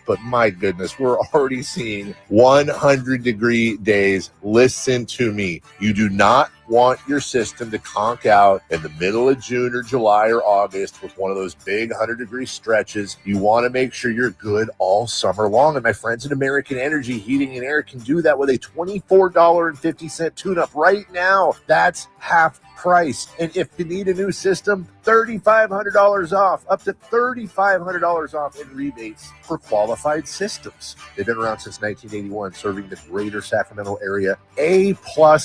But my goodness, we're already seeing 100-degree days. Listen to me. You do not want your system to conk out in the middle of June or July or August with one of those big 100-degree stretches. You want to make sure you're good all summer long. And my friends at American Energy Heating and Air can do that with a $24.50 tune-up right now. That's half price. And if you need a new system, $3,500 off, up to $3,500 off in rebates for qualified systems. They've been around since 1981, serving the greater Sacramento area. A+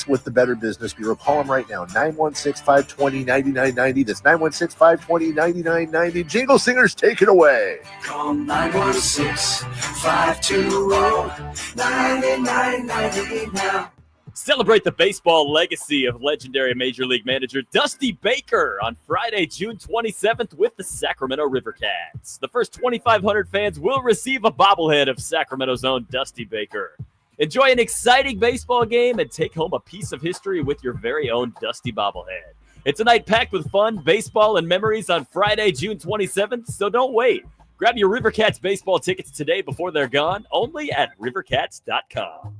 with the Better Business Bureau. Call them right now, 916-520-9990. That's 916-520-9990. Jingle Singers, take it away. Call 916-520-9990 now. Celebrate the baseball legacy of legendary Major League manager Dusty Baker on Friday, June 27th with the Sacramento River Cats. The first 2,500 fans will receive a bobblehead of Sacramento's own Dusty Baker. Enjoy an exciting baseball game and take home a piece of history with your very own Dusty bobblehead. It's a night packed with fun, baseball, and memories on Friday, June 27th, so don't wait. Grab your River Cats baseball tickets today before they're gone, only at rivercats.com.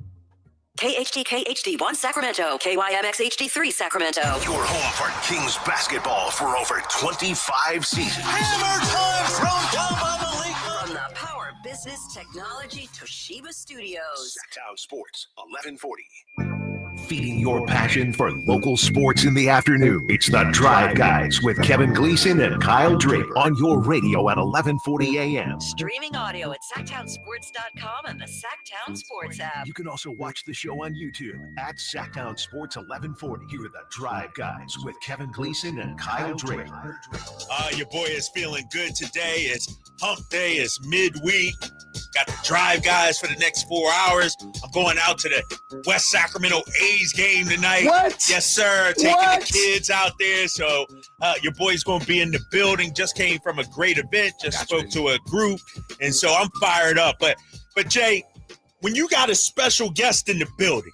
KHD1 Sacramento, KYMX HD3 Sacramento. Your home for Kings basketball for over 25 seasons. Hammer time thrown down by the league. From the Power Business Technology Toshiba Studios. Sacktown Sports, 1140. Feeding your passion for local sports in the afternoon. It's the Drive Guys with Kevin Gleason and Kyle Drake on your radio at 1140 a.m. Streaming audio at SacktownSports.com and the Sacktown Sports app. You can also watch the show on YouTube at Sacktown Sports 1140. Here are the Drive Guys with Kevin Gleason and Kyle Drake. Your boy is feeling good today. It's hump day. It's midweek. Got the Drive Guys for the next 4 hours. I'm going out to the West Sacramento A's game tonight. What? Yes, sir. Taking the kids out there. So your boy's going to be in the building. Just came from a great event. Just spoke to a group. And so I'm fired up. But Jay, when you got a special guest in the building,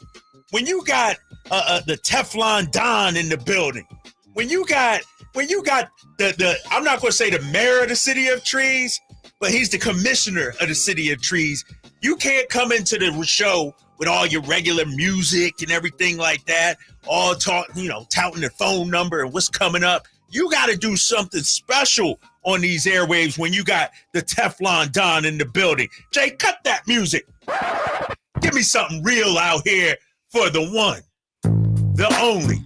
when you got the Teflon Don in the building, when you got the I'm not going to say the mayor of the City of Trees, but he's the commissioner of the City of Trees. You can't come into the show with all your regular music and everything like that, all touting the phone number and what's coming up. You got to do something special on these airwaves when you got the Teflon Don in the building. Jay, cut that music. Give me something real out here for the one, the only.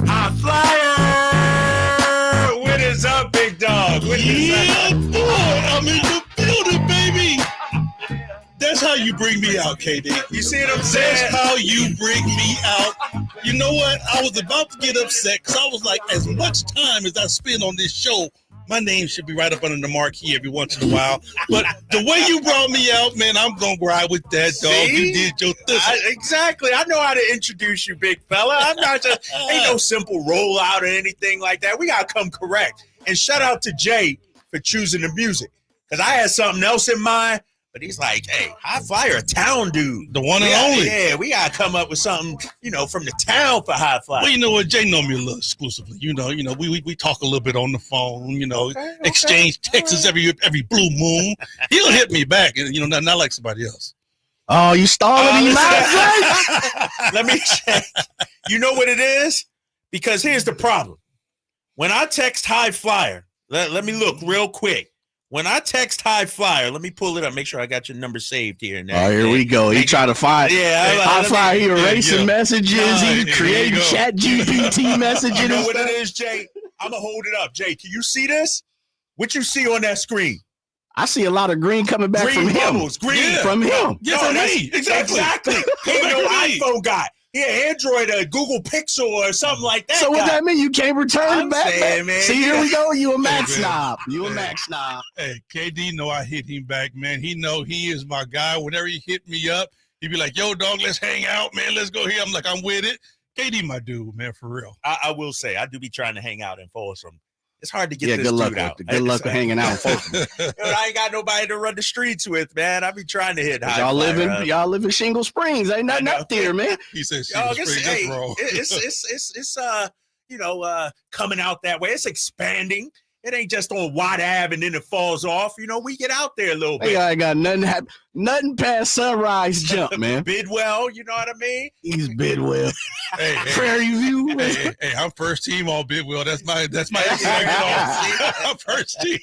High Flyer! What is up, big dog? Boy, I'm in the building, baby. That's how you bring me out, KD. You see what I'm saying? That's how you bring me out. You know what? I was about to get upset because I was like, as much time as I spend on this show, my name should be right up under the marquee every once in a while. But the way you brought me out, man, I'm going to ride with that, dog. See? You did your thing. Exactly. I know how to introduce you, big fella. I'm not just, ain't no simple rollout or anything like that. We got to come correct. And shout out to Jay for choosing the music. Because I had something else in mind, but he's like, hey, High Flyer, a town dude. The one and only. Yeah, we got to come up with something, from the town for High Flyer. Well, you know what? Jay know me a little exclusively. We talk a little bit on the phone, exchange texts every blue moon. He'll hit me back, and not like somebody else. Oh, you stalling me, Let me check. You know what it is? Because here's the problem. When I text High Flyer, let me look real quick. When I text High Flyer, let me pull it up. Make sure I got your number saved here. Oh, here we go. He trying to find High Flyer. He erasing messages. He creating chat GPT messages. You know what it is, Jay? I'm going to hold it up. Jay, can you see this? What you see on that screen? I see a lot of green coming back from bubbles, him. Green from him. Yeah, from me. Exactly. He ain't no iPhone guy. He an Android, a Google Pixel, or something like that. So what that mean? You can't return back? Saying, man. See, here we go. You a Mac snob. You a Mac snob. Hey, KD know I hit him back, man. He know he is my guy. Whenever he hit me up, he'd be like, yo, dog, let's hang out, man. Let's go here. I'm like, I'm with it. KD my dude, man, for real. I will say, I do be trying to hang out in Folsom. It's hard to get this good luck dude out. Good luck with hanging out in Folsom. I ain't got nobody to run the streets with, man. I be trying to hit High y'all Flyer. y'all live in Shingle Springs. Ain't nothing up there, man. He says Shingle Springs. That's wrong. It's coming out that way. It's expanding. It ain't just on Watt Ave and then it falls off. You know, we get out there a little bit. I got nothing past Sunrise Jump, man. Bidwell, you know what I mean? He's Bidwell. Hey, Prairie View. hey, I'm first team all Bidwell. That's my I'm first team.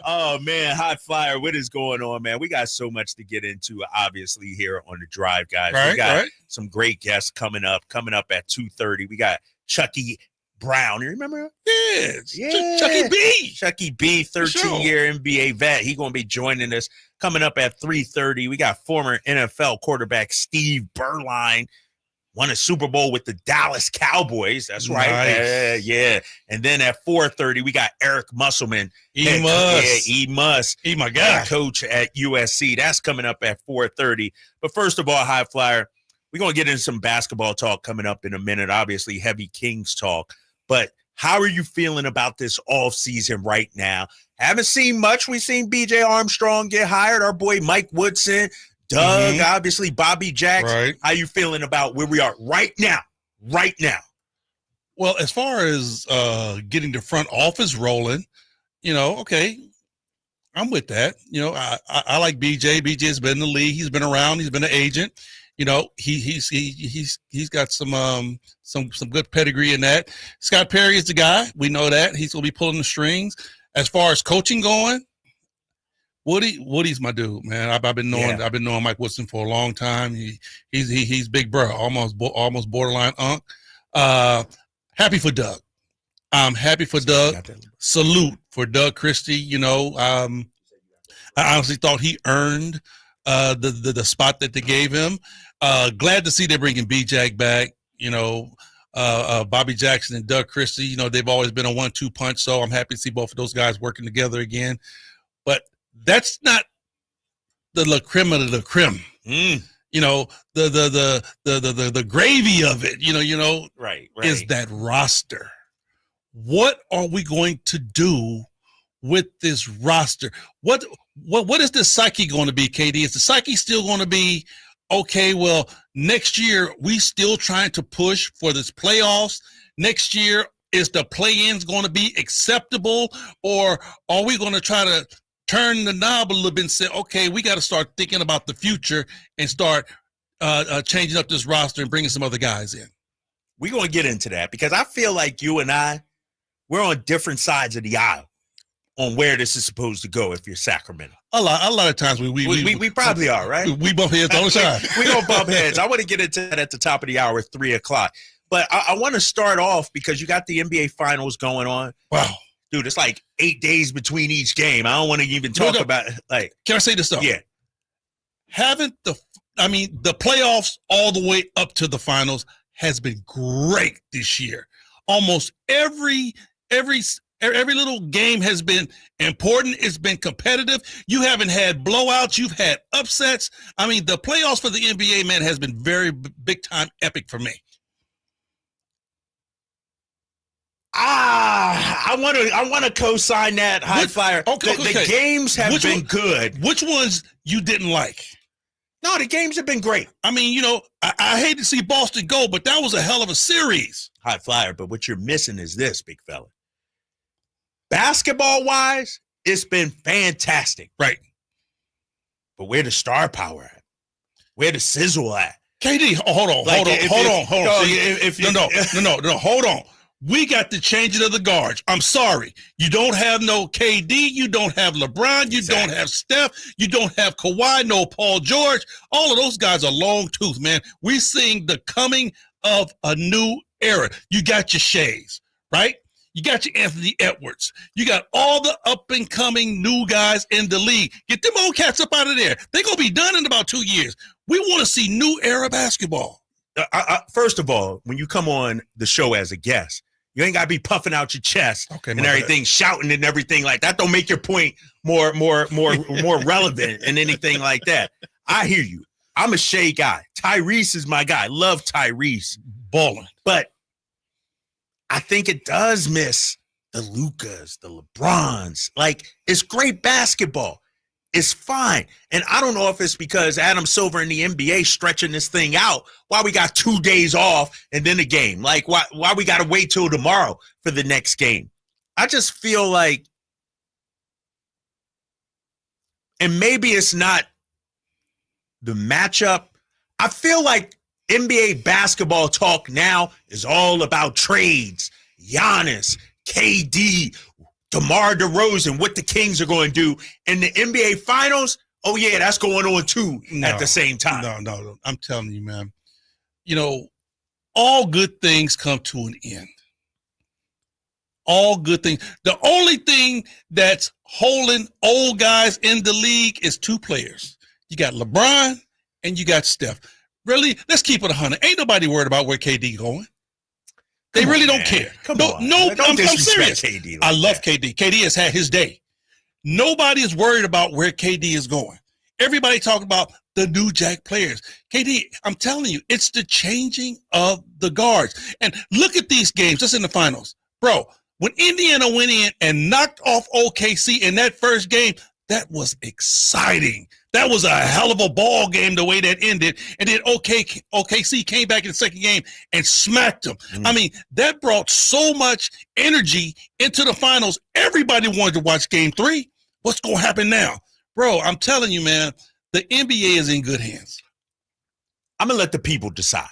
Oh man, High Flyer, what is going on, man? We got so much to get into, obviously, here on the drive, guys. We got some great guests coming up at 2:30. We got Chucky Brown. You remember? Yeah. Chucky B. Chucky B, 13-year NBA vet. He's going to be joining us coming up at 3:30. We got former NFL quarterback Steve Berline. Won a Super Bowl with the Dallas Cowboys. That's right. Nice. Yeah. And then at 4:30, we got Eric Musselman. E. Muss. He my guy. Coach at USC. That's coming up at 4:30. But first of all, High Flyer, we're going to get into some basketball talk coming up in a minute. Obviously, heavy Kings talk. But how are you feeling about this offseason right now? Haven't seen much. We've seen B.J. Armstrong get hired. Our boy Mike Woodson. Doug, obviously, Bobby Jackson. Right. How you feeling about where we are right now? Well, as far as getting the front office rolling, okay, I'm with that. I like BJ. BJ's been in the league. He's been around. He's been an agent. He's got some good pedigree in that. Scott Perry is the guy. We know that. He's gonna be pulling the strings. As far as coaching going, Woody's my dude, man. I've been knowing Mike Woodson for a long time. He's big bro, almost borderline unk. Happy for Doug. I'm happy for Doug. Salute for Doug Christie. I honestly thought he earned the spot that they gave him. Glad to see they're bringing B-Jack back. Bobby Jackson and Doug Christie. They've always been a 1-2 punch. So I'm happy to see both of those guys working together again. But that's not the la creme of the creme. The gravy of it. Right. Is that roster. What are we going to do with this roster? What is the psyche going to be, KD? Is the psyche still going to be, okay, well, next year we still trying to push for this playoffs? Next year, is the play-ins going to be acceptable? Or are we going to try to turn the knob a little bit and say, okay, we got to start thinking about the future and start changing up this roster and bringing some other guys in? We're going to get into that because I feel like you and I, we're on different sides of the aisle on where this is supposed to go if you're Sacramento. A lot of times we probably are, right? We bump heads all the time. We don't bump heads. I want to get into that at the top of the hour, 3 o'clock. But I want to start off because you got the NBA Finals going on. Wow. Dude, it's like 8 days between each game. I don't want to even talk about it. Can I say this though? Yeah. The playoffs all the way up to the finals has been great this year. Almost every little game has been important. It's been competitive. You haven't had blowouts. You've had upsets. The playoffs for the NBA, man, has been very big time epic for me. I want to co-sign that, High Flyer. Okay. The games have been good. Which ones you didn't like? No, the games have been great. I hate to see Boston go, but that was a hell of a series. High Flyer, but what you're missing is this, big fella. Basketball-wise, it's been fantastic. Right. But where the star power at? Where the sizzle at? KD, hold on. Hold on. We got to change it of the guards. I'm sorry. You don't have no KD. You don't have LeBron. You don't have Steph. You don't have Kawhi, no Paul George. All of those guys are long tooth, man. We're seeing the coming of a new era. You got your Shays, right? You got your Anthony Edwards. You got all the up-and-coming new guys in the league. Get them old cats up out of there. They're going to be done in about 2 years. We want to see new era basketball. First of all, when you come on the show as a guest, you ain't got to be puffing out your chest and everything, shouting and everything like that. Don't make your point more relevant and anything like that. I hear you. I'm a Shea guy. Tyrese is my guy. Love Tyrese. Balling. But I think it does miss the Lukas, the LeBrons. Like, it's great basketball. It's fine. And I don't know if it's because Adam Silver and the NBA stretching this thing out. Why we got 2 days off and then a game? Like, why we got to wait till tomorrow for the next game? I just feel like, and maybe it's not the matchup. I feel like NBA basketball talk now is all about trades. Giannis, KD, DeMar DeRozan, what the Kings are going to do. In the NBA Finals, oh, yeah, that's going on too at the same time. No. I'm telling you, man. You know, all good things come to an end. All good things. The only thing that's holding old guys in the league is two players. You got LeBron and you got Steph. Really, let's keep it 100. Ain't nobody worried about where KD going. They really don't care. I'm serious. KD I love KD. KD has had his day. Nobody is worried about where KD is going. Everybody talking about the new Jack players. KD, I'm telling you, it's the changing of the guards. And look at these games just in the finals. Bro, when Indiana went in and knocked off OKC in that first game, that was exciting. That was a hell of a ball game the way that ended. And then OKC came back in the second game and smacked them. I mean, that brought so much energy into the finals. Everybody wanted to watch game 3. What's going to happen now? Bro, I'm telling you, man, the NBA is in good hands. I'm going to let the people decide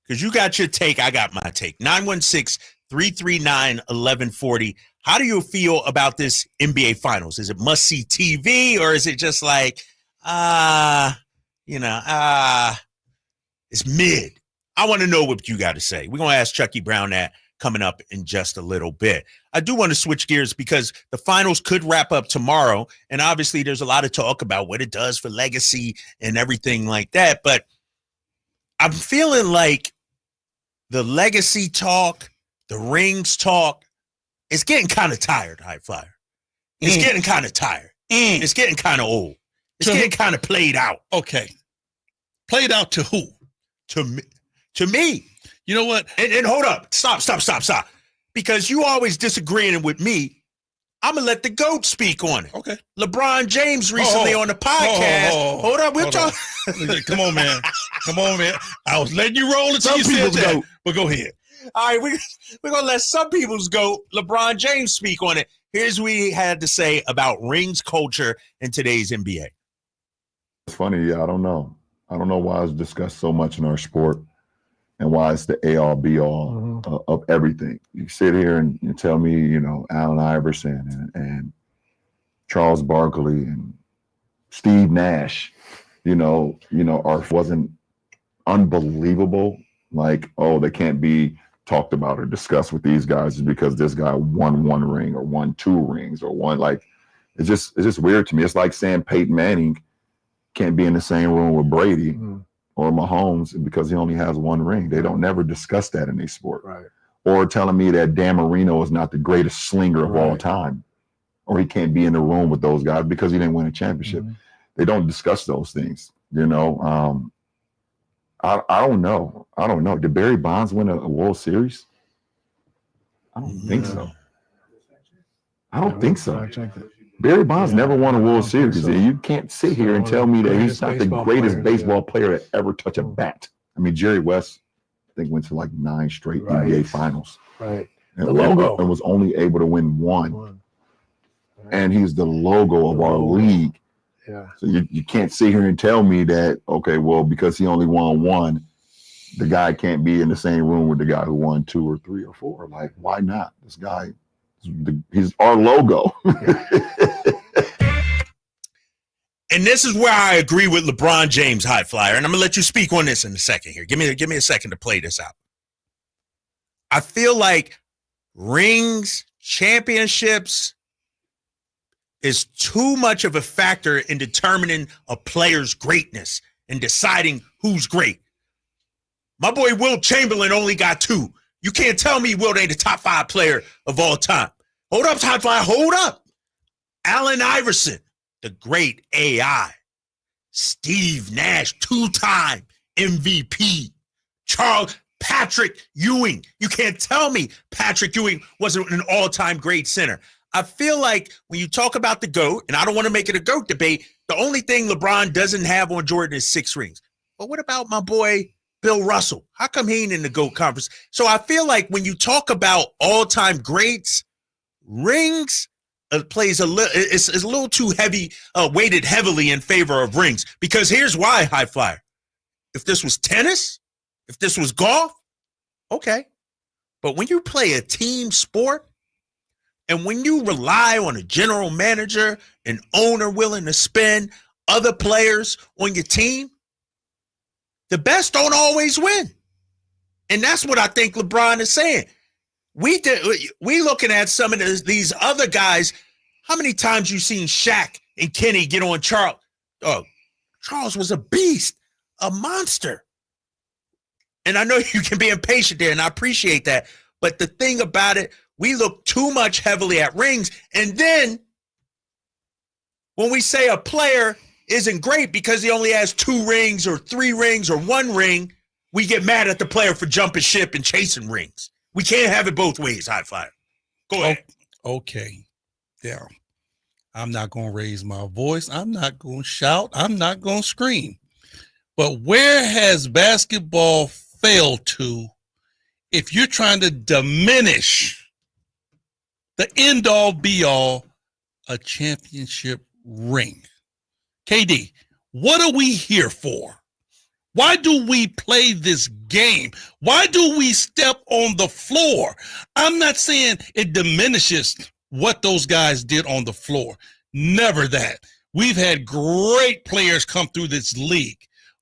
because you got your take. I got my take. 916-339-1140. How do you feel about this NBA Finals? Is it must-see TV or is it just like, it's mid? I want to know what you got to say. We're going to ask Chucky Brown that coming up in just a little bit. I do want to switch gears because the finals could wrap up tomorrow. And obviously there's a lot of talk about what it does for legacy and everything like that. But I'm feeling like the legacy talk, the rings talk, it's getting kind of tired, High Flyer. It's getting kind of tired. It's getting kind of old. It's getting kind of played out. Okay. Played out to who? To me. You know what? And hold up. Stop. Because you always disagreeing with me. I'm going to let the GOAT speak on it. Okay. LeBron James recently on the podcast. Hold up. We'll talk. Come on, man. I was letting you roll until you said that. But go ahead. All right. We're going to let some people's GOAT, LeBron James, speak on it. Here's what he had to say about rings culture in today's NBA. It's funny. Yeah, I don't know. I don't know why it's discussed so much in our sport and why it's the all-be-all of everything. You sit here and you tell me, Allen Iverson and Charles Barkley and Steve Nash, wasn't unbelievable. Like, oh, they can't be talked about or discussed with these guys because this guy won 1 ring or won 2 rings or won, like, it's just weird to me. It's like saying Peyton Manning can't be in the same room with Brady or Mahomes because he only has 1 ring. They don't never discuss that in their sport. Right. Or telling me that Dan Marino is not the greatest slinger of all time, or he can't be in the room with those guys because he didn't win a championship. They don't discuss those things, I don't know. Did Barry Bonds win a World Series? I don't think so. Barry Bonds never won a World Series. So. You can't sit here and tell me that he's not the greatest baseball player to ever touch a bat. I mean, Jerry West, I think, went to like 9 straight NBA finals. Right. And was only able to win 1. And he's the logo of our league. Yeah. So you can't sit here and tell me that, okay, well, because he only won 1, the guy can't be in the same room with the guy who won 2 or 3 or 4. Like, why not? This guy, he's our logo. And this is where I agree with LeBron James, High Flyer. And I'm going to let you speak on this in a second here. Give me a second to play this out. I feel like rings, championships is too much of a factor in determining a player's greatness and deciding who's great. My boy Wilt Chamberlain only got 2. You can't tell me Wilt ain't the top 5 player of all time. Hold up, High Flyer. Hold up. Allen Iverson, the great AI. Steve Nash, 2-time MVP. Patrick Ewing. You can't tell me Patrick Ewing wasn't an all-time great center. I feel like when you talk about the GOAT, and I don't want to make it a GOAT debate, the only thing LeBron doesn't have on Jordan is 6 rings. But what about my boy Bill Russell? How come he ain't in the GOAT conference? So I feel like when you talk about all-time greats, rings plays a little. It's a little too heavy, weighted heavily in favor of rings. Because here's why, High Flyer. If this was tennis, if this was golf, okay. But when you play a team sport, and when you rely on a general manager, an owner willing to spend, other players on your team, the best don't always win. And that's what I think LeBron is saying. We looking at some of these other guys. How many times you seen Shaq and Kenny get on Charles? Oh, Charles was a beast, a monster. And I know you can be impatient there, and I appreciate that. But the thing about it, we look too much heavily at rings. And then when we say a player isn't great because he only has 2 rings or 3 rings or 1 ring, we get mad at the player for jumping ship and chasing rings. We can't have it both ways, High Flyer. Go ahead. Okay. Yeah. I'm not going to raise my voice. I'm not going to shout. I'm not going to scream. But where has basketball failed to if you're trying to diminish the end-all, be-all, a championship ring? KD, what are we here for? Why do we play this game? Why do we step on the floor? I'm not saying it diminishes what those guys did on the floor. Never that. We've had great players come through this league.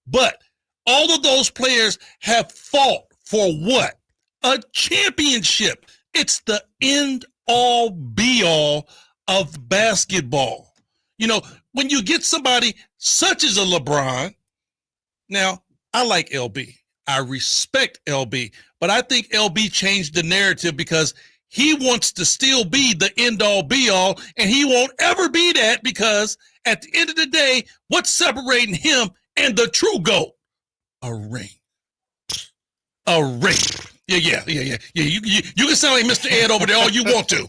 But all of those players have fought for what? A championship. It's the end-all, be-all of basketball. You know, when you get somebody such as a LeBron, now, I like LB. I respect LB, but I think LB changed the narrative because he wants to still be the end-all, be-all, and he won't ever be that because at the end of the day, what's separating him and the true GOAT? A ring. A ring. Yeah. You can sound like Mr. Ed over there all you want to.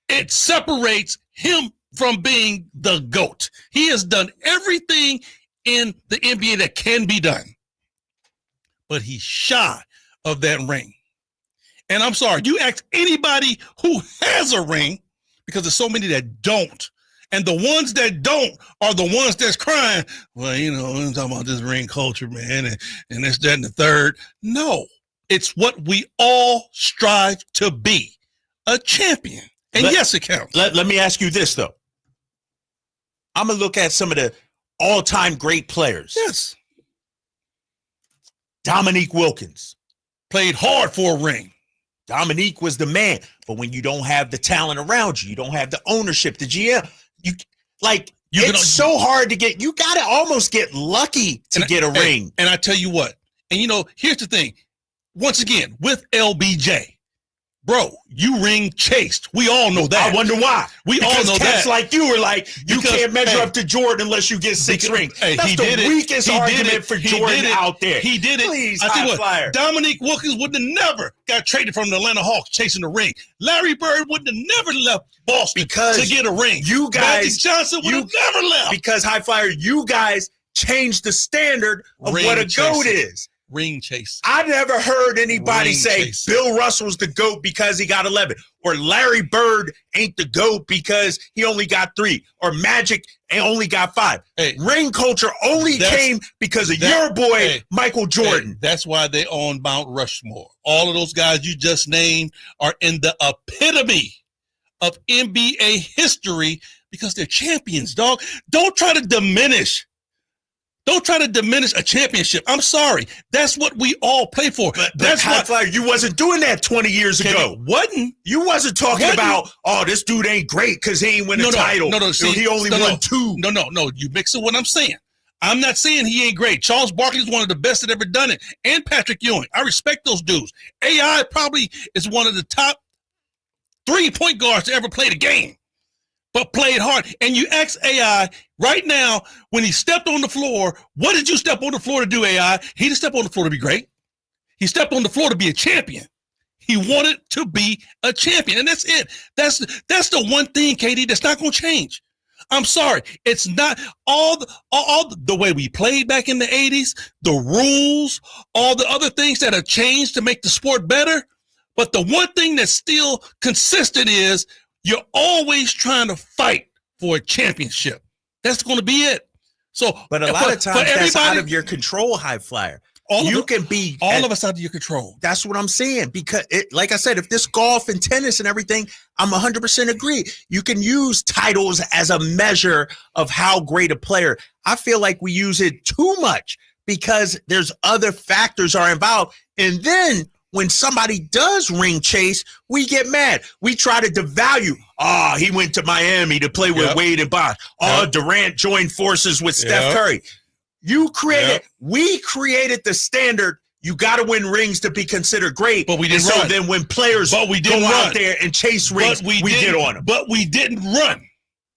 It separates him from being the GOAT. He has done everything in the NBA that can be done, but he's shy of that ring. And I'm sorry, you ask anybody who has a ring, because there's so many that don't, and the ones that don't are the ones that's crying, well, you know, I'm talking about this ring culture, man, and this, that, and the third. No, it's what we all strive to be, a champion. And yes, it counts. Let me ask you this, though. I'm going to look at some of the all-time great players. Yes. Dominique Wilkins. Played hard for a ring. Dominique was the man. But when you don't have the talent around you, you don't have the ownership, the GM, it's so hard to get. You got to almost get lucky to get a ring. And I tell you what, and you know, here's the thing. Once again, with LBJ, bro, you ring chased. We all know that. I wonder why. We all know that. Like you were like, you can't measure up to Jordan unless you get 6 rings. That's the weakest argument for Jordan out there. He did it. Please, I tell you what, Flyer. Dominique Wilkins would have never got traded from the Atlanta Hawks chasing the ring. Larry Bird would have never left Boston to get a ring. You guys, Magic Johnson would have never left. Because, High Flyer, you guys changed the standard of what a GOAT is. Ring chase. I never heard anybody say Bill Russell's the GOAT because he got 11, or Larry Bird ain't the GOAT because he only got 3, or Magic only got 5. Ring culture only came because of your boy, Michael Jordan. That's why they own Mount Rushmore. All of those guys you just named are in the epitome of NBA history because they're champions, dog. Don't try to diminish a championship. I'm sorry. That's what we all play for. That's why you wasn't doing that 20 years ago. You wasn't talking about, this dude ain't great because he ain't win a title. He only won 2. No. You mixing what I'm saying. I'm not saying he ain't great. Charles Barkley is one of the best that ever done it. And Patrick Ewing. I respect those dudes. AI probably is one of the top 3 point guards to ever play the game, but played hard. And you ask AI right now, when he stepped on the floor, what did you step on the floor to do, AI? He didn't step on the floor to be great. He stepped on the floor to be a champion. He wanted to be a champion, and that's it. That's the one thing, KD, that's not going to change. I'm sorry. It's not all the way we played back in the 80s, the rules, all the other things that have changed to make the sport better. But the one thing that's still consistent is You're always trying to fight for a championship. That's going to be it. So, but a lot of times that's out of your control, High Flyer. All of us out of your control. That's what I'm saying. Because, like I said, if this golf and tennis and everything, I'm 100% agree. You can use titles as a measure of how great a player. I feel like we use it too much because there's other factors are involved. And then when somebody does ring chase, we get mad. We try to devalue. He went to Miami to play with Wade and Bosh. Durant joined forces with Steph Curry. We created the standard. You got to win rings to be considered great. But we didn't run. So then when players go out there and chase rings, we get on them. But we didn't run.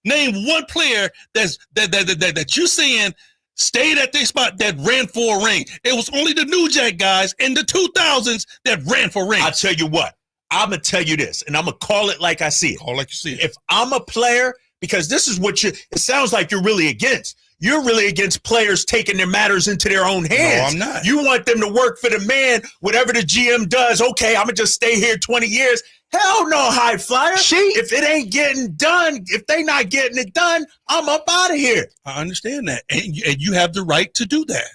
Name one player that you saying stayed at their spot that ran for a ring. It was only the New Jack guys in the 2000s that ran for rings. I'll tell you what. I'm going to tell you this, and I'm going to call it like I see it. Call it like you see it. If I'm a player, because this is what it sounds like you're really against. You're really against players taking their matters into their own hands. No, I'm not. You want them to work for the man, whatever the GM does. Okay, I'm going to just stay here 20 years. Hell no, High Flyer. If it ain't getting done, if they not getting it done, I'm up out of here. I understand that. And you have the right to do that.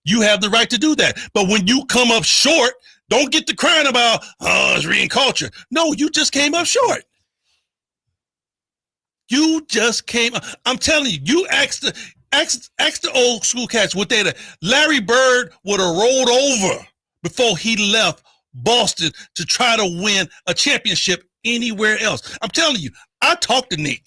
You have the right to do that. But when you come up short, don't get to crying about, it's ring culture. No, you just came up short. You just came up. I'm telling you, you asked the old school cats what they had. Larry Bird would have rolled over before he left Boston to try to win a championship anywhere else. I'm telling you, I talk to Nick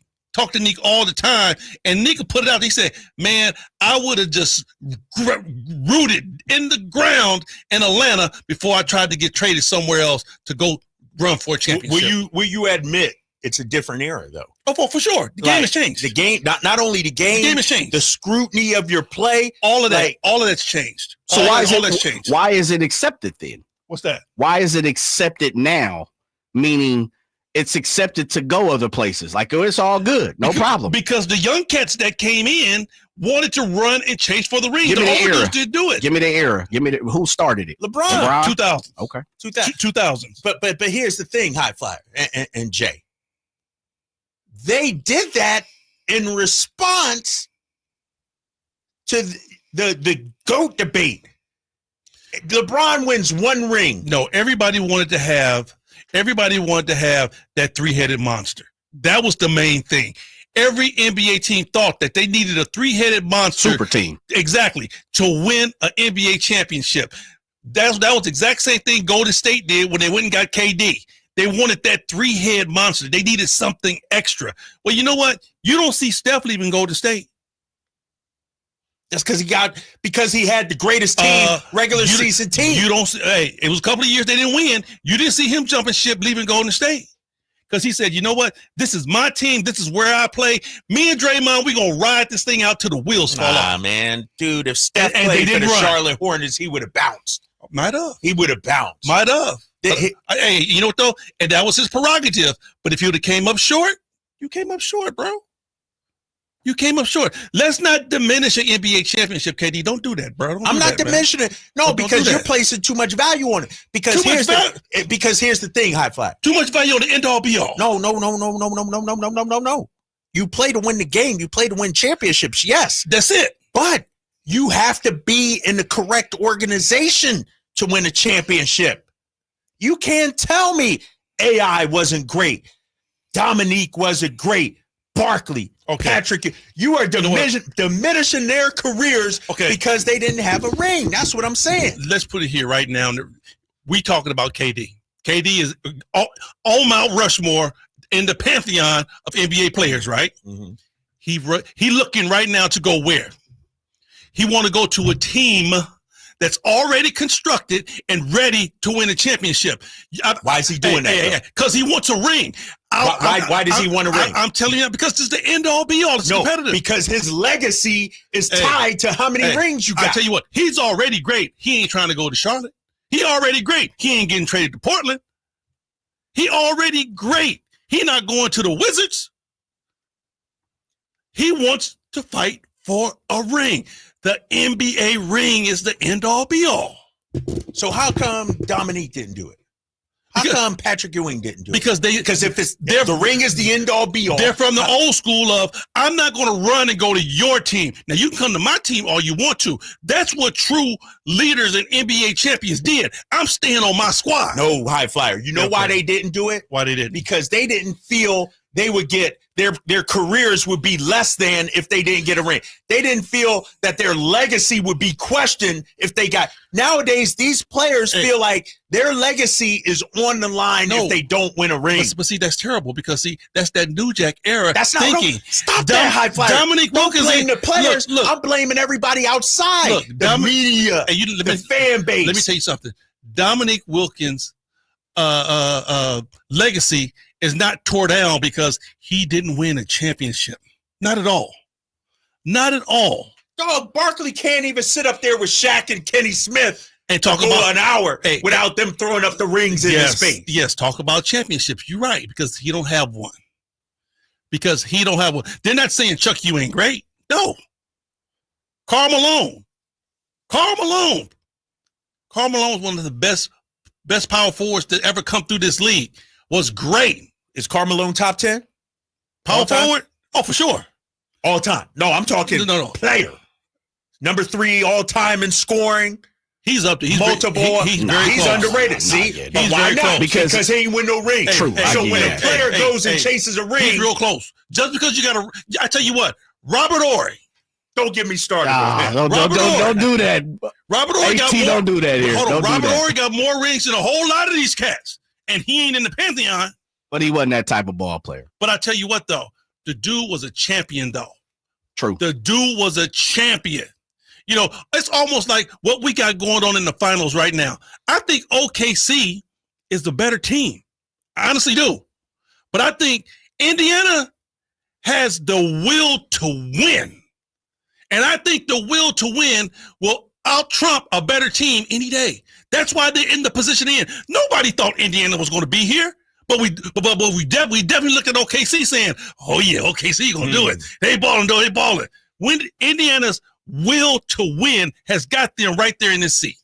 all the time, and Nick put it out. He said, man, I would have just rooted in the ground in Atlanta before I tried to get traded somewhere else to go run for a championship. Will you admit it's a different era, though? Oh, for sure. The game has changed. The game, not only the game has changed. The scrutiny of your play, all of that's changed. So why is it accepted then? What's that? Why is it accepted now? Meaning it's accepted to go other places. Like, it's all good. No problem. Because the young cats that came in wanted to run and chase for the ring. Give me the era. Did do it. Give me the era. Who started it? LeBron. 2000. Okay. 2000. But here's the thing, High Flyer and Jay. They did that in response to the GOAT debate. LeBron wins one ring. No, everybody wanted to have that three-headed monster. That was the main thing. Every NBA team thought that they needed a three-headed monster. Super team. Exactly. To win an NBA championship. That was the exact same thing Golden State did when they went and got KD. They wanted that three-head monster. They needed something extra. Well, you know what? You don't see Steph leaving Golden State. That's because he had the greatest team, regular season team. You don't see, it was a couple of years they didn't win. You didn't see him jumping ship leaving Golden State. Because he said, you know what? This is my team. This is where I play. Me and Draymond, we're going to ride this thing out till the wheels fall off. Man. Dude, if Steph played for the Charlotte Hornets, he would have bounced. Might have. He would have bounced. Might have. Hey, you know what, though? And that was his prerogative. But if you would have came up short, you came up short, bro. You came up short. Let's not diminish an NBA championship, KD. Don't do that, bro. I'm not diminishing it. No, because you're placing too much value on it. Because here's the thing, High Fly. Too much value on the end all be all. No. You play to win the game. You play to win championships. Yes. That's it. But you have to be in the correct organization to win a championship. You can't tell me AI wasn't great. Dominique wasn't great. Barkley, Patrick, you are diminishing their careers because they didn't have a ring. That's what I'm saying. Let's put it here right now. We talking about KD. KD is on Mount Rushmore in the pantheon of NBA players, right? Mm-hmm. He looking right now to go where? He want to go to a team that's already constructed and ready to win a championship. Why is he doing that? Because he wants a ring. Why does he want a ring? I'm telling you, because it's the end all be all. It's competitive. Because his legacy is tied to how many rings you got. I tell you what, he's already great. He ain't trying to go to Charlotte. He already great. He ain't getting traded to Portland. He already great. He not going to the Wizards. He wants to fight for a ring. The NBA ring is the end all be all. So how come Dominique didn't do it? How come Patrick Ewing didn't do it? Because if the ring is the end all be all. They're from the old school of, I'm not going to run and go to your team. Now, you can come to my team all you want to. That's what true leaders and NBA champions did. I'm staying on my squad. No, high flyer. You know why they didn't do it? Why they didn't? Because they didn't feel they would get their careers would be less than if they didn't get a ring. They didn't feel that their legacy would be questioned if they got. Nowadays, these players feel like their legacy is on the line if they don't win a ring. But see, that's terrible because that's that New Jack era. That's not thinking. Stop that high flyer. Dominique Wilkins blame the players. Look, I'm blaming everybody outside. The media, the fan base. Let me tell you something. Dominique Wilkins' legacy is not tore down because he didn't win a championship. Not at all. Not at all. Dog, Barkley can't even sit up there with Shaq and Kenny Smith and talk about an hour without them throwing up the rings in his face. Yes, talk about championships. You're right, because he don't have one. They're not saying Chuck, you ain't great. No. Karl Malone. Karl Malone is one of the best power forwards that ever come through this league. Was great. Is Karl Malone top 10? Power forward? Oh, for sure. All time. No, I'm talking player. Number 3 all time in scoring. He's up to multiple. He's very close. Underrated. See, he's why very not? close. Because he ain't win no ring. True. So when a player goes and chases a ring, he's real close. Just because you got to, I tell you what, Robert Horry. Don't get me started. Don't do that. Robert Horry got more. Don't do that here. Hold on. Don't Robert Horry got more rings than a whole lot of these cats, and he ain't in the Pantheon. But he wasn't that type of ball player. But I tell you what, though, the dude was a champion, though. True. The dude was a champion. You know, it's almost like what we got going on in the finals right now. I think OKC is the better team. I honestly do. But I think Indiana has the will to win. And I think the will to win will out-trump a better team any day. That's why they're in the position they're in. Nobody thought Indiana was going to be here. But we definitely looked at OKC saying, oh, yeah, OKC going to do it. They balling. When Indiana's will to win has got them right there in this seat.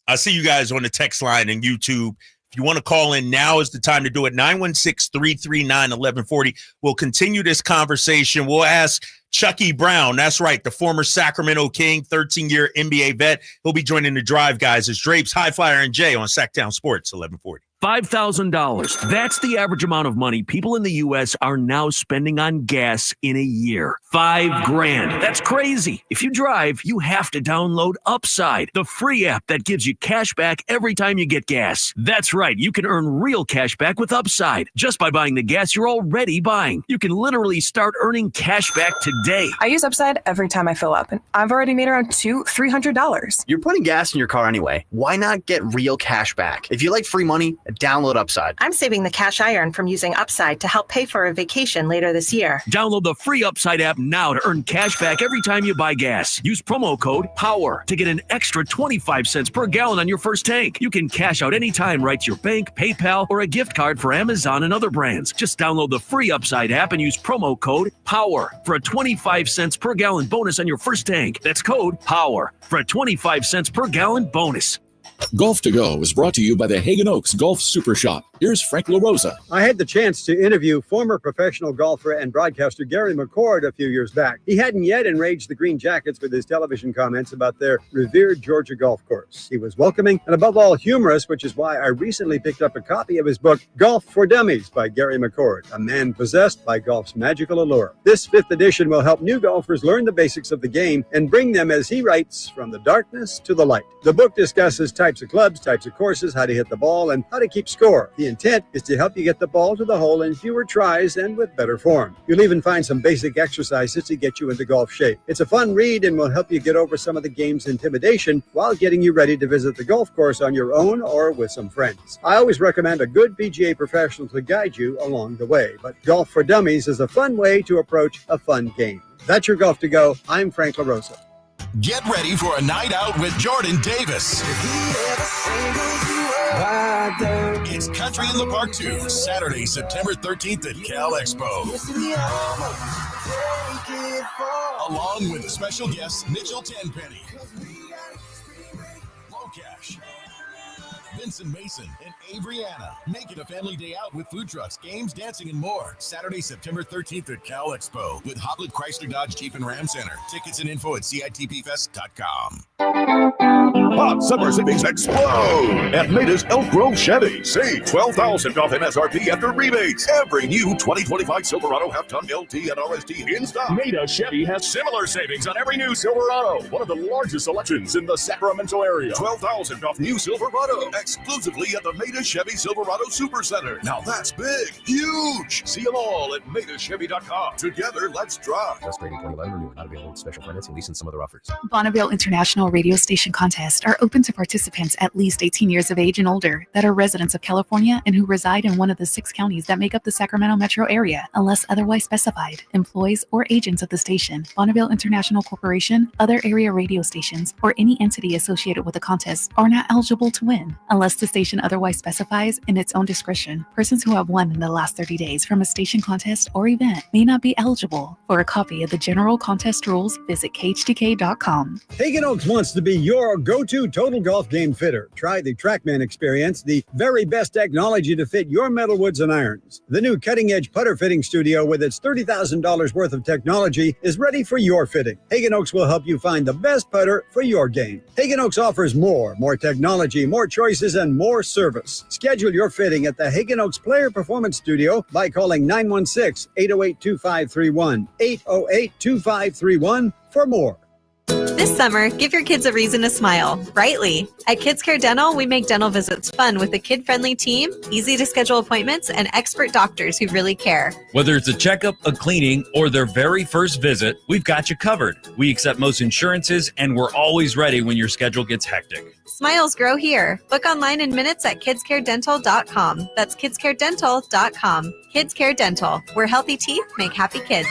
I see you guys on the text line and YouTube. If you want to call in, now is the time to do it. 916-339-1140. We'll continue this conversation. We'll ask Chucky Brown. That's right, the former Sacramento King, 13-year NBA vet. He'll be joining the Drive Guys as Drapes, High Flyer, and Jay on Sacktown Sports 1140. $5,000. That's the average amount of money people in the U.S. are now spending on gas in a year. $5,000. That's crazy. If you drive, you have to download Upside, the free app that gives you cash back every time you get gas. That's right. You can earn real cash back with Upside just by buying the gas you're already buying. You can literally start earning cash back today. I use Upside every time I fill up, and I've already made around $300. You're putting gas in your car anyway. Why not get real cash back? If you like free money, download Upside. I'm saving the cash I earn from using Upside to help pay for a vacation later this year. Download the free Upside app now to earn cash back every time you buy gas. Use promo code POWER to get an extra 25 cents per gallon on your first tank. You can cash out anytime right to your bank, PayPal, or a gift card for Amazon and other brands. Just download the free Upside app and use promo code POWER for a 25 cents per gallon bonus on your first tank. That's code POWER for a 25 cents per gallon bonus. Golf to Go is brought to you by the Hagen Oaks Golf Super Shop. Here's Frank LaRosa. I had the chance to interview former professional golfer and broadcaster Gary McCord a few years back. He hadn't yet enraged the Green Jackets with his television comments about their revered Georgia golf course. He was welcoming and above all humorous, which is why I recently picked up a copy of his book, Golf for Dummies by Gary McCord, a man possessed by golf's magical allure. This 5th edition will help new golfers learn the basics of the game and bring them, as he writes, from the darkness to the light. The book discusses types of clubs, types of courses, how to hit the ball, and how to keep score. The intent is to help you get the ball to the hole in fewer tries and with better form. You'll even find some basic exercises to get you into golf shape. It's a fun read and will help you get over some of the game's intimidation while getting you ready to visit the golf course on your own or with some friends. I always recommend a good PGA professional to guide you along the way, but Golf for Dummies is a fun way to approach a fun game. That's your Golf to Go. I'm Frank LaRosa. Get ready for a night out with Jordan Davis. It's Country in the Park 2, Saturday, September 13th at Cal Expo. Along with special guest Mitchell Tenpenny. Low Cash. Vincent Mason, and Avriana. Make it a family day out with food trucks, games, dancing, and more. Saturday, September 13th at Cal Expo with Hoblit Chrysler Dodge Jeep and Ram Center. Tickets and info at CITPFest.com. Hot summer savings explode at Maida's Elk Grove Chevy. Save $12,000 off MSRP after rebates. Every new 2025 Silverado half-ton LT and RST in stock. Maida Chevy has similar savings on every new Silverado. One of the largest selections in the Sacramento area. $12,000 off new Silverado. Exclusively at the Maida Chevy Silverado Supercenter. Now that's big, huge. See them all at MaidaChevy.com. Together, let's drive. Just rating 2011 renewal. Not available with special financing, lease, and some other offers. Bonneville International Radio Station contests are open to participants at least 18 years of age and older that are residents of California and who reside in one of the 6 counties that make up the Sacramento metro area, unless otherwise specified. Employees or agents of the station, Bonneville International Corporation, other area radio stations, or any entity associated with the contest are not eligible to win, unless the station otherwise specifies in its own discretion. Persons who have won in the last 30 days from a station contest or event may not be eligible. For a copy of the general contest rules, visit KHTK.com. Hagen Oaks wants to be your go-to total golf game fitter. Try the TrackMan experience, the very best technology to fit your metal woods and irons. The new cutting-edge putter fitting studio with its $30,000 worth of technology is ready for your fitting. Hagen Oaks will help you find the best putter for your game. Hagen Oaks offers more technology, more choices, and more service. Schedule your fitting at the Hagen Oaks Player Performance Studio by calling 916-808-2531, 808-2531 for more. This summer, give your kids a reason to smile, brightly. At Kids Care Dental, we make dental visits fun with a kid-friendly team, easy to schedule appointments, and expert doctors who really care. Whether it's a checkup, a cleaning, or their very first visit, we've got you covered. We accept most insurances, and we're always ready when your schedule gets hectic. Smiles grow here. Book online in minutes at kidscaredental.com. That's kidscaredental.com. Kids Care Dental, where healthy teeth make happy kids.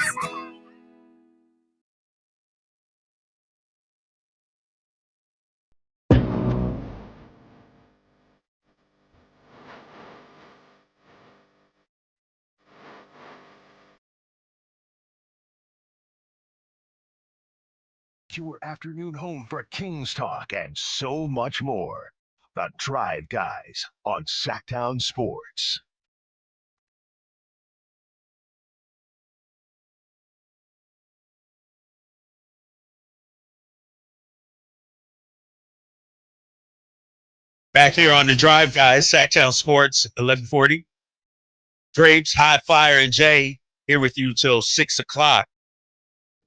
Your afternoon home for Kings talk and so much more. The Drive Guys on Sacktown Sports. Back here on the Drive Guys, Sacktown Sports, 1140. Drapes, High Flyer, and Jay here with you till 6 o'clock.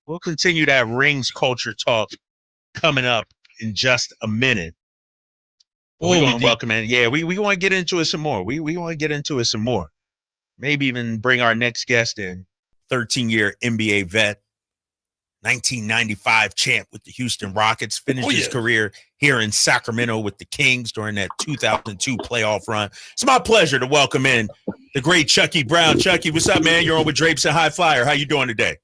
We'll continue that rings culture talk coming up in just a minute. We're going to welcome in. Yeah, we want to get into it some more. We want to get into it some more. Maybe even bring our next guest in. 13-year NBA vet, 1995 champ with the Houston Rockets, finished his career here in Sacramento with the Kings during that 2002 playoff run. It's my pleasure to welcome in the great Chucky Brown. Chucky, what's up, man? You're on with Drapes and High Flyer. How you doing today?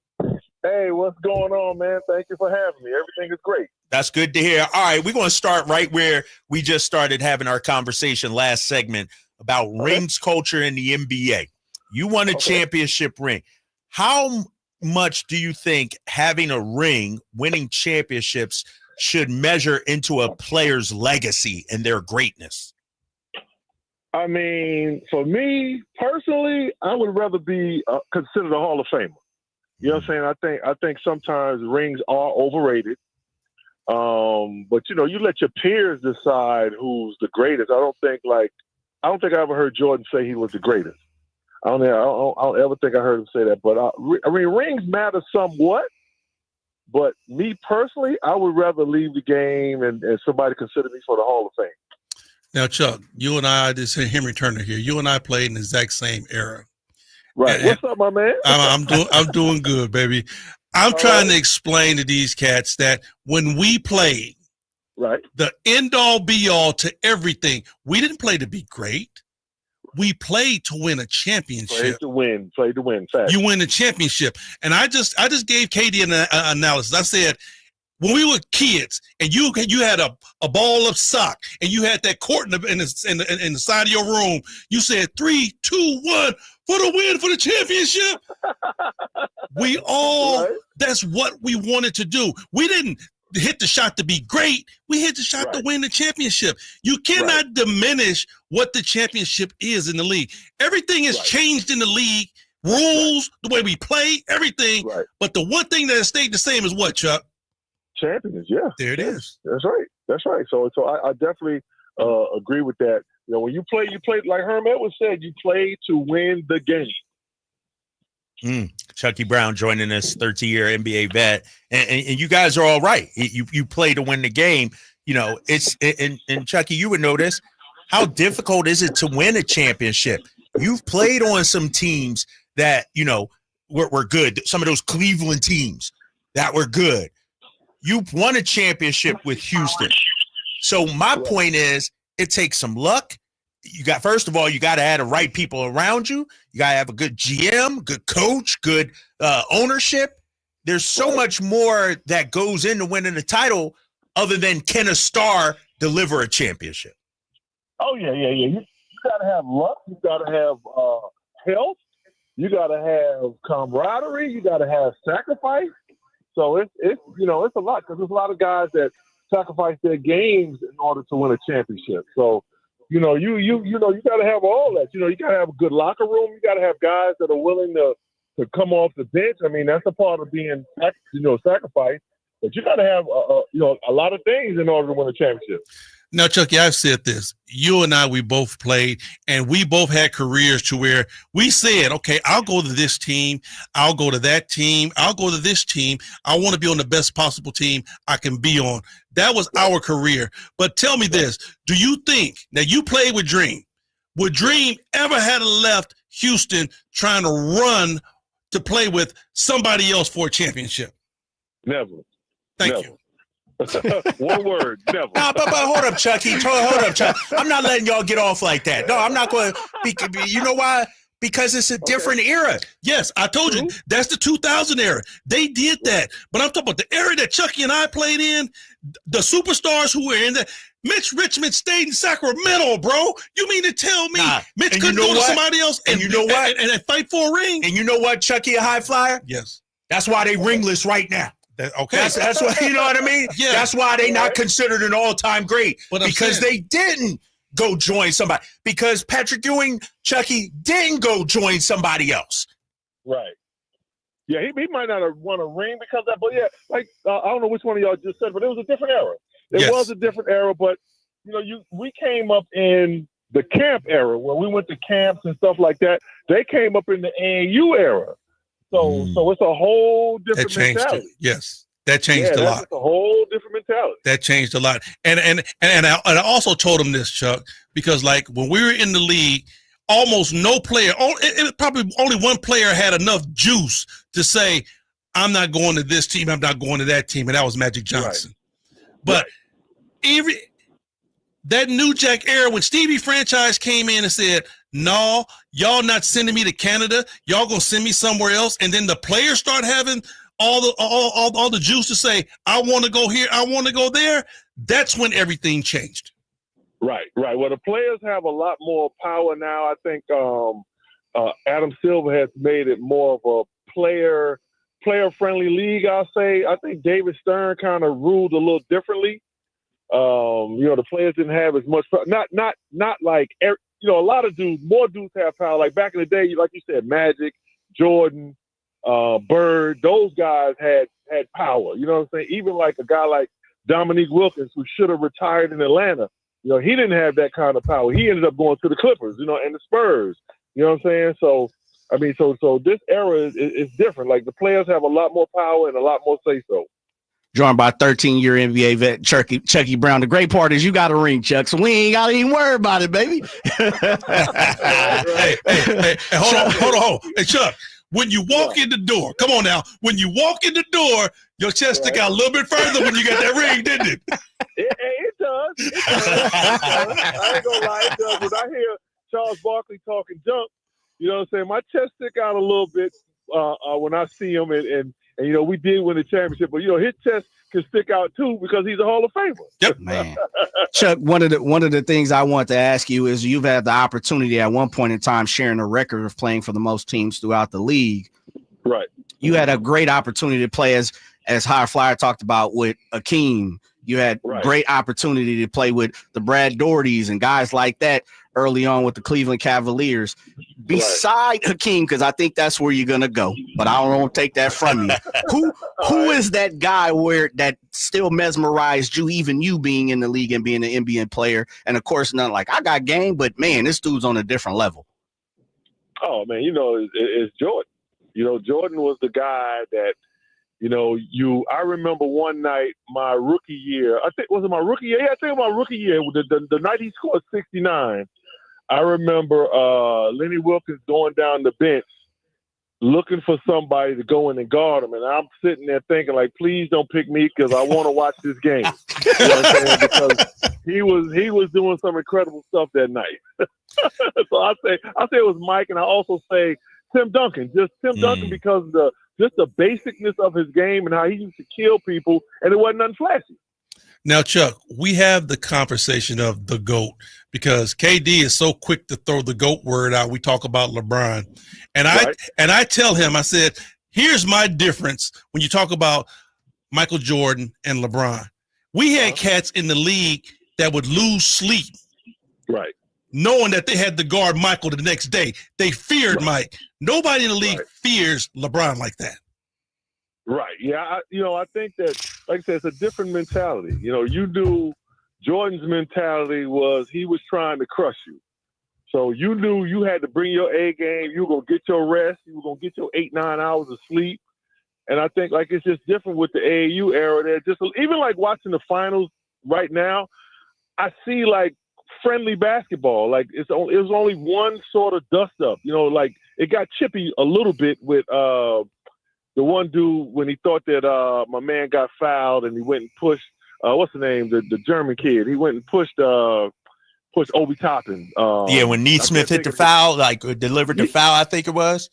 Hey, what's going on, man? Thank you for having me. Everything is great. That's good to hear. All right, we're going to start right where we just started having our conversation last segment about rings culture in the NBA. You won a championship ring. How much do you think having a ring, winning championships, should measure into a player's legacy and their greatness? I mean, for me personally, I would rather be considered a Hall of Famer. You know what I'm saying? I think sometimes rings are overrated. But you know, you let your peers decide who's the greatest. I don't think I ever heard Jordan say he was the greatest. I don't ever think I heard him say that. But I mean, rings matter somewhat. But me personally, I would rather leave the game and somebody consider me for the Hall of Fame. Now, Chuck, you and I, this is Henry Turner here. You and I played in the exact same era. Right. What's up, my man? I'm doing good, baby. I'm trying to explain to these cats that when we played, right, the end all be all to everything, we didn't play to be great. We played to win a championship. Played to win. Fact. You win a championship. And I just gave Katie an analysis. I said, when we were kids and you had a ball of sock and you had that court in the side of your room, you said 3, 2, 1 for the win, for the championship. We all, that's what we wanted to do. We didn't hit the shot to be great. We hit the shot to win the championship. You cannot diminish what the championship is in the league. Everything has changed in the league. Rules, the way we play, everything. Right. But the one thing that has stayed the same is what, Chuck? Champions, yeah. There it is. That's right. That's right. So I definitely agree with that. You know, when you play like Herm Edwards said, you play to win the game. Chucky Brown joining us, 13-year NBA vet, and you guys are all right. You play to win the game. You know, and Chucky, you would notice how difficult is it to win a championship. You've played on some teams that were good. Some of those Cleveland teams that were good. You won a championship with Houston. So my point is, it takes some luck. First of all, you got to have the right people around you. You got to have a good GM, good coach, good ownership. There's so much more that goes into winning a title other than can a star deliver a championship. Oh, yeah. You got to have luck. You got to have health. You got to have camaraderie. You got to have sacrifice. So it's a lot because there's a lot of guys that sacrifice their games in order to win a championship. So, you got to have all that. You got to have a good locker room. You got to have guys that are willing to come off the bench. I mean, that's a part of being, sacrificed. But you got to have, a lot of things in order to win a championship. Now, Chucky, I've said this. You and I, we both played, and we both had careers to where we said, okay, I'll go to this team. I'll go to that team. I'll go to this team. I want to be on the best possible team I can be on. That was our career. But tell me this. Do you think that you played with Dream? Would Dream ever have left Houston trying to run to play with somebody else for a championship? Never. Thank you. One word, never. But hold up, Chucky. Hold up, Chuck. I'm not letting y'all get off like that. No, I'm not going to. You know why? Because it's a different era. Yes, I told you. That's the 2000 era. They did that. But I'm talking about the era that Chucky and I played in, the superstars who were in there. Mitch Richmond stayed in Sacramento, bro. You mean to tell me Mitch couldn't go to somebody else and you know what? And fight for a ring? And you know what, Chucky, a high flyer? Yes. That's why they ringless right now. Okay, that's what you know what I mean. Yeah, that's why they not considered an all-time great because they didn't go join somebody. Because Patrick Ewing, Chucky didn't go join somebody else. Right. Yeah, he might not have won a ring because of that, but yeah, like I don't know which one of y'all just said, but it was a different era. It was a different era, but we came up in the camp era where we went to camps and stuff like that. They came up in the AAU era. So it's a whole different mentality. Yes, that changed a lot. It's a whole different mentality. That changed a lot. And I also told him this, Chuck, because like when we were in the league, almost no player, probably only one player had enough juice to say, I'm not going to this team, I'm not going to that team, and that was Magic Johnson. Right. But that New Jack era, when Stevie Franchise came in and said, no, y'all not sending me to Canada. Y'all gonna send me somewhere else. And then the players start having all the juice to say, I want to go here, I want to go there. That's when everything changed. Right. Well, the players have a lot more power now. I think Adam Silver has made it more of a player-friendly league, I'll say. I think David Stern kind of ruled a little differently. The players didn't have as much power. Not like a lot of more dudes have power. Like back in the day, like you said, Magic, Jordan, Bird, those guys had power. You know what I'm saying? Even like a guy like Dominique Wilkins, who should have retired in Atlanta, he didn't have that kind of power. He ended up going to the Clippers, and the Spurs. You know what I'm saying? So, I mean, so this era is different. Like the players have a lot more power and a lot more say-so. Joined by 13-year NBA vet Chucky Brown. The great part is you got a ring, Chuck, so we ain't got to even worry about it, baby. Hey, hold on. Hey, Chuck, when you walk in the door, come on now. When you walk in the door, your chest stick out a little bit further when you got that ring, didn't it? It does. I ain't gonna lie, it does. When I hear Charles Barkley talking junk, you know what I'm saying? My chest stick out a little bit when I see him, and we did win the championship, but his chest can stick out too because he's a Hall of Famer. Yep, man. Chuck, one of the things I want to ask you is you've had the opportunity at one point in time sharing a record of playing for the most teams throughout the league. Right. You had a great opportunity to play as as High Flyer talked about with Akeem. You had great opportunity to play with the Brad Dohertys and guys like that early on with the Cleveland Cavaliers. Beside Hakeem, because I think that's where you're gonna go, but I don't want to take that from you. Who is that guy that still mesmerized you, even you being in the league and being an NBA player? And of course, not like I got game, but man, this dude's on a different level. Oh man, it's Jordan. Jordan was the guy that. I remember one night my rookie year. I think was it my rookie year? Yeah, I think it was my rookie year. The night he scored 69. I remember Lenny Wilkins going down the bench looking for somebody to go in and guard him, and I'm sitting there thinking like, please don't pick me because I want to watch this game. You know what I'm saying? Because he was doing some incredible stuff that night. So I say it was Mike, and I also say Tim Duncan. Just Tim Duncan because the basicness of his game and how he used to kill people, and it wasn't nothing flashy. Now, Chuck, we have the conversation of the GOAT because KD is so quick to throw the GOAT word out. We talk about LeBron. And I tell him, I said, here's my difference when you talk about Michael Jordan and LeBron. We had cats in the league that would lose sleep. Right. knowing that they had to guard Michael the next day. They feared Mike. Nobody in the league fears LeBron like that. Right. Yeah. I think that, like I said, it's a different mentality. Jordan's mentality was he was trying to crush you. So you knew you had to bring your A game. You were going to get your rest. You were going to get your 8-9 hours of sleep. And I think it's just different with the AAU era there. Just even like watching the finals right now, I see friendly basketball. It was only one sort of dust up. It got chippy a little bit with the one dude when he thought that my man got fouled and he went and pushed what's the name? The German kid. He went and pushed Obi Toppin. When Neesmith hit the foul, delivered the foul, I think it was.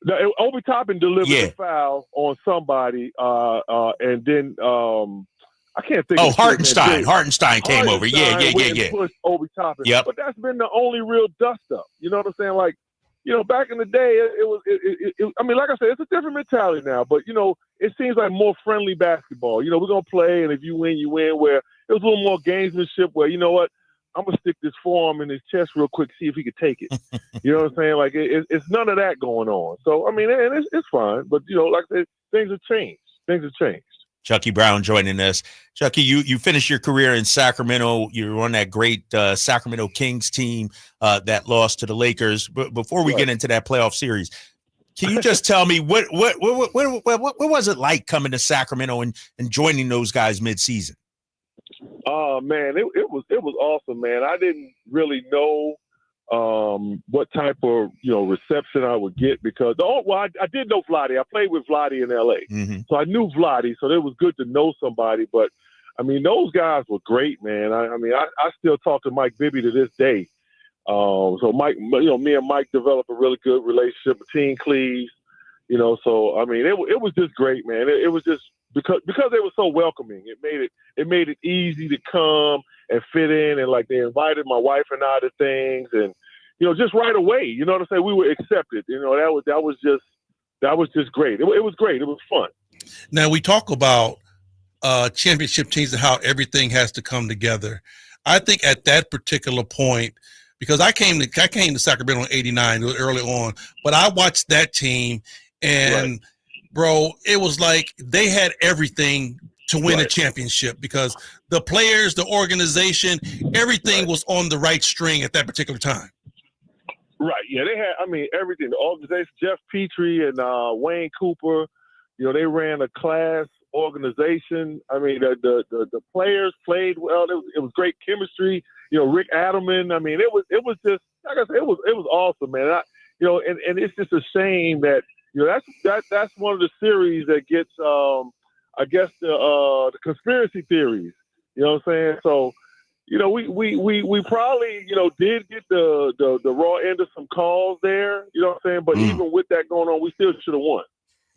No, Obi Toppin delivered the foul on somebody, and then I can't think. Oh, Hartenstein. Hartenstein came over. Yeah. Pushed Obi Toppin. Yep. But that's been the only real dust up. You know what I'm saying? Back in the day, it was. Like I said, it's a different mentality now. But it seems like more friendly basketball. We're gonna play, and if you win, you win. Where it was a little more gamesmanship. Where I'm gonna stick this forearm in his chest real quick, see if he could take it. You know what I'm saying? It's none of that going on. So and it's fine. But like I said, things have changed. Things have changed. Chucky Brown joining us. Chucky, you finished your career in Sacramento. You were on that great Sacramento Kings team that lost to the Lakers. But before we get into that playoff series, can you just tell me what was it like coming to Sacramento and joining those guys mid-season? Oh man, it was awesome, man. I didn't really know what type of reception I would get because I did know Vlade. I played with Vlade in LA, so I knew Vlade. So it was good to know somebody. But those guys were great, man. I still talk to Mike Bibby to this day. So Mike, me and Mike developed a really good relationship with Team Cleves. It was just great, man. It was just because they were so welcoming. It made it easy to come and fit in, and they invited my wife and I to things, and just right away, you know what I'm saying? We were accepted. That was just great. It was great. It was fun. Now we talk about championship teams and how everything has to come together. I think at that particular point, because I came to Sacramento in '89 early on, but I watched that team and. Right. Bro, it was like they had everything to win a championship because the players, the organization, everything was on the right string at that particular time. Right. Yeah, they had, everything. The organization, Jeff Petrie and Wayne Cooper, they ran a class organization. The players played well. It was great chemistry. Rick Adelman. It was just, like I said, it was awesome, man. And it's just a shame that, that's one of the series that gets, I guess the conspiracy theories. You know what I'm saying? So, we probably did get the raw end of some calls there. You know what I'm saying? But even with that going on, we still should have won.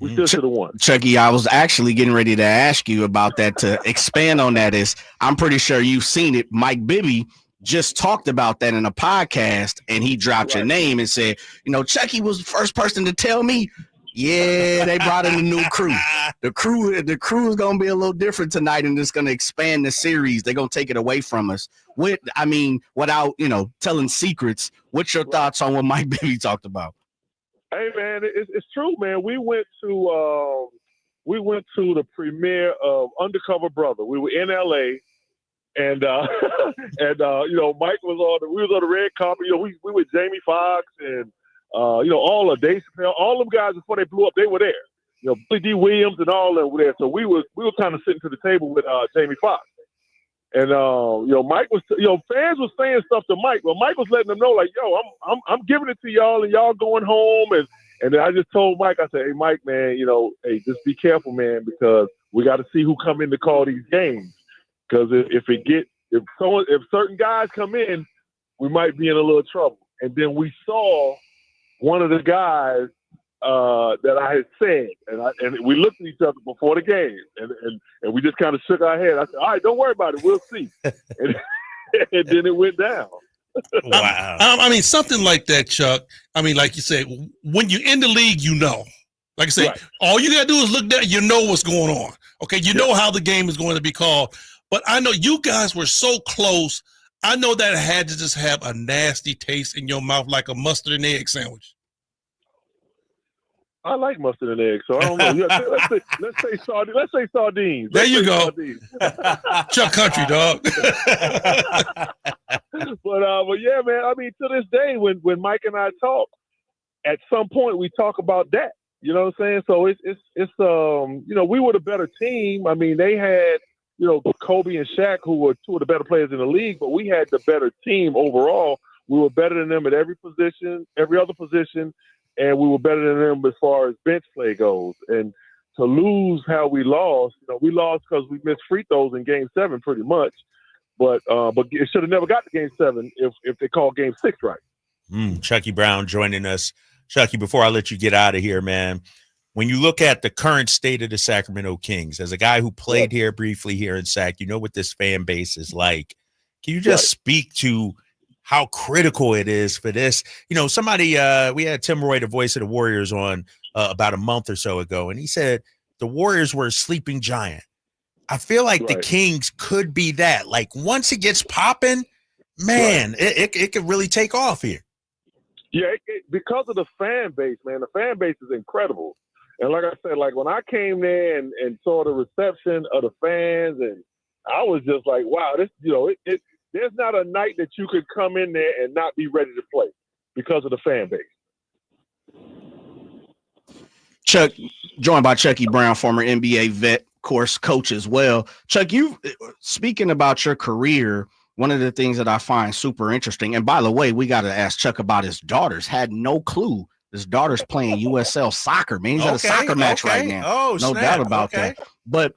We still should have won. Chucky, I was actually getting ready to ask you about that. To expand on that is, I'm pretty sure you've seen it. Mike Bibby just talked about that in a podcast, and he dropped your name and said, Chucky was the first person to tell me Yeah, they brought in a new crew. The crew is gonna be a little different tonight, and it's gonna expand the series. They're gonna take it away from us. Without telling secrets. What's your thoughts on what Mike Bibby talked about? Hey man, it's true, man. We went to the premiere of Undercover Brother. We were in LA, and Mike was we was on the red carpet. We with Jamie Foxx and all of Dave Chappelle, all them guys before they blew up, they were there. Billy D. Williams and all them were there. So we were kind of sitting to the table with Jamie Foxx. And Mike was, fans was saying stuff to Mike, but Mike was letting them know, like, yo, I'm giving it to y'all, and y'all going home. And then I just told Mike, I said, hey, Mike, man, hey, just be careful, man, because we got to see who come in to call these games. Because if certain guys come in, we might be in a little trouble. And then we saw one of the guys that I had said, and we looked at each other before the game, and we just kind of shook our head. I said, all right, don't worry about it. We'll see. And then it went down. Wow. I mean, something like that, Chuck. I mean, like you said, when you're in the league, like I say, right. All you got to do is look down. You know what's going on. Okay. You know how the game is going to be called. But I know you guys were so close. I know that had to just have a nasty taste in your mouth, like a mustard and egg sandwich. I like mustard and egg, so I don't know. Let's say sardines. Let's say sardines. There you go. Chuck Country, dog. But yeah, man. I mean, to this day, when Mike and I talk, at some point we talk about that. You know what I'm saying? So it's we were the better team. I mean, they had Kobe and Shaq, who were two of the better players in the league, but we had the better team overall. We were better than them at every other position. And we were better than them as far as bench play goes. And to lose how we lost, we lost because we missed free throws in Game 7 pretty much. But it should have never got to Game 7 if they called Game 6 right. Chucky Brown joining us. Chucky, before I let you get out of here, man, when you look at the current state of the Sacramento Kings, as a guy who played here briefly here in Sac, you know what this fan base is like. Can you just speak to how critical it is for this? Somebody, we had Tim Roy, the voice of the Warriors, on about a month or so ago, and he said the Warriors were a sleeping giant. I feel like the Kings could be that. Like, once it gets popping, man, it could really take off here. Yeah, because of the fan base, man. The fan base is incredible. And like I said, like when I came there and saw the reception of the fans, and I was just like, wow, this, there's not a night that you could come in there and not be ready to play because of the fan base. Chuck, joined by Chucky Brown, former NBA vet, course coach as well. Chuck, you speaking about your career, one of the things that I find super interesting, and by the way, we got to ask Chuck about his daughters. Had no clue his daughter's playing USL soccer, man. He's at a soccer match right now. Oh, no doubt about that. But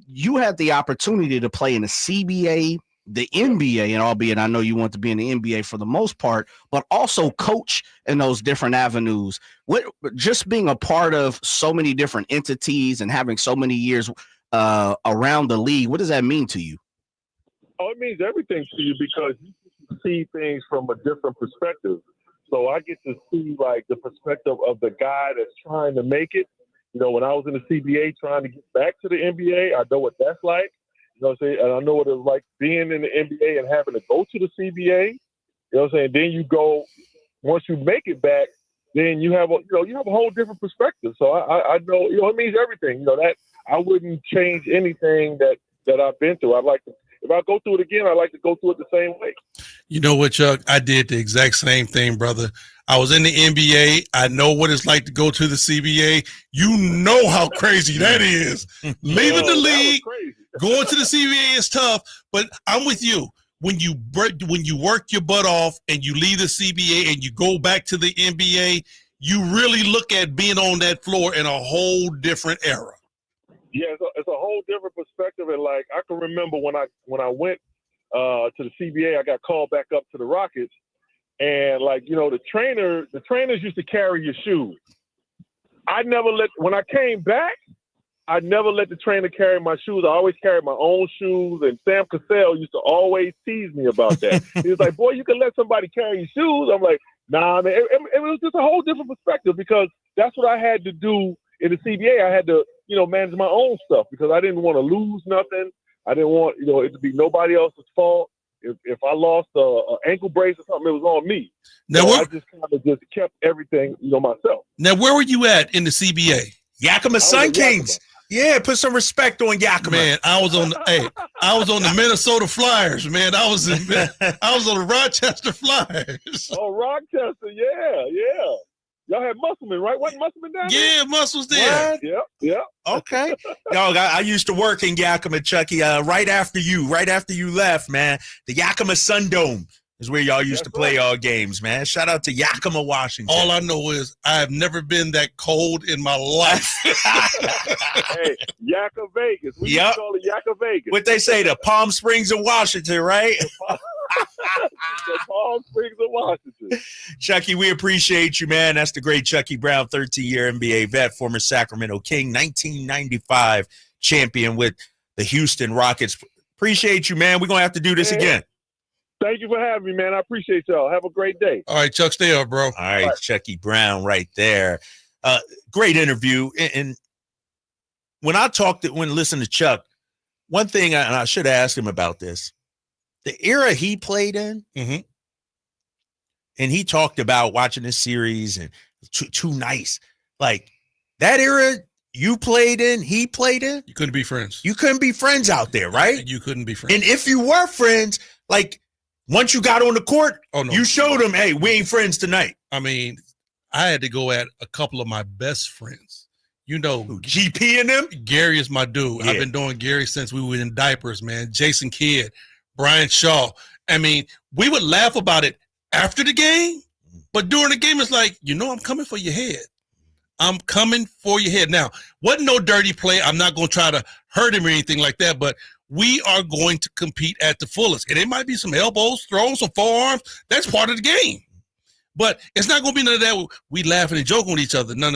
you had the opportunity to play in the CBA, the NBA, and albeit I know you want to be in the NBA for the most part, but also coach in those different avenues. Just being a part of so many different entities and having so many years around the league, what does that mean to you? Oh, it means everything to you because you see things from a different perspective. So I get to see like the perspective of the guy that's trying to make it. When I was in the CBA trying to get back to the NBA, I know what that's like. You know what I'm saying? And I know what it was like being in the NBA and having to go to the CBA. You know what I'm saying? Then you go, once you make it back, then you have a whole different perspective. So I know, it means everything. That I wouldn't change anything that I've been through. If I go through it again, I like to go through it the same way. You know what, Chuck? I did the exact same thing, brother. I was in the NBA. I know what it's like to go to the CBA. You know how crazy that is. Leaving the league, going to the CBA is tough, but I'm with you. When you work your butt off and you leave the CBA and you go back to the NBA, you really look at being on that floor in a whole different era. Yeah, it's a whole different perspective. And like I can remember when I went to the CBA, I got called back up to the Rockets, and like the trainers used to carry your shoes. When I came back, I never let the trainer carry my shoes. I always carried my own shoes, and Sam Cassell used to always tease me about that. He was like, boy, you can let somebody carry your shoes. I'm like, Nah, man, it was just a whole different perspective because that's what I had to do in the CBA. I had to, manage my own stuff because I didn't want to lose nothing. I didn't want, it to be nobody else's fault. If I lost an ankle brace or something, it was on me. Now, I just kind of just kept everything, myself. Now, where were you at in the CBA? Yakima Sun Kings. Yeah, put some respect on Yakima. Man, I was on the Minnesota Flyers, man. I was on the Rochester Flyers. Oh, Rochester, yeah. Y'all had Musselman, right? Wasn't Musselman down there? Yeah, Mussel's there. What? Yeah. Okay. I used to work in Yakima, Chucky. Right after you left, man. The Yakima Sun Dome is where y'all used to play all games, man. Shout out to Yakima, Washington. All I know is I have never been that cold in my life. Hey, Yakka Vegas. We used to call it Yakka Vegas. What they say, the Palm Springs of Washington, right? The Palm Springs of Washington. Chucky, we appreciate you, man. That's the great Chucky Brown, 13-year NBA vet, former Sacramento King, 1995 champion with the Houston Rockets. Appreciate you, man. We're going to have to do this again. Thank you for having me, man. I appreciate y'all. Have a great day. All right, Chuck, stay up, bro. All right, Chucky Brown right there. Great interview. And when listen to Chuck, one thing, and I should have asked him about this, the era he played in, and he talked about watching this series and too nice. Like, that era you played in, he played in. You couldn't be friends. You couldn't be friends out there, right? You couldn't be friends. And if you were friends, like, once you got on the court, you showed them, hey, we ain't friends tonight. I mean, I had to go at a couple of my best friends. GP and them? Gary is my dude. Yeah. I've been doing Gary since we were in diapers, man. Jason Kidd, Brian Shaw. I mean, we would laugh about it after the game, but during the game, it's like, I'm coming for your head. I'm coming for your head. Now, wasn't no dirty play. I'm not going to try to hurt him or anything like that, but we are going to compete at the fullest. And it might be some elbows, throws, some forearms. That's part of the game. But it's not going to be none of that. We laughing and joking with each other. No.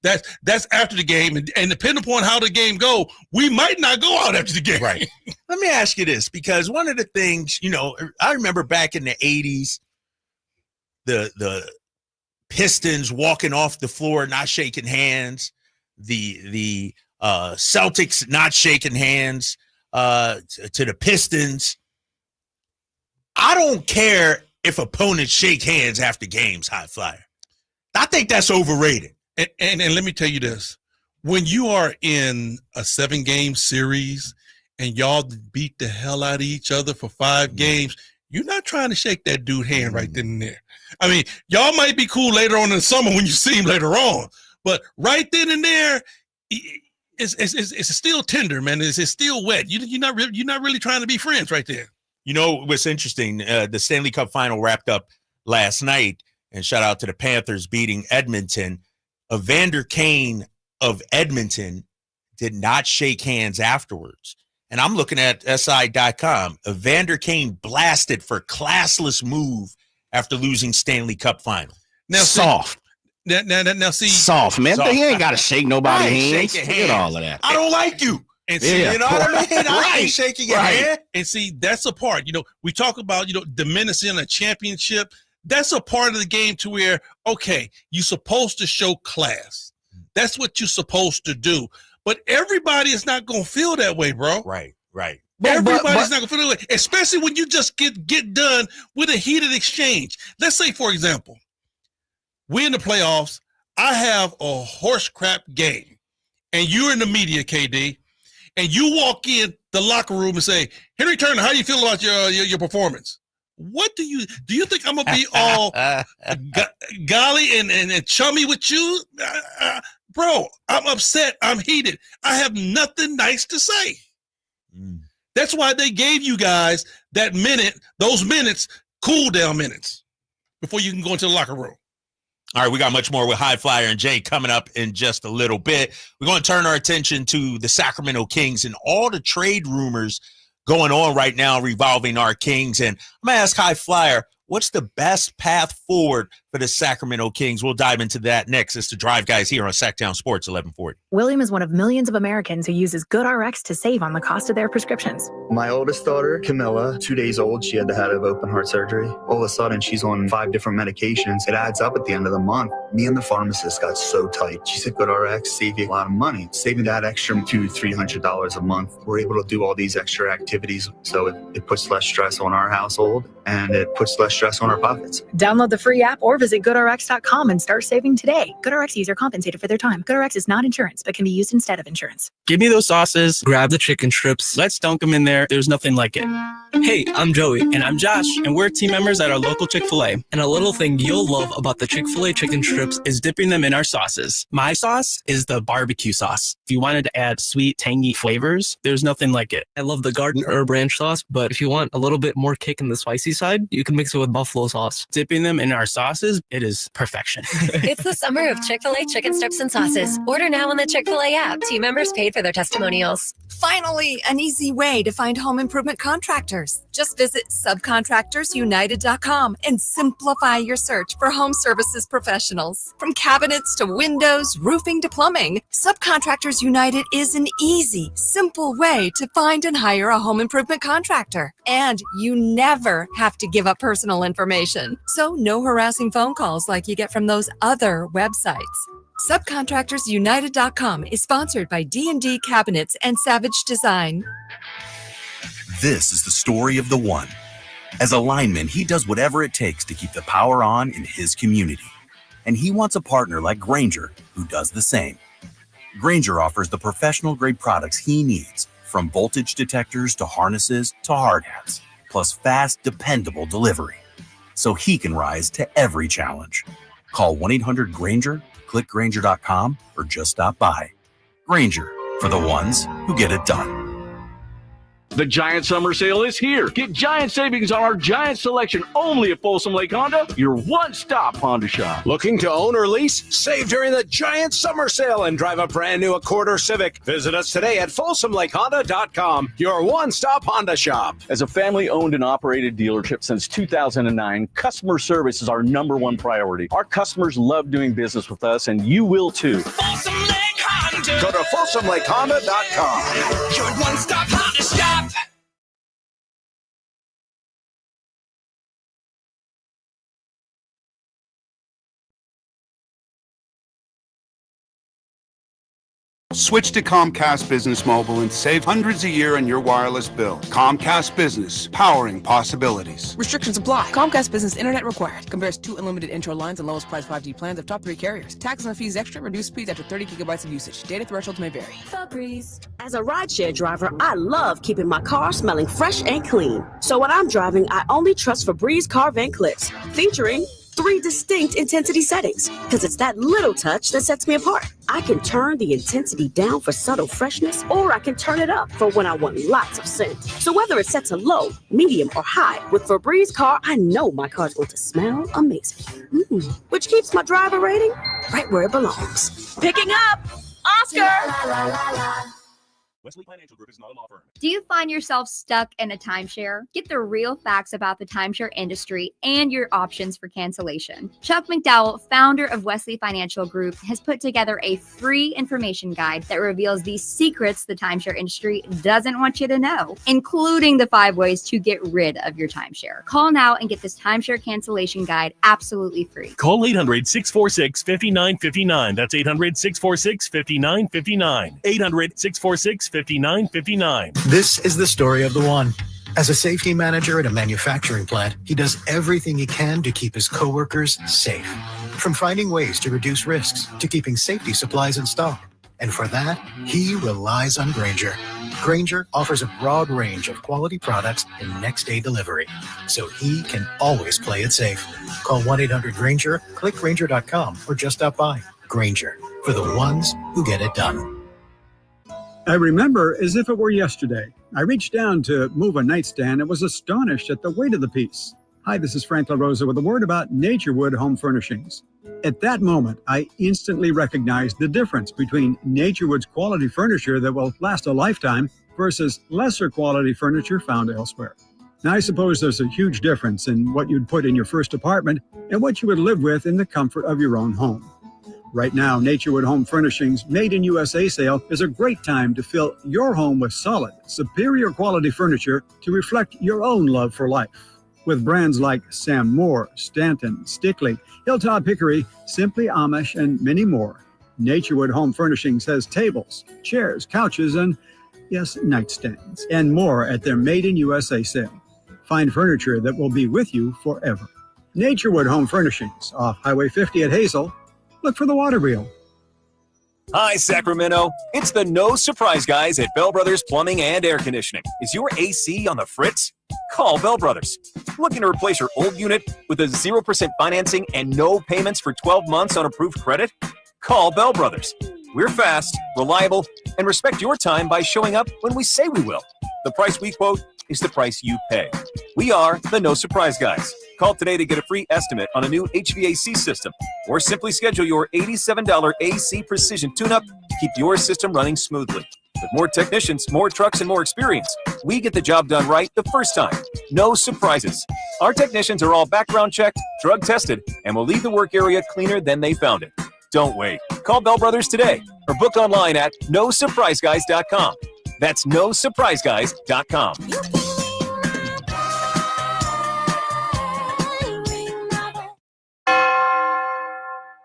That's after the game. And depending upon how the game go, we might not go out after the game. Right. Let me ask you this, because one of the things, I remember back in the 80s, the Pistons walking off the floor, not shaking hands, the Celtics not shaking hands, to the Pistons. I don't care if opponents shake hands after games, High Flyer. I think that's overrated. And let me tell you this. When you are in a 7-game series and y'all beat the hell out of each other for 5 games, you're not trying to shake that dude hand right then and there. I mean, y'all might be cool later on in the summer when you see him later on, but right then and there, it's still tender, man. It's still wet. You're not really trying to be friends right there. You know what's interesting? The Stanley Cup Final wrapped up last night, and shout out to the Panthers beating Edmonton. Evander Kane of Edmonton did not shake hands afterwards. And I'm looking at SI.com. Evander Kane blasted for classless move after losing Stanley Cup Final. Now, Soft. Now see, soft, man. Soft. He ain't got to shake nobody's hands. Forget all of that. I don't like you. And see, you know what I mean? I ain't shaking your hand. And see, that's a part. We talk about, diminishing a championship. That's a part of the game to where, okay, you're supposed to show class. That's what you're supposed to do. But everybody is not going to feel that way, bro. Right. Everybody's not going to feel that way, especially when you just get done with a heated exchange. Let's say, for example, we in the playoffs, I have a horse crap game, and you're in the media, KD, and you walk in the locker room and say, Henry Turner, how do you feel about your performance? What do you think I'm gonna be all golly and chummy with you? Bro, I'm upset. I'm heated. I have nothing nice to say. That's why they gave you guys those minutes, cool down minutes before you can go into the locker room. All right, we got much more with High Flyer and Jay coming up in just a little bit. We're going to turn our attention to the Sacramento Kings and all the trade rumors going on right now revolving our Kings. And I'm going to ask High Flyer, what's the best path forward for the Sacramento Kings? We'll dive into that next. It's the Drive Guys here on Sacktown Sports 1140. William is one of millions of Americans who uses GoodRx to save on the cost of their prescriptions. My oldest daughter, Camilla, 2 days old, she had to have open heart surgery. All of a sudden, she's on 5 different medications. It adds up at the end of the month. Me and the pharmacist got so tight. She said, GoodRx save you a lot of money. Saving that extra $200-300 a month. We're able to do all these extra activities, so it puts less stress on our household, and it puts less stress on our pockets. Download the free app or visit GoodRx.com and start saving today. GoodRx user compensated for their time. GoodRx is not insurance, but can be used instead of insurance. Give me those sauces, grab the chicken strips. Let's dunk them in there. There's nothing like it. Hey, I'm Joey. And I'm Josh. And we're team members at our local Chick-fil-A. And a little thing you'll love about the Chick-fil-A chicken strips is dipping them in our sauces. My sauce is the barbecue sauce. If you wanted to add sweet, tangy flavors, there's nothing like it. I love the garden herb ranch sauce, but if you want a little bit more kick in the spicy side, you can mix it with buffalo sauce. Dipping them in our sauces, it is perfection. It's the summer of Chick-fil-A chicken strips and sauces. Order now on the Chick-fil-A app. Team members paid for their testimonials. Finally, an easy way to find home improvement contractors. Just visit subcontractorsunited.com and simplify your search for home services professionals. From cabinets to windows, roofing to plumbing, Subcontractors United is an easy, simple way to find and hire a home improvement contractor. And you never have to give up personal information. So no harassing phone calls like you get from those other websites. Subcontractorsunited.com is sponsored by D&D Cabinets and Savage Design. This is the story of the one. As a lineman, he does whatever it takes to keep the power on in his community. And he wants a partner like Grainger who does the same. Grainger offers the professional-grade products he needs, from voltage detectors to harnesses to hard hats, plus fast, dependable delivery, so he can rise to every challenge. Call 1-800-GRAINGER, click Grainger.com, or just stop by. Grainger, for the ones who get it done. The Giant Summer Sale is here. Get giant savings on our giant selection only at Folsom Lake Honda, your one-stop Honda shop. Looking to own or lease? Save during the Giant Summer Sale and drive a brand new Accord or Civic. Visit us today at FolsomLakeHonda.com, your one-stop Honda shop. As a family-owned and operated dealership since 2009, customer service is our #1 priority. Our customers love doing business with us, and you will too. Folsom Lake Honda. Go to FolsomLakeHonda.com. Your one-stop Honda shop. Switch to Comcast Business Mobile and save hundreds a year on your wireless bill. Comcast Business, powering possibilities. Restrictions apply. Comcast Business Internet required. Compares 2 unlimited intro lines and lowest price 5G plans of top 3 carriers. Taxes and fees extra. Reduced speeds after 30 gigabytes of usage. Data thresholds may vary. Febreze. As a rideshare driver, I love keeping my car smelling fresh and clean. So when I'm driving, I only trust Febreze car vent clips, featuring 3 distinct intensity settings, because it's that little touch that sets me apart. I can turn the intensity down for subtle freshness, or I can turn it up for when I want lots of scent. So whether it's set to low, medium, or high, with Febreze car, I know my car's going to smell amazing. Which keeps my driver rating right where it belongs. Picking up Oscar! Wesley Financial Group is not a law firm. Do you find yourself stuck in a timeshare? Get the real facts about the timeshare industry and your options for cancellation. Chuck McDowell, founder of Wesley Financial Group, has put together a free information guide that reveals the secrets the timeshare industry doesn't want you to know, including the 5 ways to get rid of your timeshare. Call now and get this timeshare cancellation guide absolutely free. Call 800-646-5959. That's 800-646-5959. 800-646-5959. This is the story of the one. As a safety manager at a manufacturing plant, he does everything he can to keep his coworkers safe. From finding ways to reduce risks to keeping safety supplies in stock. And for that, he relies on Grainger. Grainger offers a broad range of quality products and next-day delivery, so he can always play it safe. Call 1-800-GRAINGER, click Grainger.com, or just stop by. Grainger, for the ones who get it done. I remember as if it were yesterday. I reached down to move a nightstand and was astonished at the weight of the piece. Hi, this is Frank LaRosa with a word about Naturewood Home Furnishings. At that moment, I instantly recognized the difference between Naturewood's quality furniture that will last a lifetime versus lesser quality furniture found elsewhere. Now, I suppose there's a huge difference in what you'd put in your first apartment and what you would live with in the comfort of your own home. Right now, Naturewood Home Furnishings Made in USA sale is a great time to fill your home with solid, superior quality furniture to reflect your own love for life. With brands like Sam Moore, Stanton, Stickley, Hilltop Hickory, Simply Amish, and many more, Naturewood Home Furnishings has tables, chairs, couches, and, yes, nightstands, and more at their Made in USA sale. Find furniture that will be with you forever. Naturewood Home Furnishings, off Highway 50 at Hazel. Look for the water wheel. Hi, Sacramento. It's the No Surprise guys at Bell Brothers Plumbing and Air Conditioning. Is your AC on the fritz? Call Bell Brothers. Looking to replace your old unit with a 0% financing and no payments for 12 months on approved credit? Call Bell Brothers. We're fast, reliable, and respect your time by showing up when we say we will. The price we quote is the price you pay. We are the No Surprise guys. Call today to get a free estimate on a new HVAC system, or simply schedule your $87 AC Precision tune-up to keep your system running smoothly. With more technicians, more trucks, and more experience, we get the job done right the first time. No surprises. Our technicians are all background checked, drug tested, and will leave the work area cleaner than they found it. Don't wait. Call Bell Brothers today or book online at nosurpriseguys.com. That's nosurpriseguys.com.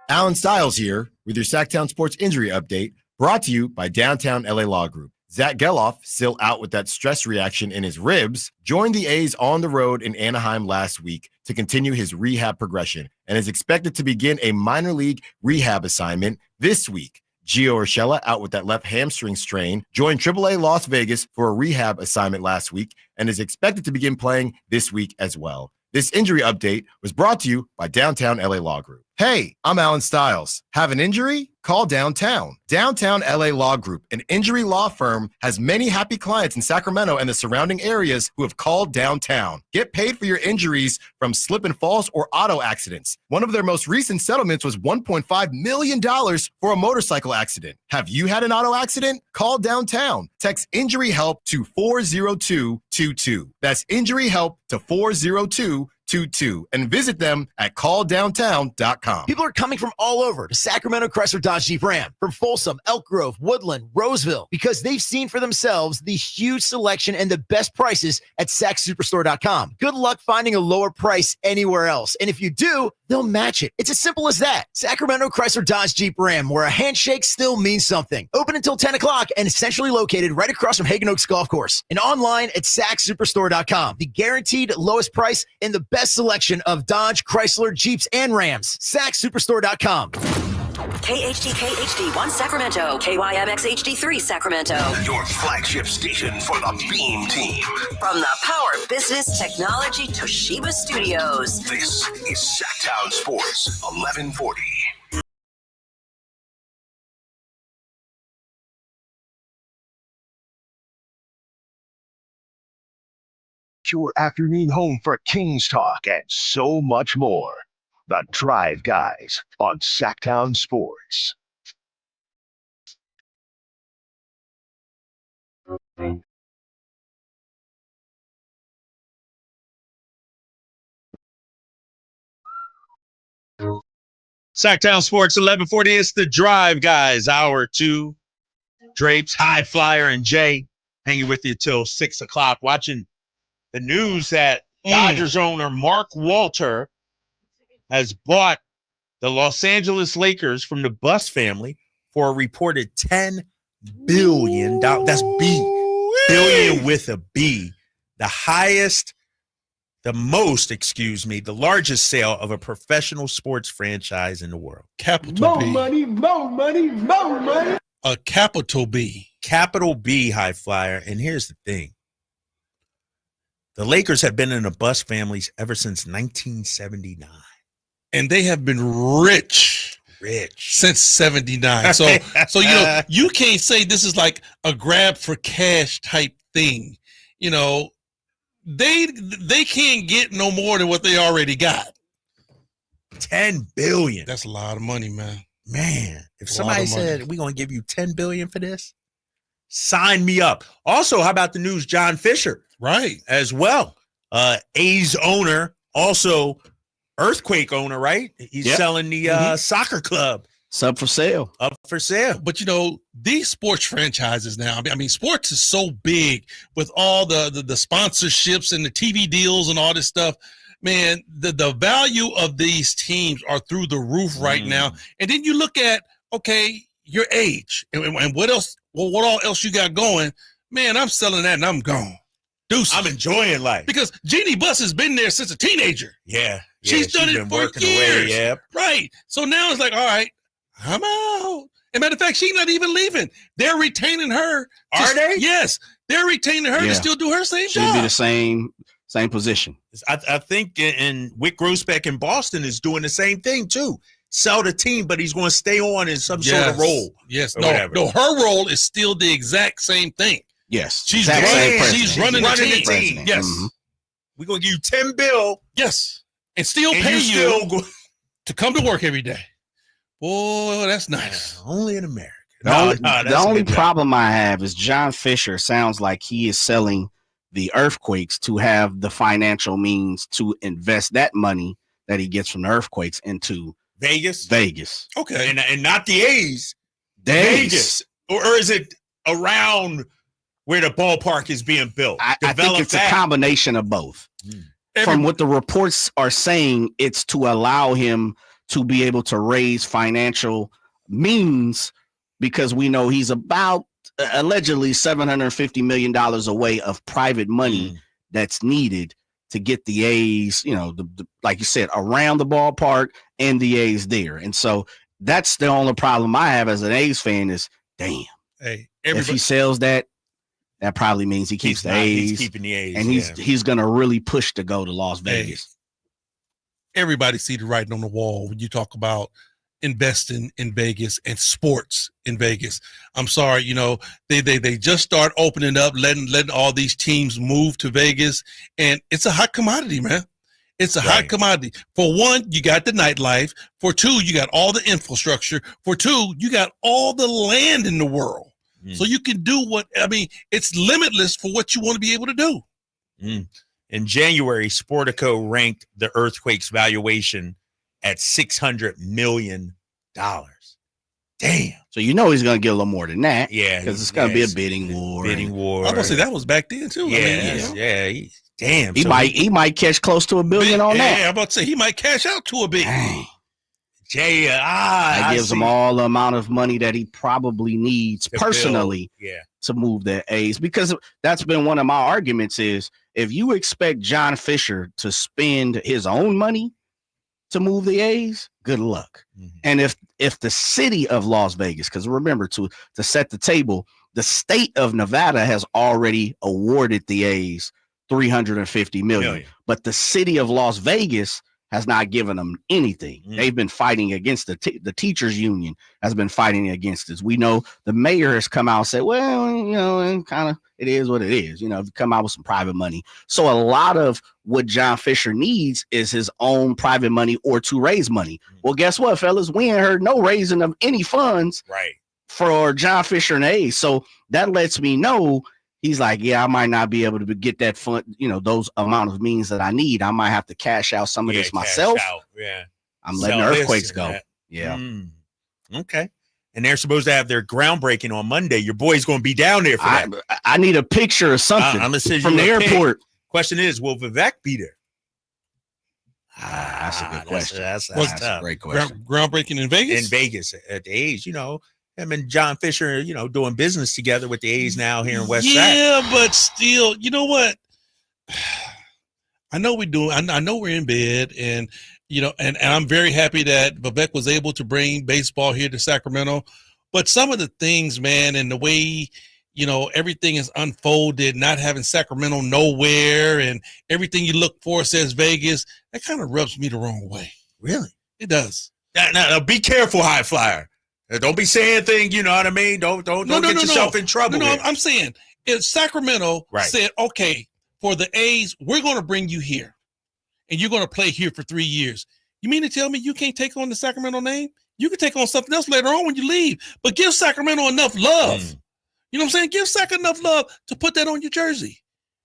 Alan Stiles here with your Sacktown Sports Injury Update, brought to you by Downtown LA Law Group. Zach Geloff, still out with that stress reaction in his ribs, joined the A's on the road in Anaheim last week to continue his rehab progression and is expected to begin a minor league rehab assignment this week. Gio Urshela, out with that left hamstring strain, joined AAA Las Vegas for a rehab assignment last week and is expected to begin playing this week as well. This injury update was brought to you by Downtown LA Law Group. Hey, I'm Alan Stiles. Have an injury? Call Downtown. Downtown LA Law Group, an injury law firm, has many happy clients in Sacramento and the surrounding areas who have called Downtown. Get paid for your injuries from slip and falls or auto accidents. One of their most recent settlements was $1.5 million for a motorcycle accident. Have you had an auto accident? Call Downtown. Text injury help to 40222. That's injury help to 40222. And visit them at calldowntown.com. People are coming from all over to Sacramento Chrysler Dodge Jeep Ram, from Folsom, Elk Grove, Woodland, Roseville, because they've seen for themselves the huge selection and the best prices at SacSuperstore.com. Good luck finding a lower price anywhere else. And if you do, they'll match it. It's as simple as that. Sacramento Chrysler Dodge Jeep Ram, where a handshake still means something. Open until 10 o'clock and centrally located right across from Hagen Oaks Golf Course. And online at SacSuperstore.com. The guaranteed lowest price and the best selection of Dodge, Chrysler, Jeeps, and Rams. SacSuperstore.com. KHD1 Sacramento, KYMX HD3 Sacramento. Your flagship station for the Beam Team. From the Power Business Technology Toshiba Studios. This is Sacktown Sports 1140. Your afternoon home for Kings talk and so much more. The Drive Guys on Sacktown Sports. Sacktown Sports 1140. It's the Drive Guys, hour 2. Drapes, High Flyer, and Jay hanging with you till 6 o'clock. Watching the news that Dodgers owner Mark Walter has bought the Los Angeles Lakers from the Buss family for a reported $10 billion. That's B. Billion with a B. The largest sale of a professional sports franchise in the world. Capital B. More money. A capital B. Capital B, High Flyer. And here's the thing. The Lakers have been in the Buss families ever since 1979. And they have been rich since 79. So you can't say this is like a grab for cash type thing. You know, they can't get no more than what they already got. $10 billion. That's a lot of money, man. Man, if somebody said we're going to give you $10 billion for this, sign me up. Also, how about the news? John Fisher, right, as well. A's owner, also Earthquake owner, right? He's selling the soccer club. It's up for sale. Up for sale. But, these sports franchises now, I mean, sports is so big with all the sponsorships and the TV deals and all this stuff. Man, the value of these teams are through the roof right now. And then you look at, your age and what else, what all else you got going. Man, I'm selling that and I'm gone. Deuces. I'm enjoying life. Because Jeannie Buss has been there since a teenager. Yeah. She's done it for years. Right. So now it's like, all right, I'm out. As a matter of fact, she's not even leaving. They're retaining her. Are they? Yes. They're retaining her to still do her same job. Should be the same position. I think and Wick Grossbeck in Boston is doing the same thing too. Sell the team, but he's going to stay on in some sort of role. Yes. No, her role is still the exact same thing. Yes. She's running the team. Yes. Mm-hmm. We're going to give you $10 billion. Yes. And still pay you to come to work every day. Boy, that's nice. Only in America. The only problem I have is John Fisher sounds like he is selling the Earthquakes to have the financial means to invest that money that he gets from the Earthquakes into Vegas. Okay. And not the A's. Vegas. Or is it around where the ballpark is being built? I think it's a combination of both. From what the reports are saying, it's to allow him to be able to raise financial means, because we know he's about allegedly $750 million away of private money that's needed to get the A's, like you said, around the ballpark and the A's there. And so that's the only problem I have as an A's fan is, damn, if he sells that probably means he keeps the A's. He's keeping the A's. And he's going to really push to go to Las Vegas. Everybody see the writing on the wall when you talk about investing in Vegas and sports in Vegas. I'm sorry, they just start opening up, letting all these teams move to Vegas, and it's a hot commodity, man. It's a hot commodity. For one, you got the nightlife. For two, you got all the infrastructure. For two, you got all the land in the world. So you can do it's limitless for what you want to be able to do. In January, Sportico ranked the Earthquakes valuation at $600 million. Damn. So he's going to get a little more than that. Yeah. Because it's going to be a bidding war. I was going to say that was back then too. Damn. He might catch close to $1 billion on that. Yeah, I'm about to say he might cash out to $1 billion. Jay, that gives him all the amount of money that he probably needs personally to move the A's, because that's been one of my arguments is if you expect John Fisher to spend his own money to move the A's, good luck. And if the city of Las Vegas, because remember to set the table, the state of Nevada has already awarded the A's $350 million, but the city of Las Vegas has not given them anything. They've been fighting against the teachers union has been fighting against this. We know the mayor has come out and said, well, and kind of it is what it is, come out with some private money. So a lot of what John Fisher needs is his own private money or to raise money. Well, guess what, fellas? We ain't heard no raising of any funds for John Fisher and A's. So that lets me know he's like, I might not be able to get that fund, those amount of means that I need. I might have to cash out some of this myself. I'm letting the Earthquakes go. Okay. And they're supposed to have their groundbreaking on Monday. Your boy's going to be down there for that. I need a picture or something from the airport. Question is, will Vivek be there? That's a good question. That's a great question. Groundbreaking in Vegas? In Vegas at the A's, him and John Fisher, doing business together with the A's now here in West Sac. Yeah, but still, you know what? I know we do. I know we're in bed, and and I'm very happy that Vivek was able to bring baseball here to Sacramento. But some of the things, man, and the way everything is unfolded, not having Sacramento nowhere, and everything you look for says Vegas, that kind of rubs me the wrong way. Really? It does. Now be careful, high flyer. Don't be saying things, you know what I mean? Don't get yourself in trouble. No, I'm saying if Sacramento said, okay, for the A's, we're going to bring you here, and you're going to play here for 3 years. You mean to tell me you can't take on the Sacramento name? You can take on something else later on when you leave, but give Sacramento enough love. You know what I'm saying? Give Sac enough love to put that on your jersey.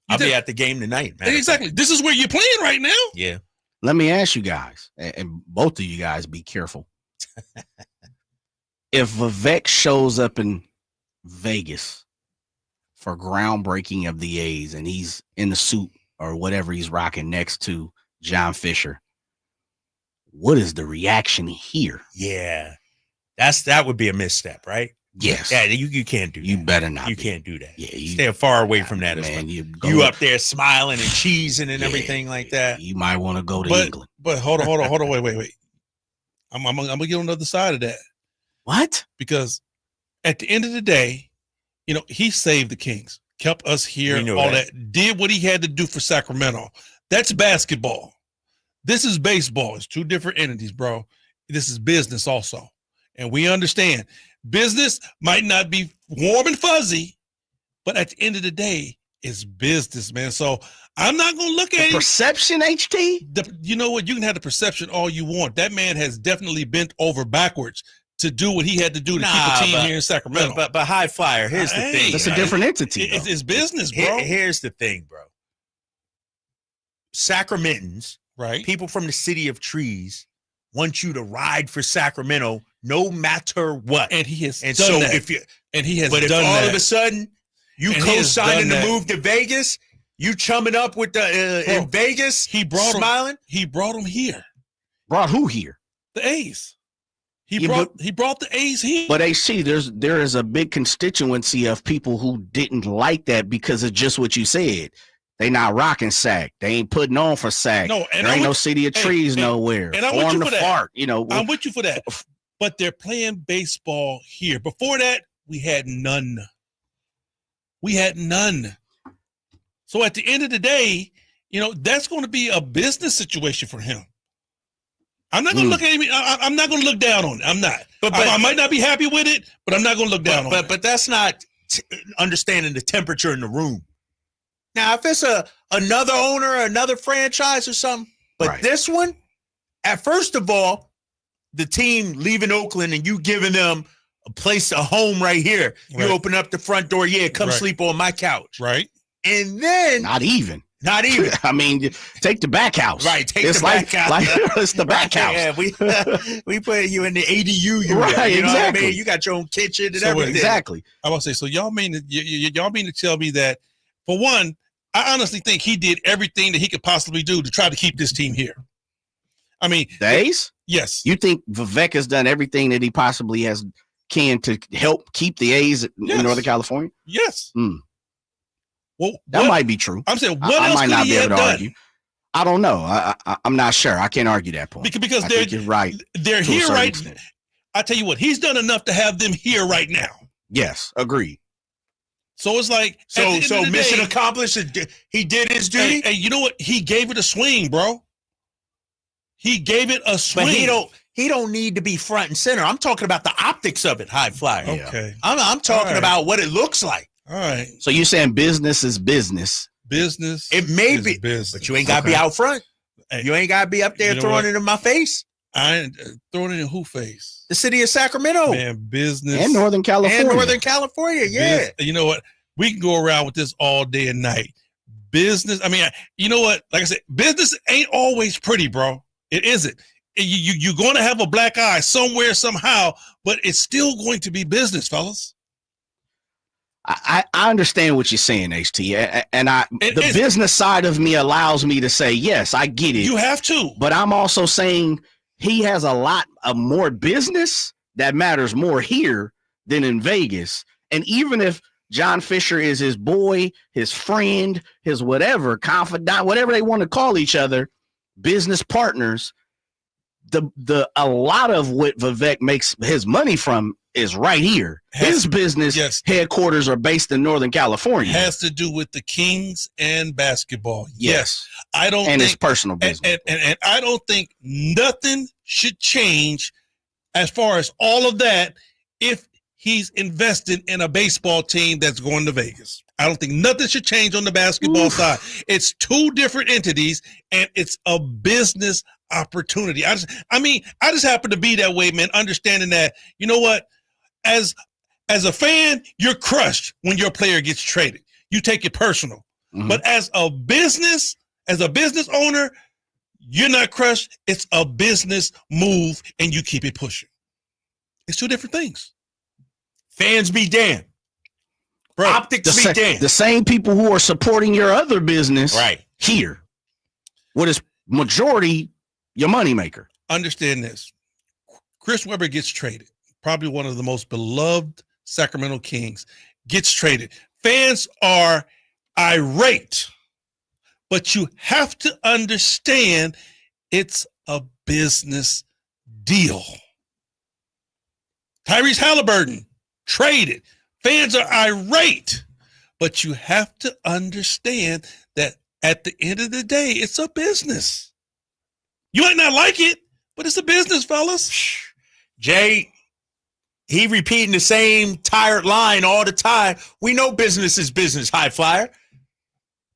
I'll be at the game tonight, man. Exactly. This is where you're playing right now. Yeah. Let me ask you guys, and both of you guys be careful. If Vivek shows up in Vegas for groundbreaking of the A's and he's in the suit or whatever he's rocking next to John Fisher, what is the reaction here? Yeah. That would be a misstep, right? Yes. Yeah, you can't do that. You better not. You can't do that. Yeah, stay far away from that. Man, you up there smiling and cheesing and everything like that. You might want to go to England. But hold on, wait. I'm gonna get on the other side of that. What? Because at the end of the day, he saved the Kings, kept us here, all that, did what he had to do for Sacramento. That's basketball. This is baseball. It's two different entities, bro. This is business also. And we understand business might not be warm and fuzzy, but at the end of the day, it's business, man. So I'm not going to look at perception, HT. You know what? You can have the perception all you want. That man has definitely bent over backwards to do what he had to do to keep the team here in Sacramento. But High Flyer, here's the thing. That's a different entity. It's business, bro. Here's the thing, bro. Sacramentans, right? People from the city of trees want you to ride for Sacramento no matter what. And he has done so that. if All of a sudden you co-signing the move to Vegas, you chumming up with the in Vegas, he brought smiling. He brought him here. Brought who here? The A's. He brought the A's here. But AC, there is a big constituency of people who didn't like that because of just what you said. They not rocking Sac. They ain't putting on for Sac. No, and there ain't no city of trees nowhere. And I'm with you for that. Fart, I'm with you for that. But they're playing baseball here. Before that, we had none. So at the end of the day, that's going to be a business situation for him. I'm not going to look at him. I'm not going to look down on it. I'm not. But I might not be happy with it, but I'm not going to look down on it. But that's not understanding the temperature in the room. Now, if it's another owner, another franchise or something, but this one, first of all, the team leaving Oakland and you giving them a home right here. You open up the front door, come sleep on my couch. Right. And then Not even. I mean, take the back house. Right, the back house. It's the back house. Yeah, we put you in the ADU unit. Right, you know exactly. what I mean? You got your own kitchen and everything. Exactly. I want to say, so y'all mean to tell me that, for one, I honestly think he did everything that he could possibly do to try to keep this team here. I mean, the A's? Yes. You think Vivek has done everything that he possibly can to help keep the A's in Northern California? Yes. Well, that might be true. I'm saying, what else I might could not he be able have to done? argue. I don't know. I'm not sure. I can't argue that point. Because I think you're right. They're to a here certain right. extent. I tell you what, he's done enough to have them here right now. Yes, agreed. So it's like, so mission accomplished. He did his duty. And you know what? He gave it a swing, bro. He gave it a swing. But he don't need to be front and center. I'm talking about the optics of it, High Flyer. Okay. I'm talking about what it looks like. All right. So you're saying business is business. Business. It may be, business. but you ain't got to be out front. You ain't got to be up there throwing it in my face. I ain't throwing it in who face? The city of Sacramento. Man, business. And Northern California. Yeah. You know what? We can go around with this all day and night. Business. I mean, you know what? Like I said, business ain't always pretty, bro. It isn't. You're going to have a black eye somewhere, somehow, but it's still going to be business, fellas. I understand what you're saying, HT, and the business side of me allows me to say, yes, I get it. You have to. But I'm also saying he has a lot of more business that matters more here than in Vegas. And even if John Fisher is his boy, his friend, his whatever, confidant, whatever they want to call each other, business partners, a lot of what Vivek makes his money from is right here. His business headquarters are based in Northern California. Has to do with the Kings and basketball. Yes. I don't and think, his personal business. And I don't think nothing should change as far as all of that if he's invested in a baseball team that's going to Vegas. I don't think nothing should change on the basketball side. It's two different entities, and it's a business opportunity. I just happen to be that way, man, understanding that, you know what, as a fan, you're crushed when your player gets traded. You take it personal. But as a business owner, you're not crushed. It's a business move, and you keep it pushing. It's two different things. Fans be damned. Bro, optics be damned. The same people who are supporting your other business here. What is majority your moneymaker? Understand this. Chris Webber gets traded. Probably one of the most beloved Sacramento Kings gets traded. Fans are irate, but you have to understand it's a business deal. Tyrese Halliburton traded. Fans are irate, but you have to understand that at the end of the day, it's a business. You might not like it, but it's a business, fellas. Jay, he repeating the same tired line all the time. We know business is business, high flyer.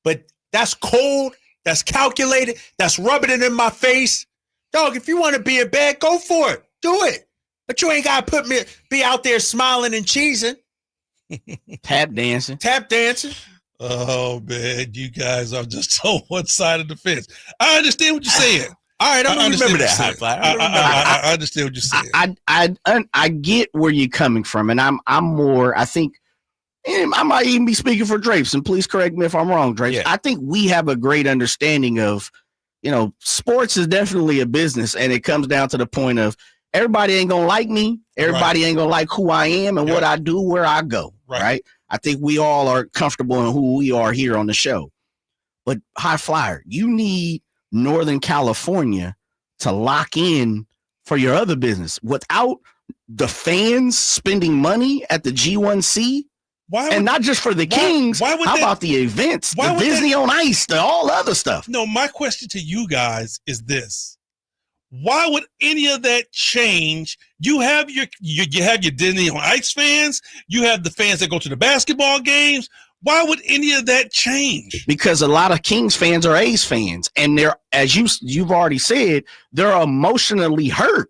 But that's cold. That's calculated. That's rubbing it in my face. Dog, if you want to be in bed, go for it. Do it. But you ain't got to be out there smiling and cheesing. Tap dancing. Oh, man, you guys are just on one side of the fence. I understand what you're saying. All right, I'm going to remember that, high flyer. I understand what you're saying. I get where you're coming from, and I'm more, I think, I might even be speaking for Drapes, and please correct me if I'm wrong, Drapes. Yeah. I think we have a great understanding of, sports is definitely a business, and it comes down to the point of everybody ain't going to like me. Everybody ain't going to like who I am and what I do, where I go, right? I think we all are comfortable in who we are here on the show. But high flyer, you need Northern California to lock in for your other business. Without the fans spending money at the G1C, and not just for the Kings, how about the events, the Disney on Ice, all other stuff? No, my question to you guys is this. Why would any of that change? You have your Disney on Ice fans. You have the fans that go to the basketball games. Why would any of that change? Because a lot of Kings fans are A's fans, and they're, as you've already said, they're emotionally hurt.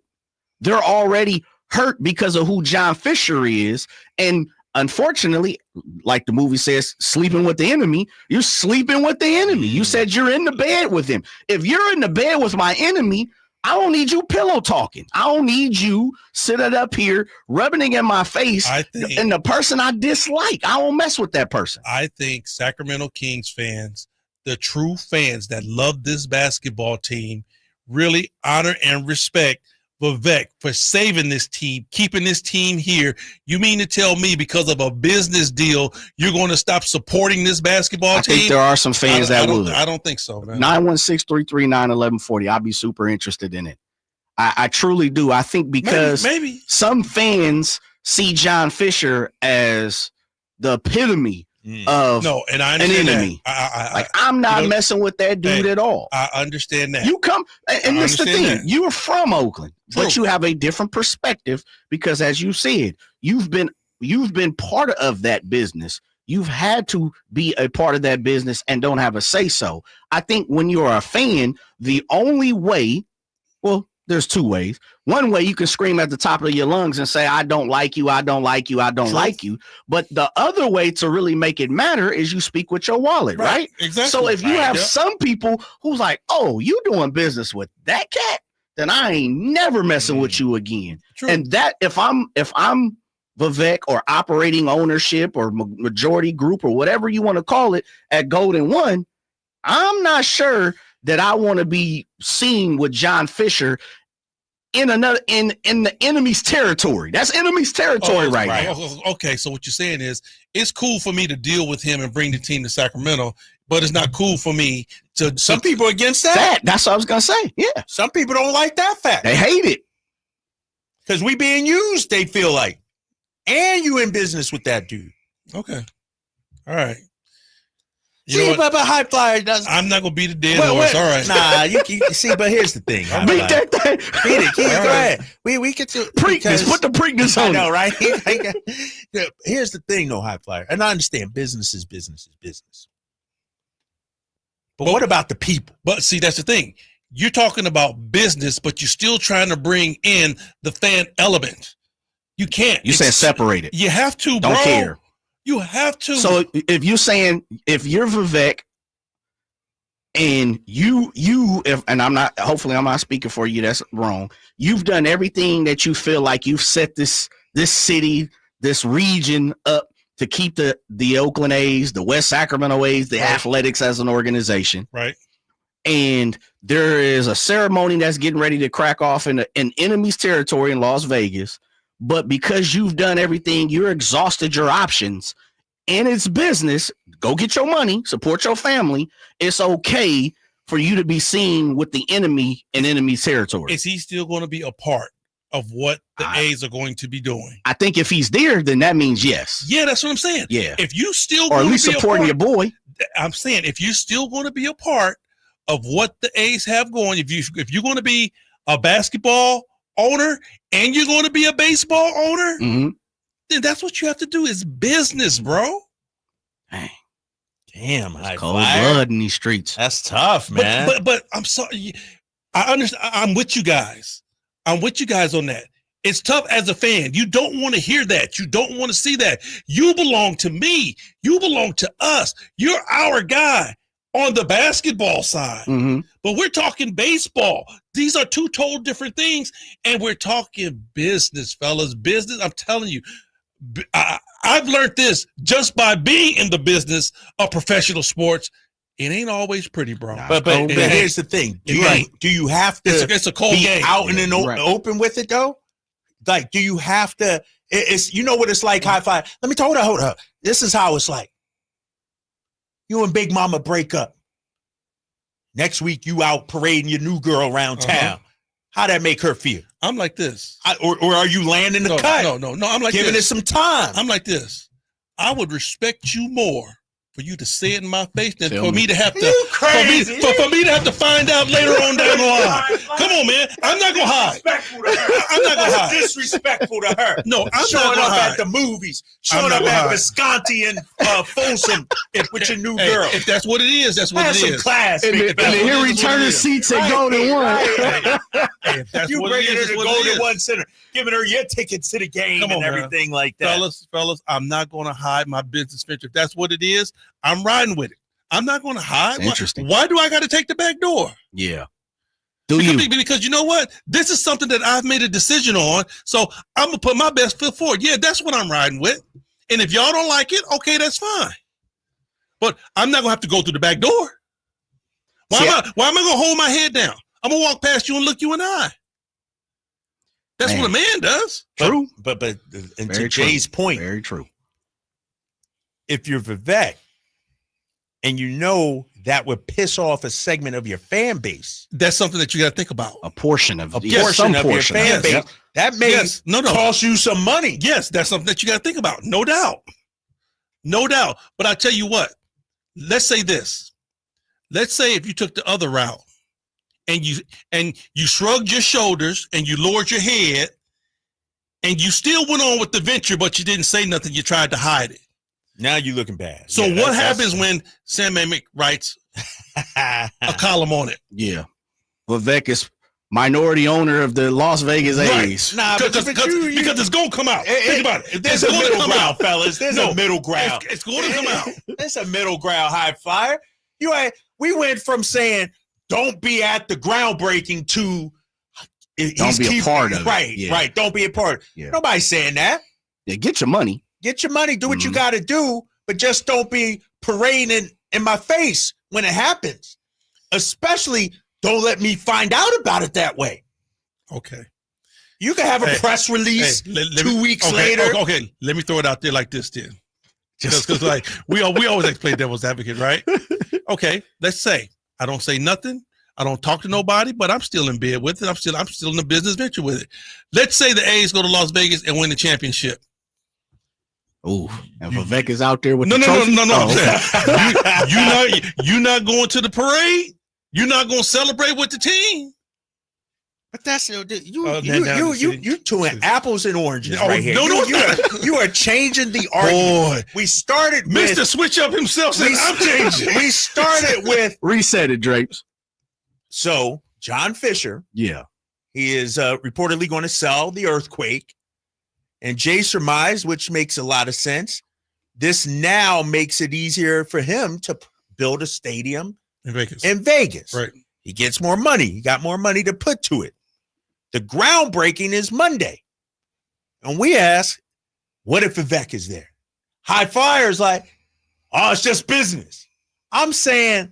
They're already hurt because of who John Fisher is, and unfortunately, like the movie says, sleeping with the enemy. You're sleeping with the enemy. You said you're in the bed with him. If you're in the bed with my enemy, I don't need you pillow talking. I don't need you sitting up here rubbing it in my face and the person I dislike. I won't mess with that person. I think Sacramento Kings fans, the true fans that love this basketball team, really honor and respect Vivek for saving this team, keeping this team here. You mean to tell me because of a business deal, you're going to stop supporting this basketball team? I think there are some fans that would. I don't think so, man. 916-339-1140. I'd be super interested in it. I truly do. I think because maybe some fans see John Fisher as the epitome of and I an enemy. I'm not messing with that dude at all. I understand that. You come, and this is the thing. You're from Oakland, but you have a different perspective because, as you said, you've been part of that business. You've had to be a part of that business and don't have a say so. I think when you're a fan, the only way, well, there's two ways. One way you can scream at the top of your lungs and say, I don't like you, I don't like you, I don't like you. But the other way to really make it matter is you speak with your wallet, right? Exactly. So if you have some people who's like, oh, you doing business with that cat, then I ain't never messing with you again. True. And that if I'm Vivek or operating ownership or majority group or whatever you want to call it at Golden One, I'm not sure that I want to be seen with John Fisher in the enemy's territory. That's enemy's territory right now. Okay, so what you're saying is it's cool for me to deal with him and bring the team to Sacramento, but it's not cool for me to. Some people are against that. That's what I was gonna say. Yeah, some people don't like that fact. They hate it because we being used. They feel like, and you in business with that dude. Okay, all right. See, but high flyer doesn't. I'm not gonna beat a dead horse. All right. Nah, you see, but here's the thing. Beat that thing. Beat it. Keep it right. We get to Preakness. Put the Preakness on. I know, right? Here's the thing, though, high flyer, and I understand business is business. But what about the people? But see, that's the thing. You're talking about business, but you're still trying to bring in the fan element. You can't. You said separate it. You have to, bro. Don't care. You have to. So if you're Vivek and and I'm not, hopefully I'm not speaking for you, that's wrong. You've done everything that you feel like you've set this city, this region up to keep the Oakland A's, the West Sacramento A's, the Athletics as an organization. Right. And there is a ceremony that's getting ready to crack off in enemy's territory in Las Vegas. But because you've done everything, you're exhausted your options, and it's business. Go get your money, support your family. It's okay for you to be seen with the enemy in enemy territory. Is he still going to be a part of what the A's are going to be doing? I think if he's there, then that means yes. Yeah, that's what I'm saying. Yeah. If you still or at least supporting your boy. I'm saying if you're still going to be a part of what the A's have going, if you're going to be a basketball owner and you're going to be a baseball owner, then that's what you have to do. Is business, bro. Damn, cold blood in these streets. That's tough, man. But I'm sorry. I understand. I'm with you guys. I'm with you guys on that. It's tough as a fan. You don't want to hear that. You don't want to see that. You belong to me. You belong to us. You're our guy on the basketball side. But we're talking baseball. These are two total different things. And we're talking business, fellas. Business. I'm telling you, I've learned this just by being in the business of professional sports. It ain't always pretty, bro. But here's the thing. Do you have to it's a cold be game. out in an open with it, though? Like, do you have to? It's you know what it's like. High five. Let me hold up. This is how it's like. You and Big Mama break up. Next week, you out parading your new girl around town. How that make her feel? I'm like this. Or are you landing the cut? No. I'm like giving this. it some time. I'm like this. I would respect you more for you to say it in my face than for me to have to for me to have to find out later on down the line. Come on, man. I'm not gonna hide. I'm not gonna hide. Disrespectful to her. No, I'm showing not gonna up hide. at the movies, showing up at Visconti and Folsom with your new girl. If that's what it is, that's what it is. Some class. And here return the seats at Golden One. If that's you what bringing it is, her to Golden One Center, giving her your ticket to the game and everything like that. Fellas, I'm not going to hide my business venture. If that's what it is, I'm riding with it. I'm not going to hide. Interesting. Why do I got to take the back door? Yeah. Because you know what? This is something that I've made a decision on. So I'm going to put my best foot forward. Yeah, that's what I'm riding with. And if y'all don't like it, okay, that's fine. But I'm not going to have to go through the back door. Why am I going to hold my head down? I'm going to walk past you and look you in the eye. That's what a man does. True. But and to Jay's point, very true. If you're Vivek and you know that would piss off a segment of your fan base, that's something that you got to think about. A portion of your fan base. That may cost you some money. Yes, that's something that you got to think about. No doubt. No doubt. But I tell you what, let's say this. Let's say if you took the other route and you shrugged your shoulders and you lowered your head and you still went on with the venture, but you didn't say nothing. You tried to hide it. Now you're looking bad. So what happens when Sam Amick writes a column on it? Yeah. Vivek is minority owner of the Las Vegas A's. Nah, because it's going to come out. Think about it. There's a middle ground, fellas. There's a middle ground. It's going to come out. There's a middle ground, high flyer. We went from saying don't be at the groundbreaking to don't be a part of it. Right. Don't be a part. Yeah. Nobody's saying that. Yeah, get your money. Get your money. Do what you got to do, but just don't be parading in my face when it happens. Especially, don't let me find out about it that way. Okay. You can have a press release 2 weeks later. Okay, let me throw it out there like this then. Just because like we always like to play devil's advocate, right? Okay, let's say I don't say nothing. I don't talk to nobody, but I'm still in bed with it. I'm still in the business venture with it. Let's say the A's go to Las Vegas and win the championship. Oh, and Vivek is out there with no. I'm saying you're not going to the parade. You're not going to celebrate with the team. But that's you're doing apples and oranges right here. You are changing the argument. Boy, we started with Mr. Switch Up himself said, I'm changing. We started with reset it, Drapes. So John Fisher, he is reportedly going to sell the Earthquake, and Jay surmised, which makes a lot of sense, this now makes it easier for him to build a stadium in Vegas. Right. He gets more money. He got more money to put to it. The groundbreaking is Monday. And we ask, what if Vivek is there? High Flyers like, oh, it's just business. I'm saying,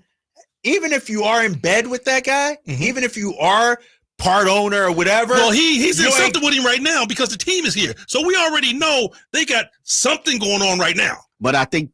even if you are in bed with that guy, even if you are part owner or whatever. Well, he's in something with him right now because the team is here. So we already know they got something going on right now. But I think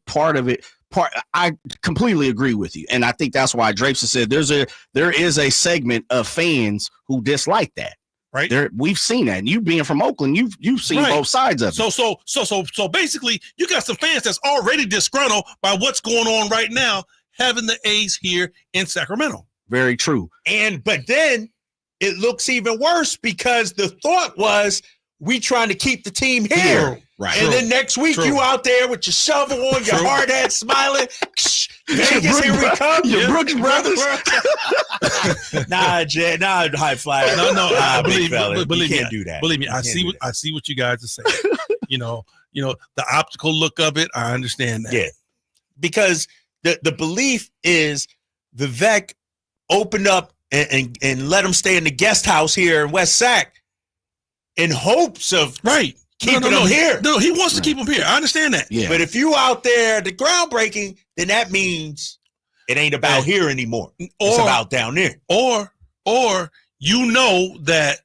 I completely agree with you. And I think that's why Drapes has said there is a segment of fans who dislike that. Right. We've seen that. And you being from Oakland, you've seen both sides of it. So basically you got some fans that's already disgruntled by what's going on right now, having the A's here in Sacramento. Very true. But then it looks even worse because the thought was we trying to keep the team here. Right. And then next week you out there with your shovel on, your hard hat smiling. Vegas, here we come. Your Brooks Brothers. Nah, Jay, High Flyer. No, believe me, can't do that. Believe me, I see what you guys are saying. you know, the optical look of it, I understand that. Yeah. Because the belief is Vivek opened up and let him stay in the guest house here in West Sac in hopes of keeping him here. No, he wants to keep him here. I understand that. Yeah. But if you out there, the groundbreaking, then that means it ain't about here anymore. It's about down there. Or you know that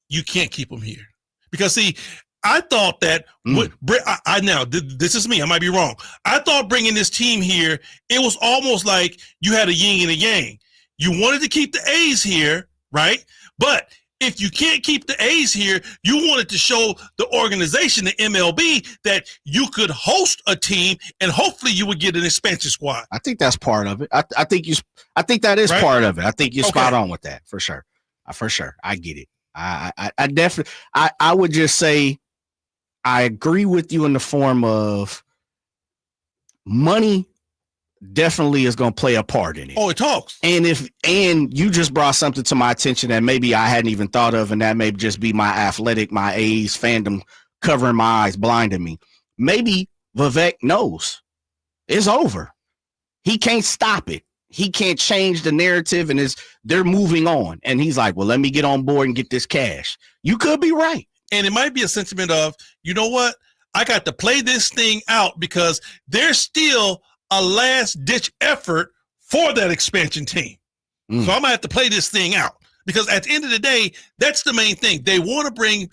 you can't keep him here. Because, see, I thought that this is me. I might be wrong. I thought bringing this team here, it was almost like you had a yin and a yang. You wanted to keep the A's here, right? But if you can't keep the A's here, you wanted to show the organization, the MLB, that you could host a team and hopefully you would get an expansion squad. I think that's part of it. I think that is part of it. I think you're spot on with that for sure. I get it. I definitely I would just say I agree with you in the form of money definitely is going to play a part in it. Oh, it talks. And you just brought something to my attention that maybe I hadn't even thought of, and that may just be my A's fandom covering my eyes, blinding me. Maybe Vivek knows it's over. He can't stop it. He can't change the narrative, and they're moving on. And he's like, well, let me get on board and get this cash. You could be right. And it might be a sentiment of, you know what? I got to play this thing out because there's still a last-ditch effort for that expansion team. So I'm going to have to play this thing out because at the end of the day, that's the main thing. They want to bring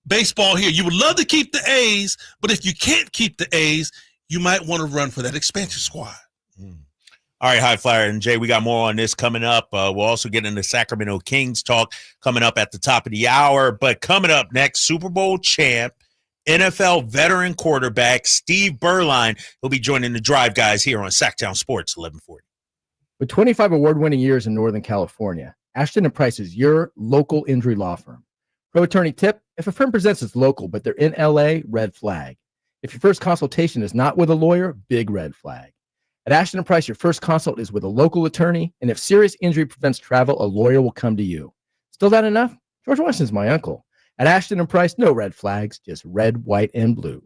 baseball here. You would love to keep the A's, but if you can't keep the A's, you might want to run for that expansion squad. All right, High Flyer and Jay, we got more on this coming up. We'll also get into Sacramento Kings talk coming up at the top of the hour. But coming up next, Super Bowl champ, NFL veteran quarterback Steve Berline. He'll be joining the Drive Guys here on Sacktown Sports 1140. With 25 award-winning years in Northern California, Ashton & Price is your local injury law firm. Pro attorney tip, if a firm presents as local but they're in LA, red flag. If your first consultation is not with a lawyer, big red flag. At Ashton & Price, your first consult is with a local attorney, and if serious injury prevents travel, a lawyer will come to you. Still not enough? George Washington's my uncle. At Ashton & Price, no red flags, just red, white, and blue.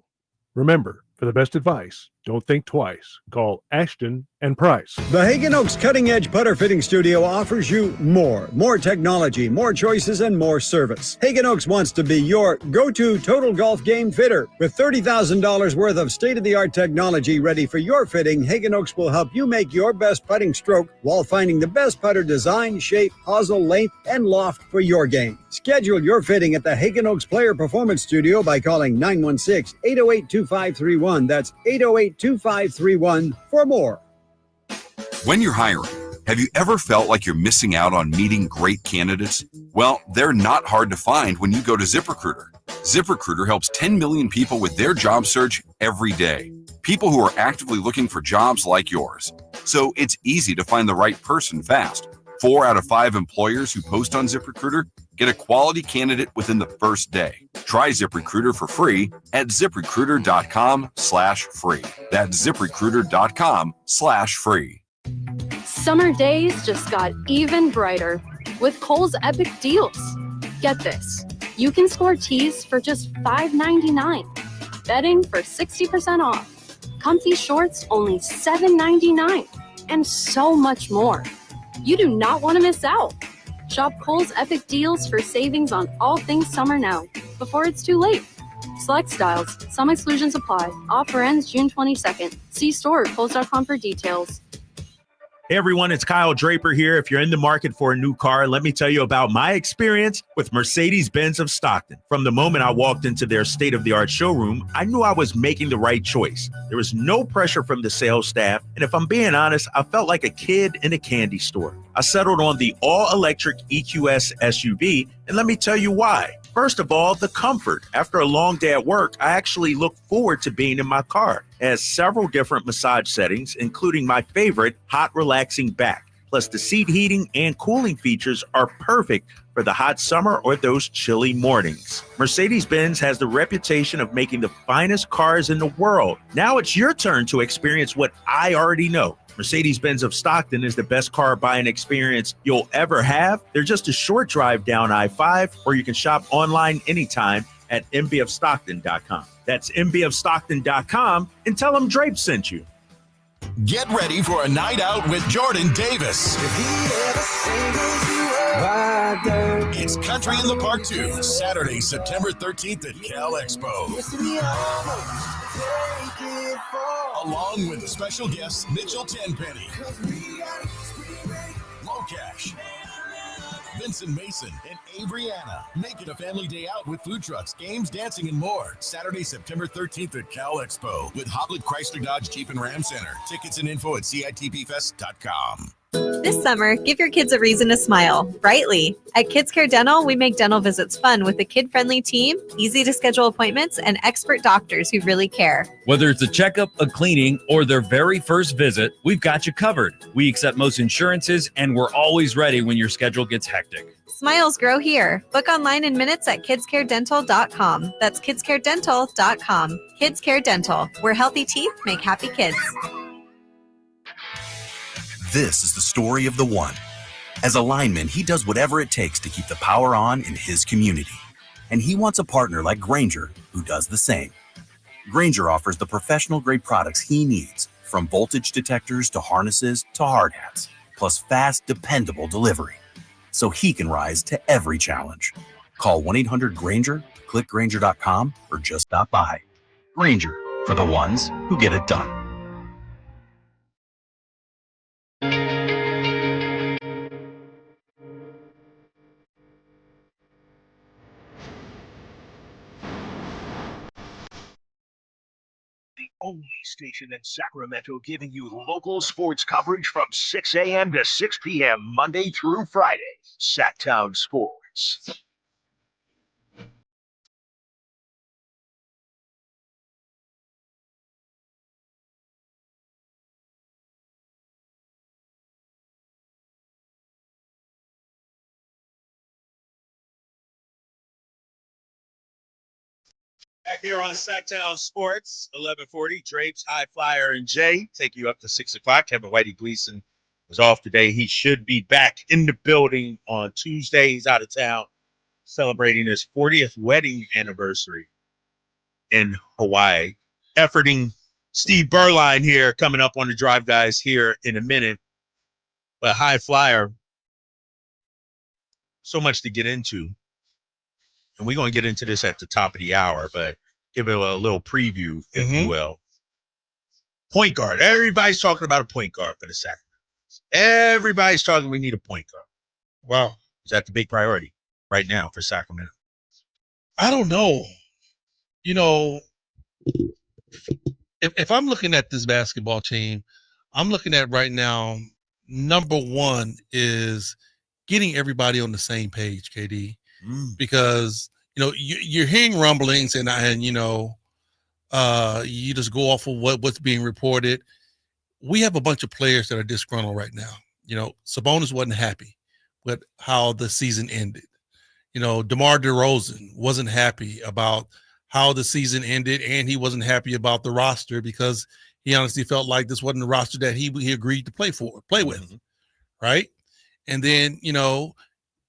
Remember, for the best advice, don't think twice. Call Ashton & Price. The Hagen Oaks Cutting Edge Putter Fitting Studio offers you more technology, more choices, and more service. Hagen Oaks wants to be your go-to total golf game fitter. With $30,000 worth of state-of-the-art technology ready for your fitting, Hagen Oaks will help you make your best putting stroke while finding the best putter design, shape, hosel, length, and loft for your game. Schedule your fitting at the Hagen Oaks Player Performance Studio by calling 916-808-2531. That's 808-2531 for more. When you're hiring, have you ever felt like you're missing out on meeting great candidates? Well, they're not hard to find when you go to ZipRecruiter. ZipRecruiter helps 10 million people with their job search every day. People who are actively looking for jobs like yours. So it's easy to find the right person fast. 4 out of 5 employers who post on ZipRecruiter get a quality candidate within the first day. Try ZipRecruiter for free at ZipRecruiter.com/free. That's ZipRecruiter.com/free. Summer days just got even brighter with Kohl's epic deals. Get this, you can score tees for just $5.99, betting for 60% off, Comfy shorts, only $7.99. And so much more. You do not want to miss out. Shop Kohl's Epic Deals for savings on all things summer now, before it's too late. Select styles. Some exclusions apply. Offer ends June 22nd. See store at Kohl's.com for details. Hey everyone, it's Kyle Draper here. If you're in the market for a new car, let me tell you about my experience with Mercedes-Benz of Stockton. From the moment I walked into their state-of-the-art showroom, I knew I was making the right choice. There was no pressure from the sales staff, and if I'm being honest, I felt like a kid in a candy store. I settled on the all-electric EQS SUV, and let me tell you why. First of all, the comfort. After a long day at work, I actually look forward to being in my car. It has several different massage settings, including my favorite, hot relaxing back. Plus, the seat heating and cooling features are perfect for the hot summer or those chilly mornings. Mercedes-Benz has the reputation of making the finest cars in the world. Now it's your turn to experience what I already know. Mercedes-Benz of Stockton is the best car buying experience you'll ever have. They're just a short drive down I-5, or you can shop online anytime at mbfstockton.com. That's mbfstockton.com, and tell them Drape sent you. Get ready for a night out with Jordan Davis. It's Country in the Park 2, Saturday, September 13th at Cal Expo. Along with the special guests Mitchell Tenpenny, Locash, Vincent Mason, and Avriana. Make it a family day out with food trucks, games, dancing, and more. Saturday, September 13th at Cal Expo with Hoblit Chrysler Dodge Jeep and Ram Center. Tickets and info at CITPFest.com. This summer, give your kids a reason to smile, brightly. At Kids Care Dental, we make dental visits fun with a kid-friendly team, easy to schedule appointments, and expert doctors who really care. Whether it's a checkup, a cleaning, or their very first visit, we've got you covered. We accept most insurances, and we're always ready when your schedule gets hectic. Smiles grow here. Book online in minutes at kidscaredental.com. That's kidscaredental.com. Kids Care Dental, where healthy teeth make happy kids. This is the story of the one. As a lineman, he does whatever it takes to keep the power on in his community. And he wants a partner like Grainger who does the same. Grainger offers the professional-grade products he needs, from voltage detectors to harnesses to hard hats, plus fast, dependable delivery, so he can rise to every challenge. Call 1-800-GRAINGER, click Grainger.com, or just stop by. Grainger, for the ones who get it done. The only station in Sacramento giving you local sports coverage from 6 a.m. to 6 p.m. Monday through Friday. Sacktown Sports. Back here on Sacktown Sports, 1140, Drapes, High Flyer, and Jay take you up to 6 o'clock. Kevin Whitey Gleason was off today. He should be back in the building on Tuesday. He's out of town celebrating his 40th wedding anniversary in Hawaii. Efforting Steve Berline here, coming up on the Drive Guys here in a minute. But High Flyer, so much to get into. And we're going to get into this at the top of the hour, but give it a little preview, if you will. Point guard. Everybody's talking about a point guard for the Sacramento. Everybody's talking we need a point guard. Wow. Is that the big priority right now for Sacramento? I don't know. You know, if I'm looking at this basketball team, I'm looking at right now, number one is getting everybody on the same page, KD. Because, you know, you're hearing rumblings and you know, you just go off of what's being reported. We have a bunch of players that are disgruntled right now. You know, Sabonis wasn't happy with how the season ended. You know, DeMar DeRozan wasn't happy about how the season ended, and he wasn't happy about the roster because he honestly felt like this wasn't the roster that he agreed to play with, right? And then, you know,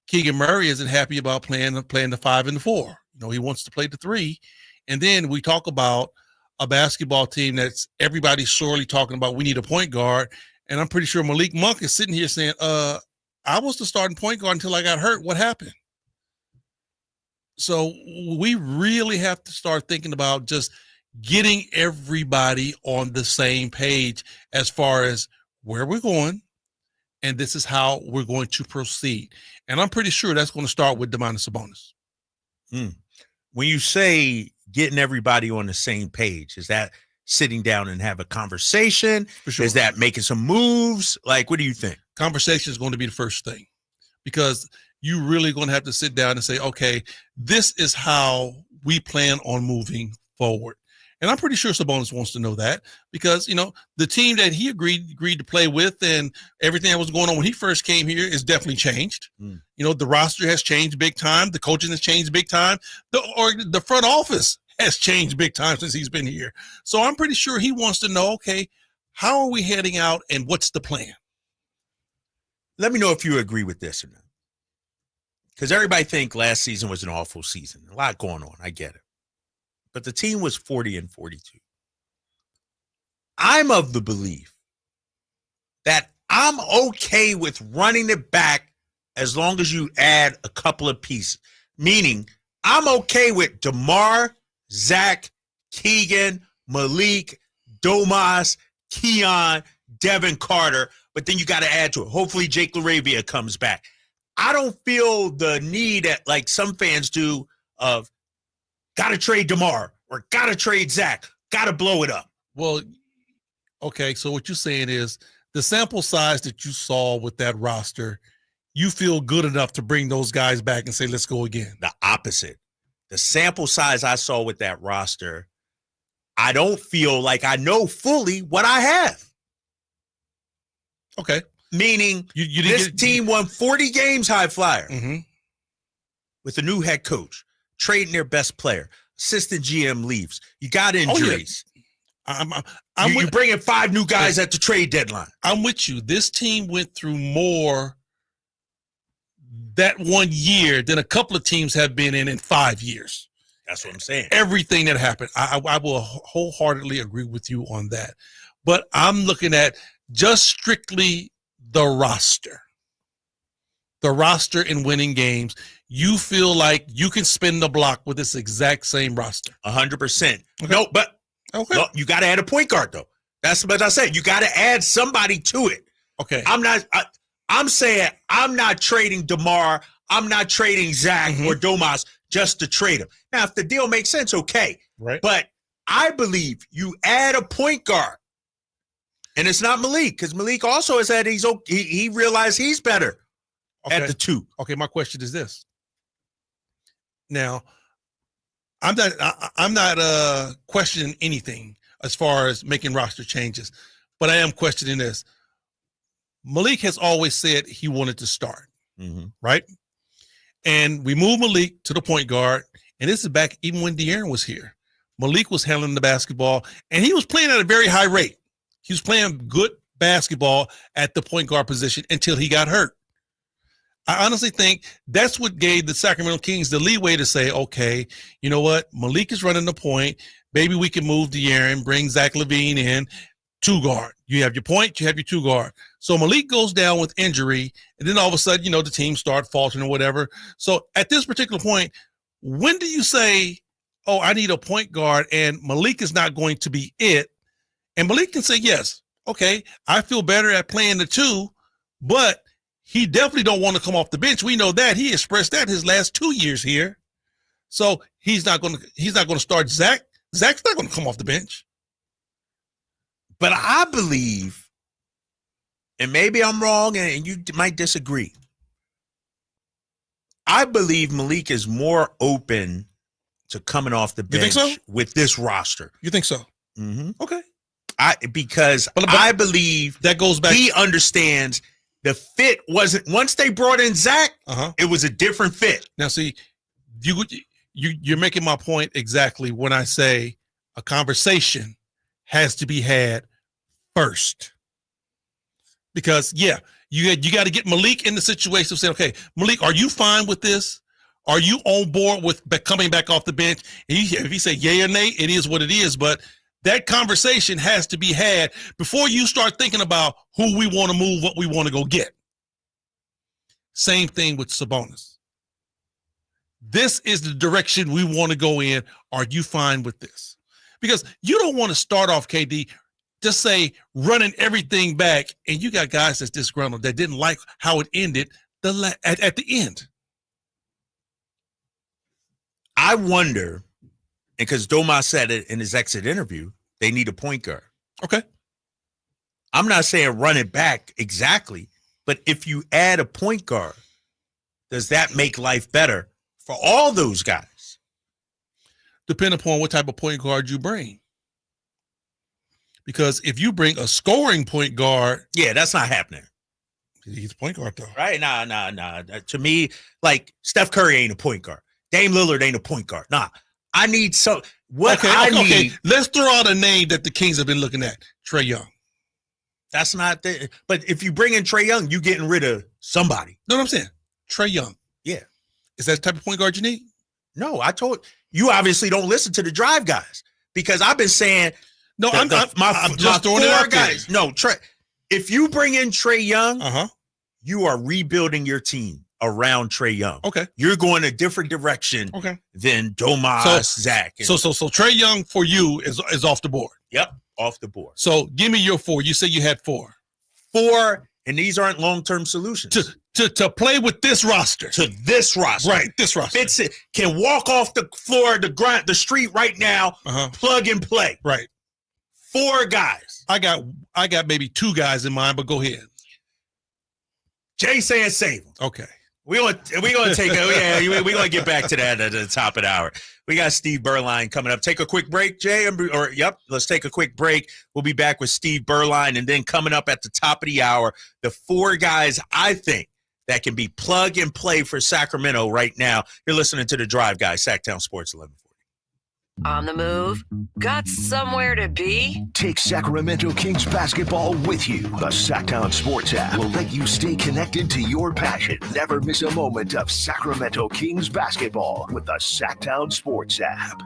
Keegan Murray isn't happy about playing the 5 and the 4. You know, he wants to play the 3. And then we talk about a basketball team that's everybody's sorely talking about, we need a point guard. And I'm pretty sure Malik Monk is sitting here saying, I was the starting point guard until I got hurt. What happened? So we really have to start thinking about just getting everybody on the same page as far as where we're going, and this is how we're going to proceed. And I'm pretty sure that's going to start with Domantas Sabonis. When you say getting everybody on the same page, is that sitting down and have a conversation? For sure. Is that making some moves? Like, what do you think? Conversation is going to be the first thing, because you really going to have to sit down and say, okay, this is how we plan on moving forward. And I'm pretty sure Sabonis wants to know that, because, the team that he agreed to play with and everything that was going on when he first came here is definitely changed. The roster has changed big time. The coaching has changed big time. The front office has changed big time since he's been here. So I'm pretty sure he wants to know, okay, how are we heading out and what's the plan? Let me know if you agree with this or not. Because everybody think last season was an awful season. A lot going on. I get it. But the team was 40-42. I'm of the belief that I'm okay with running it back as long as you add a couple of pieces. Meaning, I'm okay with DeMar, Zach, Keegan, Malik, Domas, Keon, Devin Carter, but then you got to add to it. Hopefully Jake LaRavia comes back. I don't feel the need, like some fans do, of got to trade DeMar or got to trade Zach, got to blow it up. Well, okay, so what you're saying is the sample size that you saw with that roster, you feel good enough to bring those guys back and say, let's go again. The opposite. The sample size I saw with that roster, I don't feel like I know fully what I have. Okay. Meaning this team won 40 games, high flyer, with a new head coach, trading their best player. Assistant GM leaves. You got injuries. You're bringing 5 new guys at the trade deadline. I'm with you. This team went through more that 1 year than a couple of teams have been in 5 years. That's what I'm saying. Everything that happened. I will wholeheartedly agree with you on that. But I'm looking at just strictly the roster in winning games. You feel like you can spin the block with this exact same roster. 100%. Okay. No, but you got to add a point guard, though. That's what I said. You got to add somebody to it. Okay. I'm saying I'm not trading DeMar. I'm not trading Zach or Domas just to trade him. Now, if the deal makes sense, okay. Right. But I believe you add a point guard. And it's not Malik, because Malik also has said he realized he's better at the 2. Okay, my question is this. Now, I'm not questioning anything as far as making roster changes, but I am questioning this. Malik has always said he wanted to start, right? And we moved Malik to the point guard, and this is back even when De'Aaron was here. Malik was handling the basketball, and he was playing at a very high rate. He was playing good basketball at the point guard position until he got hurt. I honestly think that's what gave the Sacramento Kings the leeway to say, okay, you know what? Malik is running the point. Maybe we can move De'Aaron, bring Zach LaVine in, 2 guard. You have your point, you have your 2 guard. So Malik goes down with injury, and then all of a sudden, the team start faltering or whatever. So at this particular point, when do you say, oh, I need a point guard, and Malik is not going to be it? And Malik can say, yes, okay, I feel better at playing the 2, but he definitely don't want to come off the bench. We know that. He expressed that his last 2 years here. So he's not going to start Zach. Zach's not going to come off the bench. But I believe, and maybe I'm wrong and you might disagree, I believe Malik is more open to coming off the bench with this roster. You think so? Okay. Because I believe that goes back. He understands the fit wasn't, once they brought in Zach, it was a different fit. Now, see, you're making my point exactly when I say a conversation has to be had first. Because, yeah, you got to get Malik in the situation of saying, okay, Malik, are you fine with this? Are you on board with coming back off the bench? And if he say yay or nay, it is what it is. But That conversation has to be had before you start thinking about who we want to move, what we want to go get. Same thing with Sabonis. This is the direction we want to go in. Are you fine with this? Because you don't want to start off, KD, just say running everything back, and you got guys that's disgruntled that didn't like how it ended at the end. I wonder, because Domas said it in his exit interview, they need a point guard. Okay. I'm not saying run it back exactly, but if you add a point guard, does that make life better for all those guys? Depending upon what type of point guard you bring. Because if you bring a scoring point guard. Yeah, that's not happening. He's a point guard, though. Right? Nah. To me, like, Steph Curry ain't a point guard. Dame Lillard ain't a point guard. Nah. I need some. Okay. Let's throw out a name that the Kings have been looking at. Trae Young. That's not the. But if you bring in Trae Young, you getting rid of somebody. Know what I'm saying? Trae Young. Yeah. Is that the type of point guard you need? No, I told you. Obviously don't listen to the drive guys because I've been saying. No, I'm just throwing it out there. No, if you bring in Trae Young, you are rebuilding your team around Trae Young. Okay. You're going a different direction than Domas, Zach. So Trae Young for you is off the board. Yep, off the board. So give me your 4. You say you had 4. 4, and these aren't long-term solutions. To play with this roster. To this roster. Right, this roster. Fits it. Can walk off the floor, the street right now, plug and play. Right. 4 guys. I got maybe 2 guys in mind, but go ahead. Jay saying save them. Okay. We're gonna take we're gonna get back to that at the top of the hour. We got Steve Berline coming up. Take a quick break, Jay. Let's take a quick break. We'll be back with Steve Berline, and then coming up at the top of the hour, the 4 guys I think that can be plug and play for Sacramento right now. You're listening to The Drive Guy, Sacktown Sports 1140. On the move? Got somewhere to be? Take Sacramento Kings basketball with you. The Sacktown Sports app will let you stay connected to your passion. Never miss a moment of Sacramento Kings basketball with the Sacktown Sports app.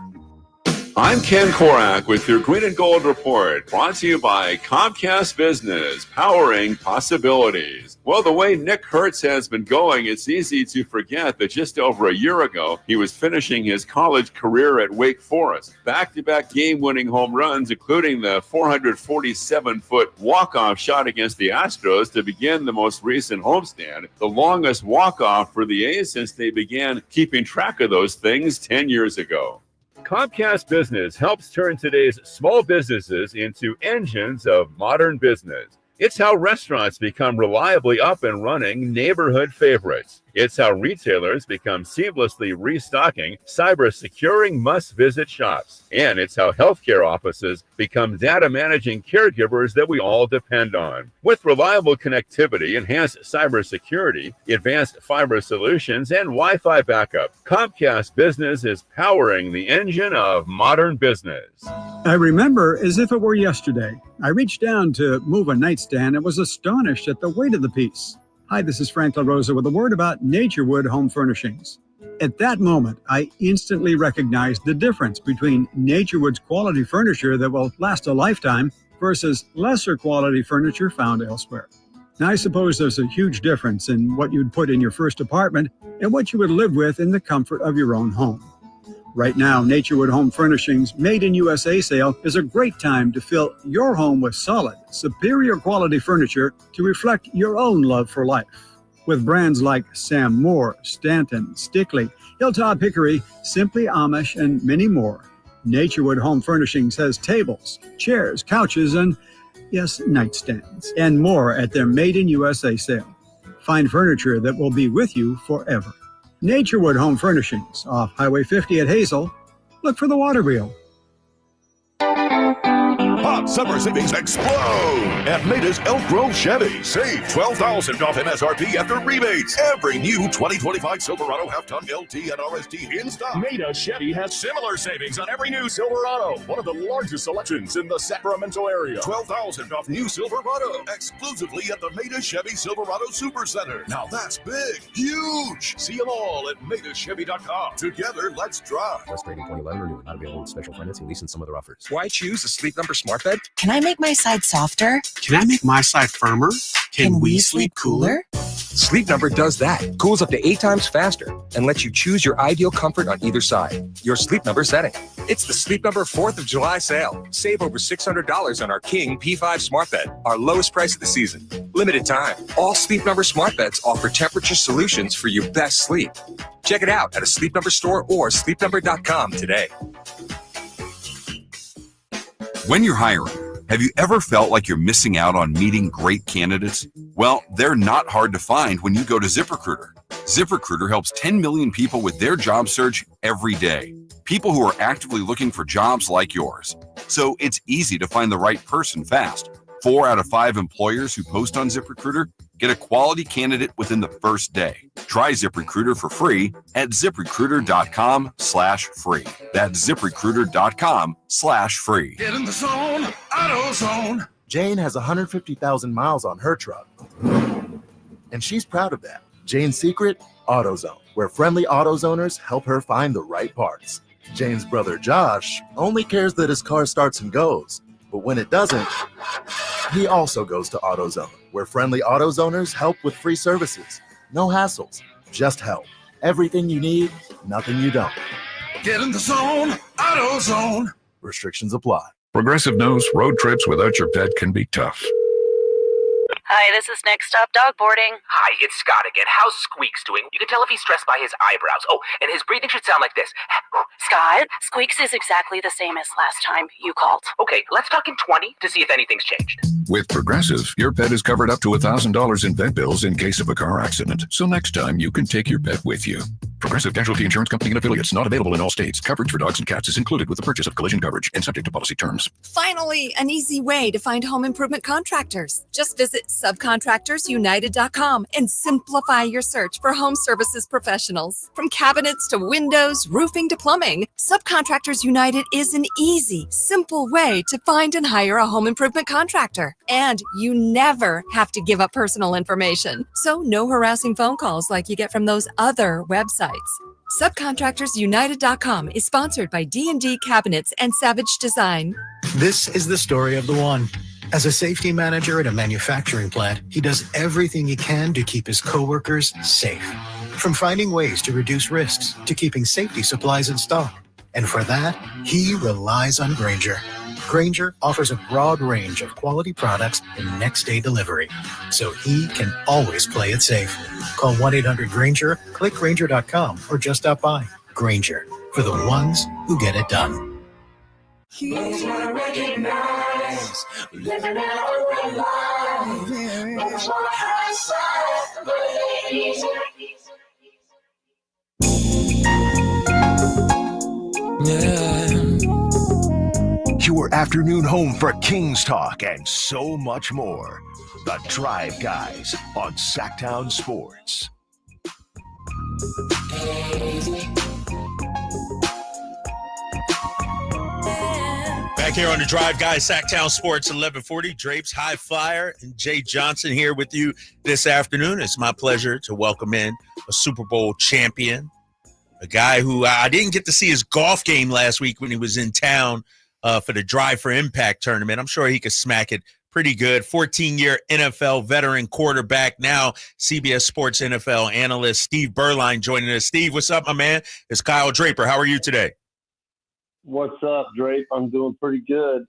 I'm Ken Korak with your Green and Gold Report, brought to you by Comcast Business, powering possibilities. Well, the way Nick Kurtz has been going, it's easy to forget that just over a year ago, he was finishing his college career at Wake Forest. Back-to-back game-winning home runs, including the 447-foot walk-off shot against the Astros to begin the most recent homestand, the longest walk-off for the A's since they began keeping track of those things 10 years ago. Comcast Business helps turn today's small businesses into engines of modern business. It's how restaurants become reliably up and running neighborhood favorites. It's how retailers become seamlessly restocking, cyber-securing must-visit shops. And it's how healthcare offices become data-managing caregivers that we all depend on. With reliable connectivity, enhanced cybersecurity, advanced fiber solutions, and Wi-Fi backup, Comcast Business is powering the engine of modern business. I remember as if it were yesterday. I reached down to move a nightstand and was astonished at the weight of the piece. Hi, this is Frank LaRosa with a word about Naturewood Home Furnishings. At that moment, I instantly recognized the difference between Naturewood's quality furniture that will last a lifetime versus lesser quality furniture found elsewhere. Now, I suppose there's a huge difference in what you'd put in your first apartment and what you would live with in the comfort of your own home. Right now, Naturewood Home Furnishings Made in USA sale is a great time to fill your home with solid, superior quality furniture to reflect your own love for life. With brands like Sam Moore, Stanton, Stickley, Hilltop Hickory, Simply Amish, and many more, Naturewood Home Furnishings has tables, chairs, couches, and, yes, nightstands, and more at their Made in USA sale. Find furniture that will be with you forever. Naturewood Home Furnishings, off Highway 50 at Hazel. Look for the water wheel. Watch summer savings explode at Maida's Elk Grove Chevy. Save $12,000 off MSRP after rebates. Every new 2025 Silverado half-ton LT and RST in stock. Maida Chevy has similar savings on every new Silverado. One of the largest selections in the Sacramento area. $12,000 off new Silverado exclusively at the Maida Chevy Silverado Supercenter. Now that's big, huge. See them all at MaidaChevy.com. Together, let's drive. West Trading 2011 renewed. Not available with special financing, lease, and some other offers. Why choose a Sleep Number smart bed? Can I make my side softer? Can I make my side firmer? Can we sleep cooler? Sleep Number does that. Cools up to 8 times faster and lets you choose your ideal comfort on either side. Your Sleep Number setting. It's the Sleep Number 4th of July sale. Save over $600 on our King P5 smart bed, our lowest price of the season. Limited time. All Sleep Number smart beds offer temperature solutions for your best sleep. Check it out at a Sleep Number store or sleepnumber.com today. When you're hiring, have you ever felt like you're missing out on meeting great candidates? Well, they're not hard to find when you go to ZipRecruiter. ZipRecruiter helps 10 million people with their job search every day. People who are actively looking for jobs like yours. So it's easy to find the right person fast. 4 out of 5 employers who post on ZipRecruiter get a quality candidate within the first day. Try ZipRecruiter for free at ZipRecruiter.com/free. That's ZipRecruiter.com/free. Get in the zone, AutoZone. Jane has 150,000 miles on her truck, and she's proud of that. Jane's secret? AutoZone, where friendly AutoZoners help her find the right parts. Jane's brother Josh only cares that his car starts and goes, but when it doesn't, he also goes to AutoZone, where friendly AutoZoners help with free services. No hassles, just help. Everything you need, nothing you don't. Get in the zone, AutoZone. Restrictions apply. Progressive knows road trips without your pet can be tough. Hi, this is Next Stop Dog Boarding. Hi, it's Scott again. How's Squeaks doing? You can tell if he's stressed by his eyebrows. Oh, and his breathing should sound like this. Scott, Squeaks is exactly the same as last time you called. Okay, let's talk in 20 to see if anything's changed. With Progressive, your pet is covered up to $1,000 in vet bills in case of a car accident. So next time, you can take your pet with you. Progressive Casualty Insurance Company and affiliates, not available in all states. Coverage for dogs and cats is included with the purchase of collision coverage and subject to policy terms. Finally, an easy way to find home improvement contractors. Just visit subcontractorsunited.com and simplify your search for home services professionals. From cabinets to windows, roofing to plumbing, Subcontractors United is an easy, simple way to find and hire a home improvement contractor. And you never have to give up personal information. So no harassing phone calls like you get from those other websites. Subcontractorsunited.com is sponsored by D&D Cabinets and Savage Design. This is the story of the one. As a safety manager at a manufacturing plant, he does everything he can to keep his coworkers safe. From finding ways to reduce risks to keeping safety supplies in stock. And for that, he relies on Grainger. Grainger offers a broad range of quality products and next-day delivery, so he can always play it safe. Call 1-800-GRAINGER, click Grainger.com, or just stop by. Grainger, for the ones who get it done. Here's what I recognize, living our life. That's what I celebrate. Yeah. Your afternoon home for Kings talk and so much more. The Drive Guys on Sacktown Sports. Back here on the Drive Guys, Sacktown Sports 1140. Drapes High Flyer and Jay Johnson here with you this afternoon. It's my pleasure to welcome in a Super Bowl champion, a guy who I didn't get to see his golf game last week when he was in town for the Drive for Impact tournament. I'm sure he could smack it pretty good. 14-year NFL veteran quarterback, now CBS Sports NFL analyst Steve Berline joining us. Steve, what's up, my man? It's Kyle Draper. How are you today? What's up, Drape? I'm doing pretty good.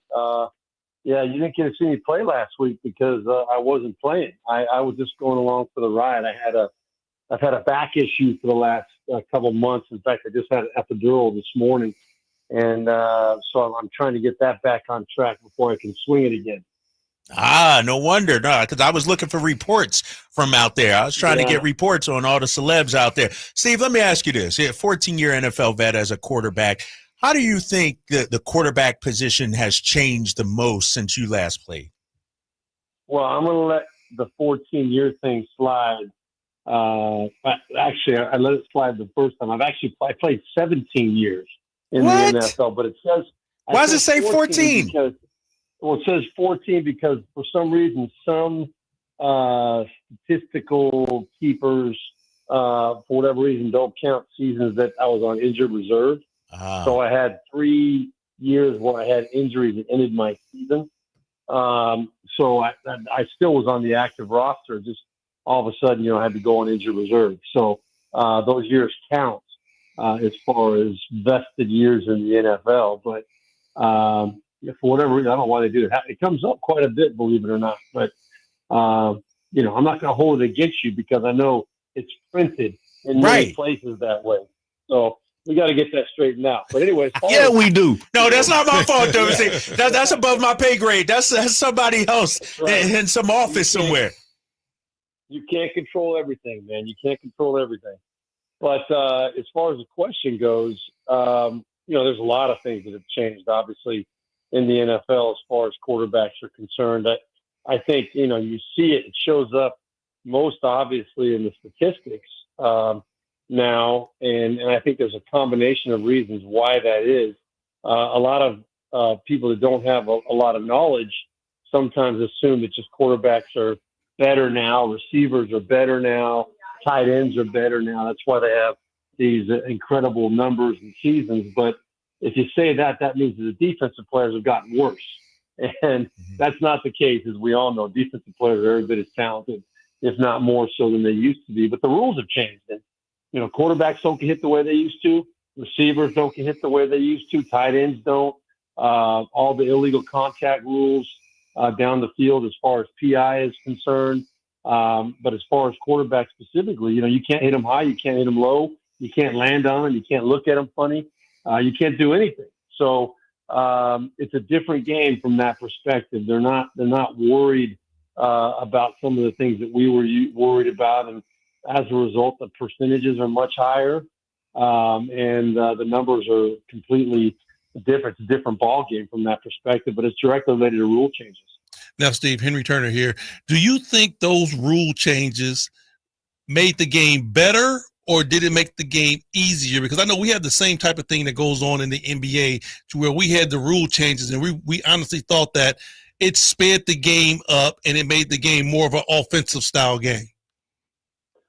Yeah, you didn't get to see me play last week because I wasn't playing. I was just going along for the ride. I've had a back issue for the last couple months. In fact, I just had an epidural this morning. And so I'm trying to get that back on track before I can swing it again. No wonder. No, because I was looking for reports from out there. I was trying to get reports on all the celebs out there. Steve, let me ask you this. 14-year NFL vet as a quarterback. How do you think the quarterback position has changed the most since you last played? Well, I'm going to let the 14-year thing slide. Actually, I let it slide the first time. I played 17 years in the NFL, but it says. Why does it say 14? Because, it says 14 because for some reason, some statistical keepers, for whatever reason, don't count seasons that I was on injured reserve. So I had 3 years where I had injuries that ended my season. So I still was on the active roster. Just all of a sudden, I had to go on injured reserve. So those years count as far as vested years in the NFL. But for whatever reason, I don't know why they do it. It comes up quite a bit, believe it or not. But I'm not going to hold it against you because I know it's printed in many places that way. So we got to get that straightened out. But anyway, yeah, we do. No, that's not my fault, though. See, that's above my pay grade. That's somebody else in some office somewhere. You can't control everything, man. You can't control everything. But as far as the question goes, there's a lot of things that have changed, obviously, in the NFL as far as quarterbacks are concerned. I think, you see it. It shows up most obviously in the statistics now, and I think there's a combination of reasons why that is. A lot of people that don't have a lot of knowledge sometimes assume that just quarterbacks are better now, receivers are better now, tight ends are better now. That's why they have these incredible numbers and seasons. But if you say that, that means that the defensive players have gotten worse. And that's not the case, as we all know. Defensive players are every bit as talented, if not more so than they used to be. But the rules have changed. And, quarterbacks don't get hit the way they used to. Receivers don't get hit the way they used to. Tight ends don't. All the illegal contact rules down the field as far as PI is concerned. But as far as quarterbacks specifically, you can't hit them high. You can't hit them low. You can't land on them. You can't look at them funny. You can't do anything. So it's a different game from that perspective. They're not worried about some of the things that we were worried about. And as a result, the percentages are much higher. And the numbers are completely different. It's a different ball game from that perspective, but it's directly related to rule changes. Now, Steve, Henry Turner here. Do you think those rule changes made the game better, or did it make the game easier? Because I know we have the same type of thing that goes on in the NBA, to where we had the rule changes, and we honestly thought that it sped the game up and it made the game more of an offensive style game.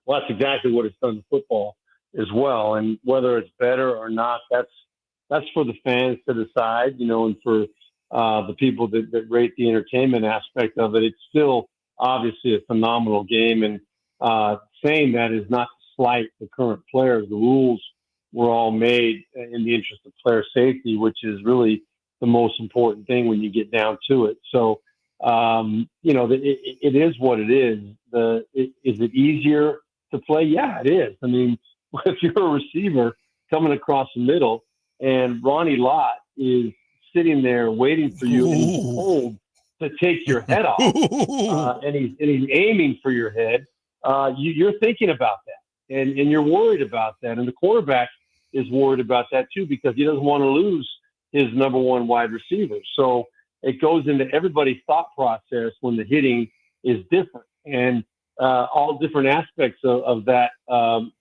Well, that's exactly what it's done to football as well. And whether it's better or not, that's for the fans to decide, and for the people that rate the entertainment aspect of it. It's still obviously a phenomenal game. And saying that is not to slight the current players. The rules were all made in the interest of player safety, which is really the most important thing when you get down to it. So, it is what it is. Is it easier to play? Yeah, it is. I mean, if you're a receiver coming across the middle and Ronnie Lott is sitting there waiting for you and he's told to take your head off, and he's aiming for your head, you're thinking about that, and you're worried about that. And the quarterback is worried about that too, because he doesn't want to lose his number one wide receiver. So it goes into everybody's thought process when the hitting is different. And all different aspects of that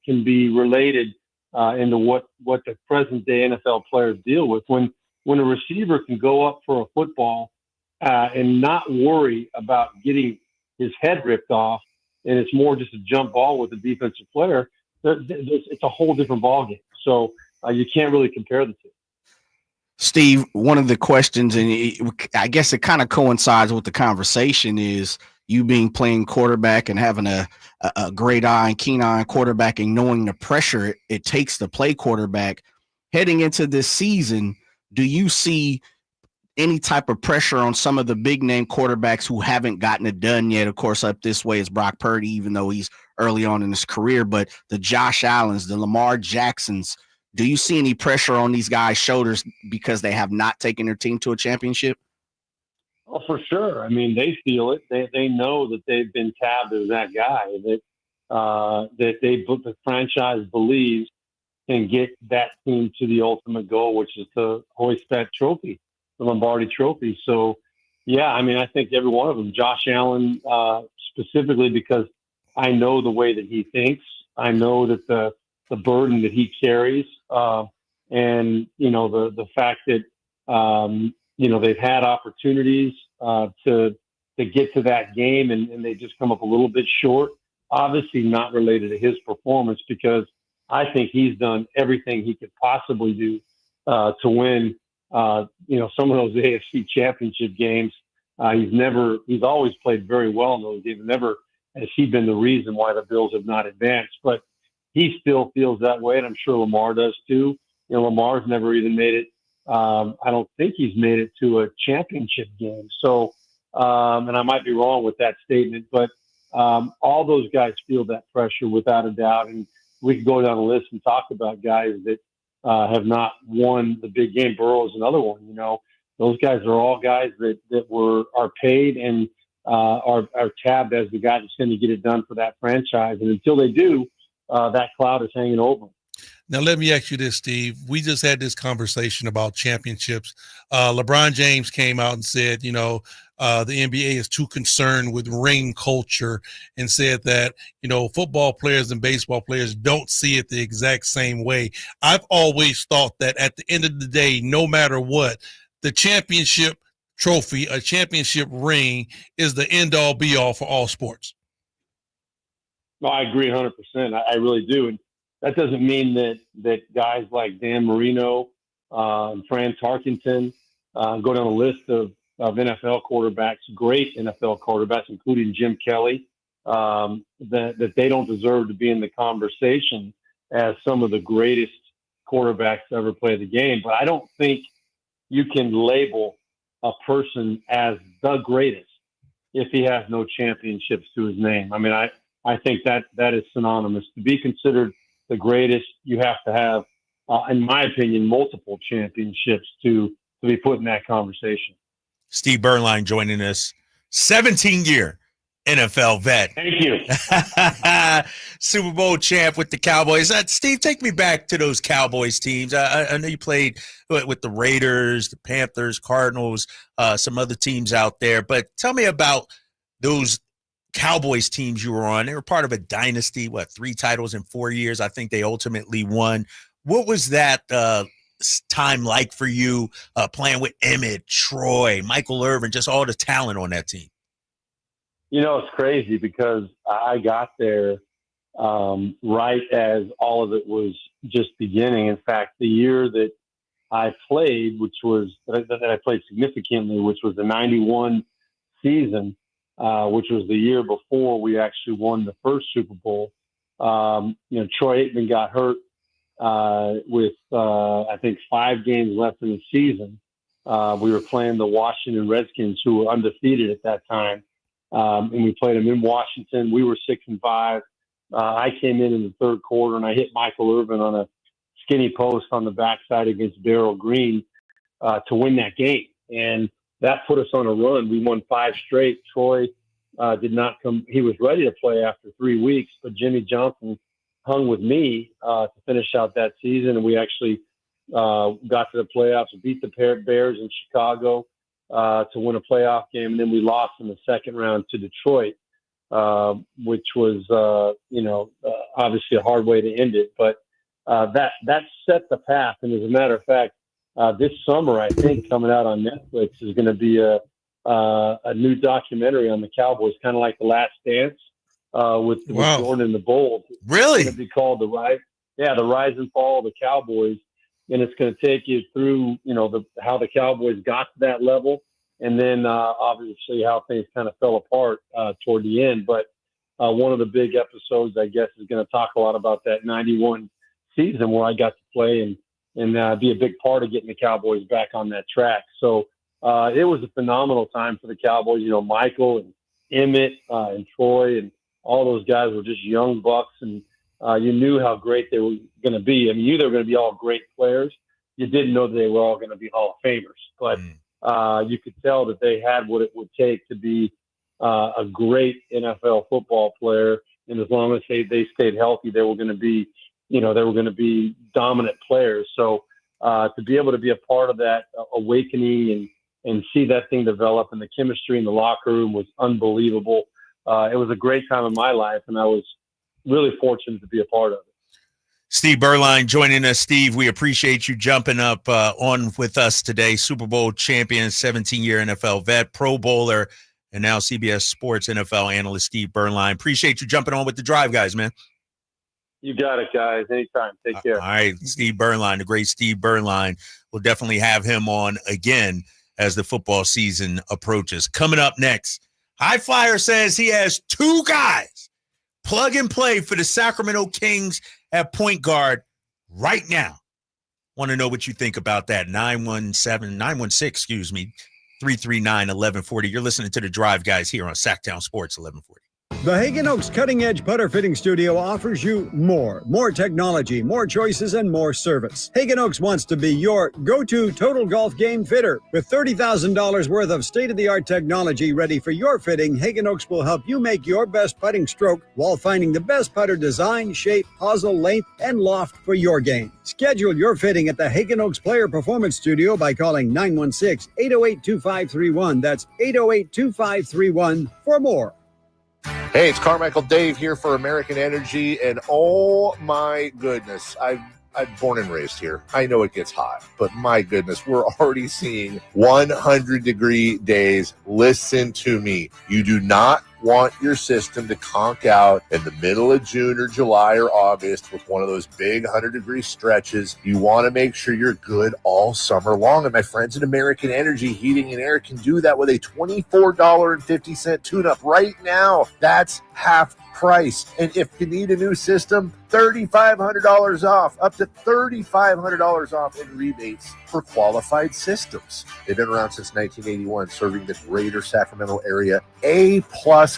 can be related into what the present day NFL players deal with. When a receiver can go up for a football and not worry about getting his head ripped off, and it's more just a jump ball with a defensive player, it's a whole different ballgame. So you can't really compare the two. Steve, one of the questions, and I guess it kind of coincides with the conversation, is you playing quarterback and having a great eye and keen eye on quarterback and knowing the pressure it takes to play quarterback. Heading into this season, do you see any type of pressure on some of the big name quarterbacks who haven't gotten it done yet? Of course, up this way is Brock Purdy, even though he's early on in his career, but the Josh Allens, the Lamar Jacksons, do you see any pressure on these guys' shoulders because they have not taken their team to a championship? Oh, for sure. I mean, they feel it. They know that they've been tabbed as that guy, that the franchise believes can get that team to the ultimate goal, which is to hoist that trophy, the Lombardi Trophy. So, yeah, I mean, I think every one of them, Josh Allen specifically, because I know the way that he thinks. I know that the burden that he carries, and, the fact that, they've had opportunities to get to that game and they just come up a little bit short. Obviously not related to his performance, because I think he's done everything he could possibly do to win, some of those AFC championship games. He's always played very well in those games. Never has he been the reason why the Bills have not advanced, but he still feels that way. And I'm sure Lamar does too. Lamar's never even made it. I don't think he's made it to a championship game. So, and I might be wrong with that statement, but all those guys feel that pressure without a doubt. And we could go down the list and talk about guys that have not won the big game. Burrow is another one. Those guys are all guys that are paid and are tabbed as the guy that's going to get it done for that franchise. And until they do, that cloud is hanging over them. Now, let me ask you this, Steve. We just had this conversation about championships. LeBron James came out and said, the NBA is too concerned with ring culture, and said that, football players and baseball players don't see it the exact same way. I've always thought that at the end of the day, no matter what, the championship trophy, a championship ring, is the end-all, be-all for all sports. No, I agree 100%. I really do. And that doesn't mean that guys like Dan Marino, Fran Tarkenton, go down a list of NFL quarterbacks, great NFL quarterbacks, including Jim Kelly, that they don't deserve to be in the conversation as some of the greatest quarterbacks to ever play the game. But I don't think you can label a person as the greatest if he has no championships to his name. I mean, I think that is synonymous. To be considered the greatest, you have to have, in my opinion, multiple championships to be put in that conversation. Steve Bernline joining us, 17-year NFL vet. Thank you. Super Bowl champ with the Cowboys. Steve, take me back to those Cowboys teams. I know you played with the Raiders, the Panthers, Cardinals, some other teams out there, but tell me about those Cowboys teams you were on. They were part of a dynasty, 3 titles in 4 years. I think they ultimately won. What was that time like for you, playing with Emmett, Troy, Michael Irvin, just all the talent on that team? It's crazy because I got there right as all of it was just beginning. In fact, the year that I played, that I played significantly, which was the 91 season, which was the year before we actually won the first Super Bowl. Troy Aikman got hurt with, I think, 5 games left in the season. We were playing the Washington Redskins, who were undefeated at that time. And we played them in Washington. We were 6-5. I came in the third quarter and I hit Michael Irvin on a skinny post on the backside against Darryl Green to win that game. And that put us on a run. We won 5 straight. Troy did not come. He was ready to play after 3 weeks, but Jimmy Johnson hung with me to finish out that season. And we actually got to the playoffs, beat the Bears in Chicago to win a playoff game. And then we lost in the second round to Detroit, which was, obviously a hard way to end it. But that set the path. And as a matter of fact, this summer, I think, coming out on Netflix is going to be a new documentary on the Cowboys, kind of like The Last Dance with Jordan and the Bulls. Really? It's going to be called The Rise and Fall of the Cowboys. And it's going to take you through, how the Cowboys got to that level, and then obviously how things kind of fell apart toward the end. But one of the big episodes, I guess, is going to talk a lot about that 91 season where I got to play and be a big part of getting the Cowboys back on that track. So it was a phenomenal time for the Cowboys. Michael and Emmett and Troy and all those guys were just young bucks, and you knew how great they were going to be. I mean, you knew they were going to be all great players. You didn't know that they were all going to be Hall of Famers, but you could tell that they had what it would take to be a great NFL football player. And as long as they stayed healthy, they were going to be, they were going to be dominant players. So to be able to be a part of that awakening and see that thing develop, and the chemistry in the locker room was unbelievable. It was a great time in my life, and I was really fortunate to be a part of it. Steve Berline joining us. Steve, we appreciate you jumping up on with us today. Super Bowl champion, 17-year NFL vet, Pro Bowler, and now CBS Sports NFL analyst Steve Berline. Appreciate you jumping on with the drive, guys, man. You got it, guys. Anytime. Take care. All right, Steve Berline, the great Steve Berline. We'll definitely have him on again as the football season approaches. Coming up next, High Flyer says he has 2 guys plug and play for the Sacramento Kings at point guard right now. Want to know what you think about that? 916-339-1140. You're listening to The Drive, guys, here on Sacktown Sports 1140. The Hagen Oaks Cutting Edge Putter Fitting Studio offers you more technology, more choices, and more service. Hagen Oaks wants to be your go-to total golf game fitter. With $30,000 worth of state-of-the-art technology ready for your fitting, Hagen Oaks will help you make your best putting stroke while finding the best putter design, shape, hosel, length, and loft for your game. Schedule your fitting at the Hagen Oaks Player Performance Studio by calling 916-808-2531. That's 808-2531 for more. Hey, it's Carmichael Dave here for American Energy, and oh my goodness, I'm born and raised here. I know it gets hot, but my goodness, we're already seeing 100-degree days. Listen to me. You do not want your system to conk out in the middle of June or July or August with one of those big 100-degree stretches. You want to make sure you're good all summer long. And my friends at American Energy Heating and Air can do that with a $24.50 tune-up right now. That's half price. And if you need a new system, $3,500 off, up to $3,500 off in rebates for qualified systems. They've been around since 1981, serving the greater Sacramento area. A+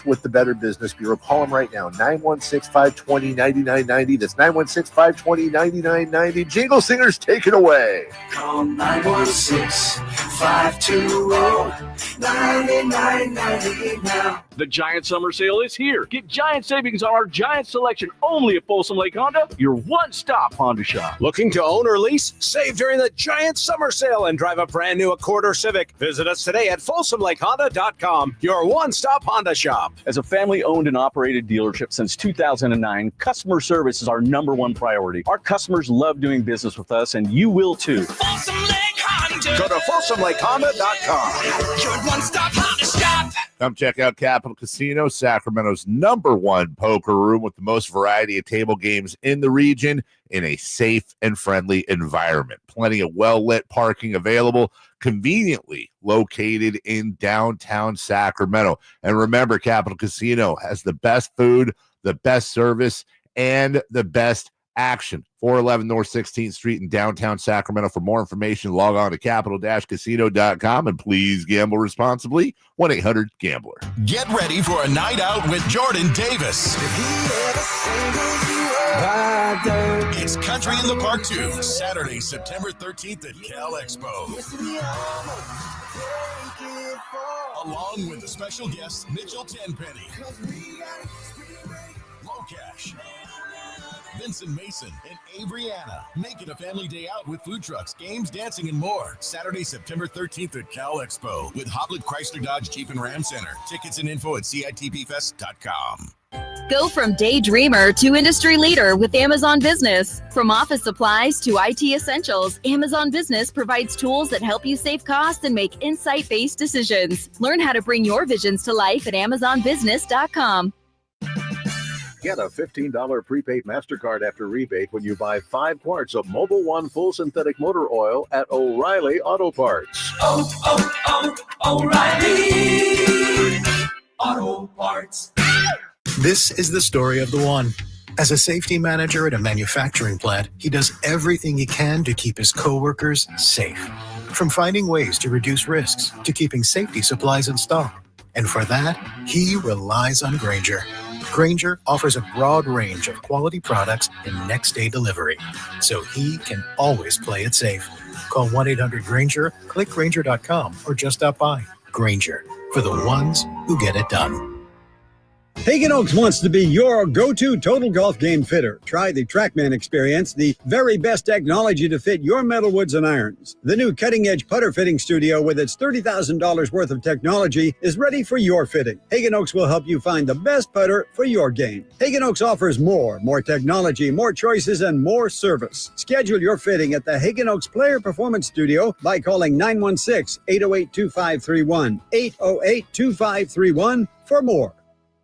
with the Better Business Bureau. Call them right now, 916-520-9990. That's 916-520-9990. Jingle Singers, take it away. Call 916-520-9990 now. The Giant Summer Sale is here. Get giant savings on our Giant selection only at Folsom Lake Honda, your one-stop Honda shop. Looking to own or lease? Save during the Giant Summer Sale and drive a brand new Accord or Civic. Visit us today at FolsomLakeHonda.com, your one-stop Honda shop. As a family-owned and operated dealership since 2009, customer service is our #1 priority. Our customers love doing business with us, and you will too. Folsom Lake Honda. Go to FolsomLakeHonda.com. Your one-stop Honda shop. Come check out Capital Casino, Sacramento's #1 poker room with the most variety of table games in the region in a safe and friendly environment. Plenty of well-lit parking available, conveniently located in downtown Sacramento. And remember, Capital Casino has the best food, the best service, and the best action. 411 North 16th Street in downtown Sacramento. For more information, log on to capital-casino.com, and please gamble responsibly. 1-800-GAMBLER. Get ready for a night out with Jordan Davis. It's Country in the Park 2, Saturday, September 13th at Cal Expo. Along with the special guests Mitchell Tenpenny, Low Cash, Vincent Mason, and Averyana. Make it a family day out with food trucks, games, dancing, and more. Saturday, September 13th at Cal Expo with Hoblit Chrysler Dodge Jeep and Ram Center. Tickets and info at CITPFest.com. Go from daydreamer to industry leader with Amazon Business. From office supplies to IT essentials, Amazon Business provides tools that help you save costs and make insight-based decisions. Learn how to bring your visions to life at AmazonBusiness.com. Get a $15 prepaid MasterCard after rebate when you buy 5 quarts of Mobil 1 full synthetic motor oil at O'Reilly Auto Parts. O'Reilly Auto Parts. This is the story of the one. As a safety manager at a manufacturing plant, he does everything he can to keep his coworkers safe. From finding ways to reduce risks to keeping safety supplies in stock. And for that, he relies on Grainger. Grainger offers a broad range of quality products and next-day delivery, so he can always play it safe. Call 1-800-GRAINGER, click Grainger.com, or just stop by. Grainger, for the ones who get it done. Hagen Oaks wants to be your go-to total golf game fitter. Try the TrackMan experience, the very best technology to fit your metal woods and irons. The new cutting-edge putter fitting studio with its $30,000 worth of technology is ready for your fitting. Hagen Oaks will help you find the best putter for your game. Hagen Oaks offers more technology, more choices, and more service. Schedule your fitting at the Hagen Oaks Player Performance Studio by calling 916-808-2531, 808-2531 for more.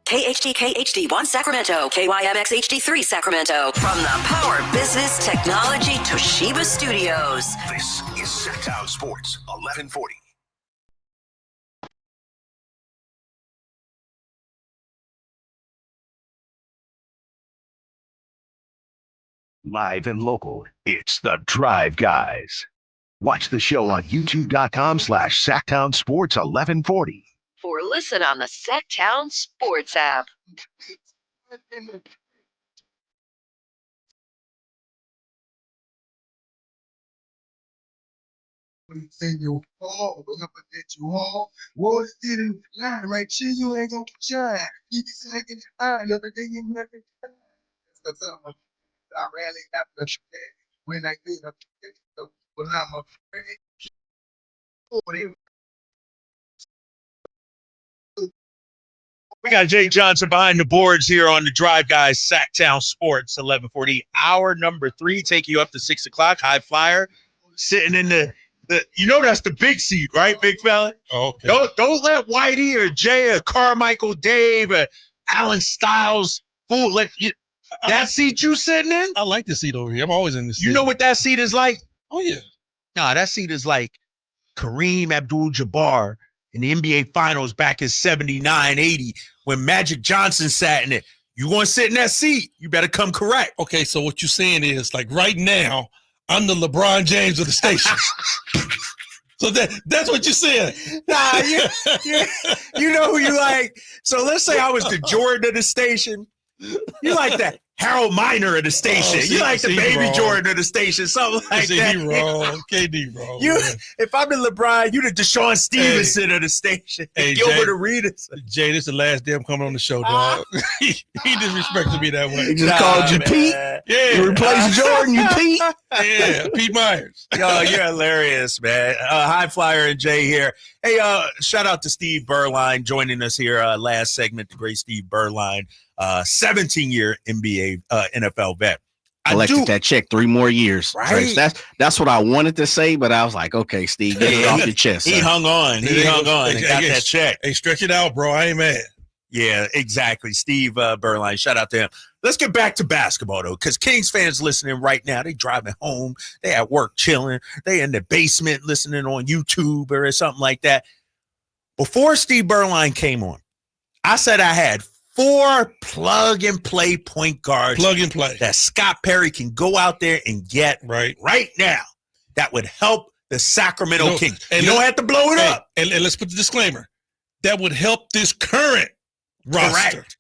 KHD HD1 Sacramento, KYMX HD3 Sacramento. From the Power Business Technology Toshiba Studios. This is Sacktown Sports 1140. Live and local, it's the Drive Guys. Watch the show on youtube.com/Sacktown Sports 1140. Or listen on the Sacktown Sports app. You hard, but that you hard. What did it line right? Shit, you ain't gonna shine. You be second time, everything you nothing. That's I rarely have to when I get up. When I'm afraid. We got Jay Johnson behind the boards here on the Drive Guys, Sacktown Sports 1140. Hour number 3, take you up to 6 o'clock. High Flyer sitting in the that's the big seat, right, big fella? Okay. Don't let Whitey or Jay or Carmichael Dave or Alan Stiles fool that seat you sitting in. I like the seat over here. I'm always in this seat. You know what that seat is like? Oh yeah. Nah, that seat is like Kareem Abdul-Jabbar in the NBA Finals back in 79-80 when Magic Johnson sat in it. You want to sit in that seat, you better come correct. Okay, so what you're saying is, like, right now, I'm the LeBron James of the station. So that's what you're saying. Nah, you know who you like. So let's say I was the Jordan of the station. You like that Harold Miner of the station. You like the baby Jordan of the station, something like that. He wrong. KD wrong. If I'm the LeBron, you the Deshaun Stevenson of the station. Hey, Gilbert Arenas. Jay, this is the last day I'm coming on the show, dog. He disrespected me that way. He just called you Pete. Yeah. You replaced Jordan, you Pete. Yeah, Pete Myers. Yo, you're hilarious, man. High Flyer and Jay here. Hey, shout out to Steve Berline joining us here last segment, the great Steve Berline. 17-year NBA NFL vet. Collected that check 3 more years. Right. That's what I wanted to say, but I was like, okay, Steve, get it off your chest. He hung on. He hung on and got that check. Hey, stretch it out, bro. I ain't mad. Yeah, exactly. Steve Berline, shout out to him. Let's get back to basketball, though, because Kings fans listening right now, they driving home. They at work chilling. They in the basement listening on YouTube or something like that. Before Steve Berline came on, I said I had 4 plug-and-play point guards. Plug-and-play. That Scott Perry can go out there and get right now. That would help the Sacramento Kings. And you don't have to blow it up. And let's put the disclaimer. That would help this current roster. Correct.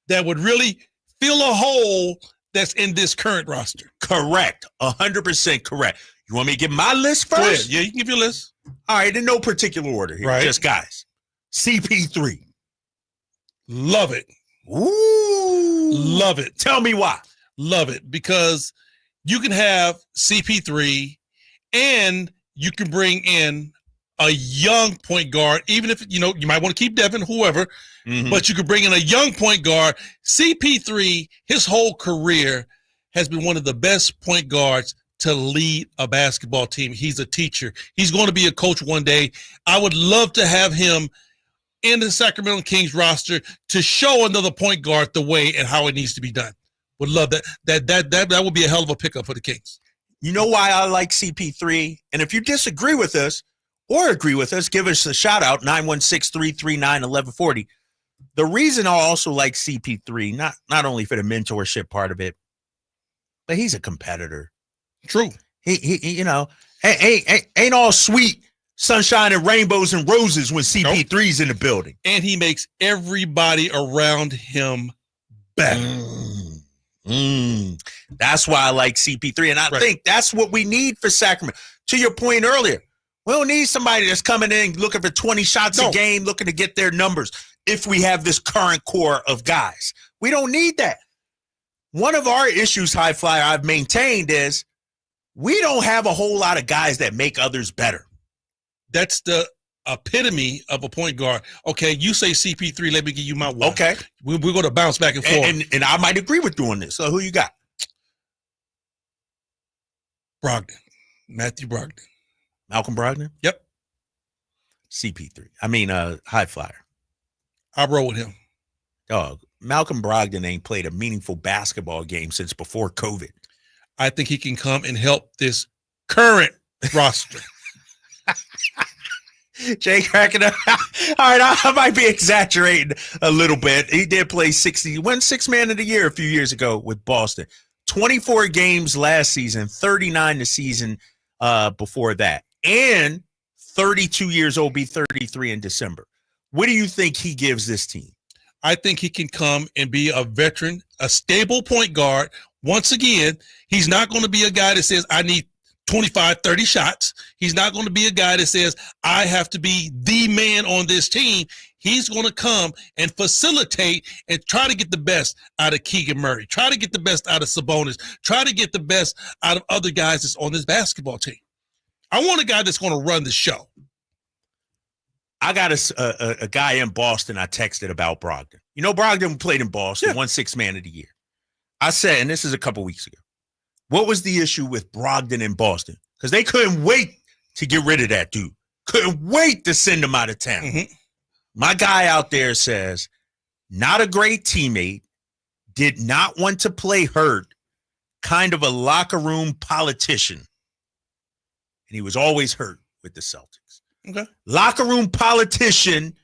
That would really fill a hole that's in this current roster. Correct. 100% correct. You want me to give my list first? Go ahead. Yeah, you can give your list. All right, in no particular order here. Right. Just guys. CP3. Love it. Ooh. Love it. Tell me why. Love it. Because you can have CP3 and you can bring in a young point guard, even if, you might want to keep Devin, whoever, but you could bring in a young point guard. CP3, his whole career has been one of the best point guards to lead a basketball team. He's a teacher. He's going to be a coach one day. I would love to have him in the Sacramento Kings roster to show another point guard the way and how it needs to be done. Would love that. That would be a hell of a pickup for the Kings. You know why I like CP3? And if you disagree with us or agree with us, give us a shout out, 916-339-1140. The reason I also like CP3, not only for the mentorship part of it, but he's a competitor. True. He ain't all sweet sunshine and rainbows and roses when CP3's in the building. And he makes everybody around him better. That's why I like CP3. And I think that's what we need for Sacramento. To your point earlier, we don't need somebody that's coming in looking for 20 shots a game, looking to get their numbers. if we have this current core of guys. We don't need that. One of our issues, High Flyer, I've maintained is we don't have a whole lot of guys that make others better. That's the epitome of a point guard. Okay, you say CP3, let me give you my one. Okay. We're going to bounce back and forth. And I might agree with doing this. So who you got? Brogdon. Matthew Brogdon. Malcolm Brogdon? Yep. CP3. High Flyer. I roll with him. Dog, Malcolm Brogdon ain't played a meaningful basketball game since before COVID. I think he can come and help this current roster. Jay cracking up. All right, I might be exaggerating a little bit. He did play 60, won Sixth Man of the Year a few years ago with Boston. 24 games last season, 39 the season before that. And 32 years old, be 33 in December. What do you think he gives this team? I think he can come and be a veteran, a stable point guard. Once again, he's not going to be a guy that says, I need 25, 30 shots. He's not going to be a guy that says, I have to be the man on this team. He's going to come and facilitate and try to get the best out of Keegan Murray, try to get the best out of Sabonis, try to get the best out of other guys that's on this basketball team. I want a guy that's going to run the show. I got a guy in Boston I texted about Brogdon. You know, Brogdon played in Boston, won Sixth Man of the Year. I said, and this is a couple weeks ago, what was the issue with Brogdon in Boston? Because they couldn't wait to get rid of that dude. Couldn't wait to send him out of town. Mm-hmm. My guy out there says, not a great teammate, did not want to play hurt, kind of a locker room politician. And he was always hurt with the Celtics. Okay. Locker room politician,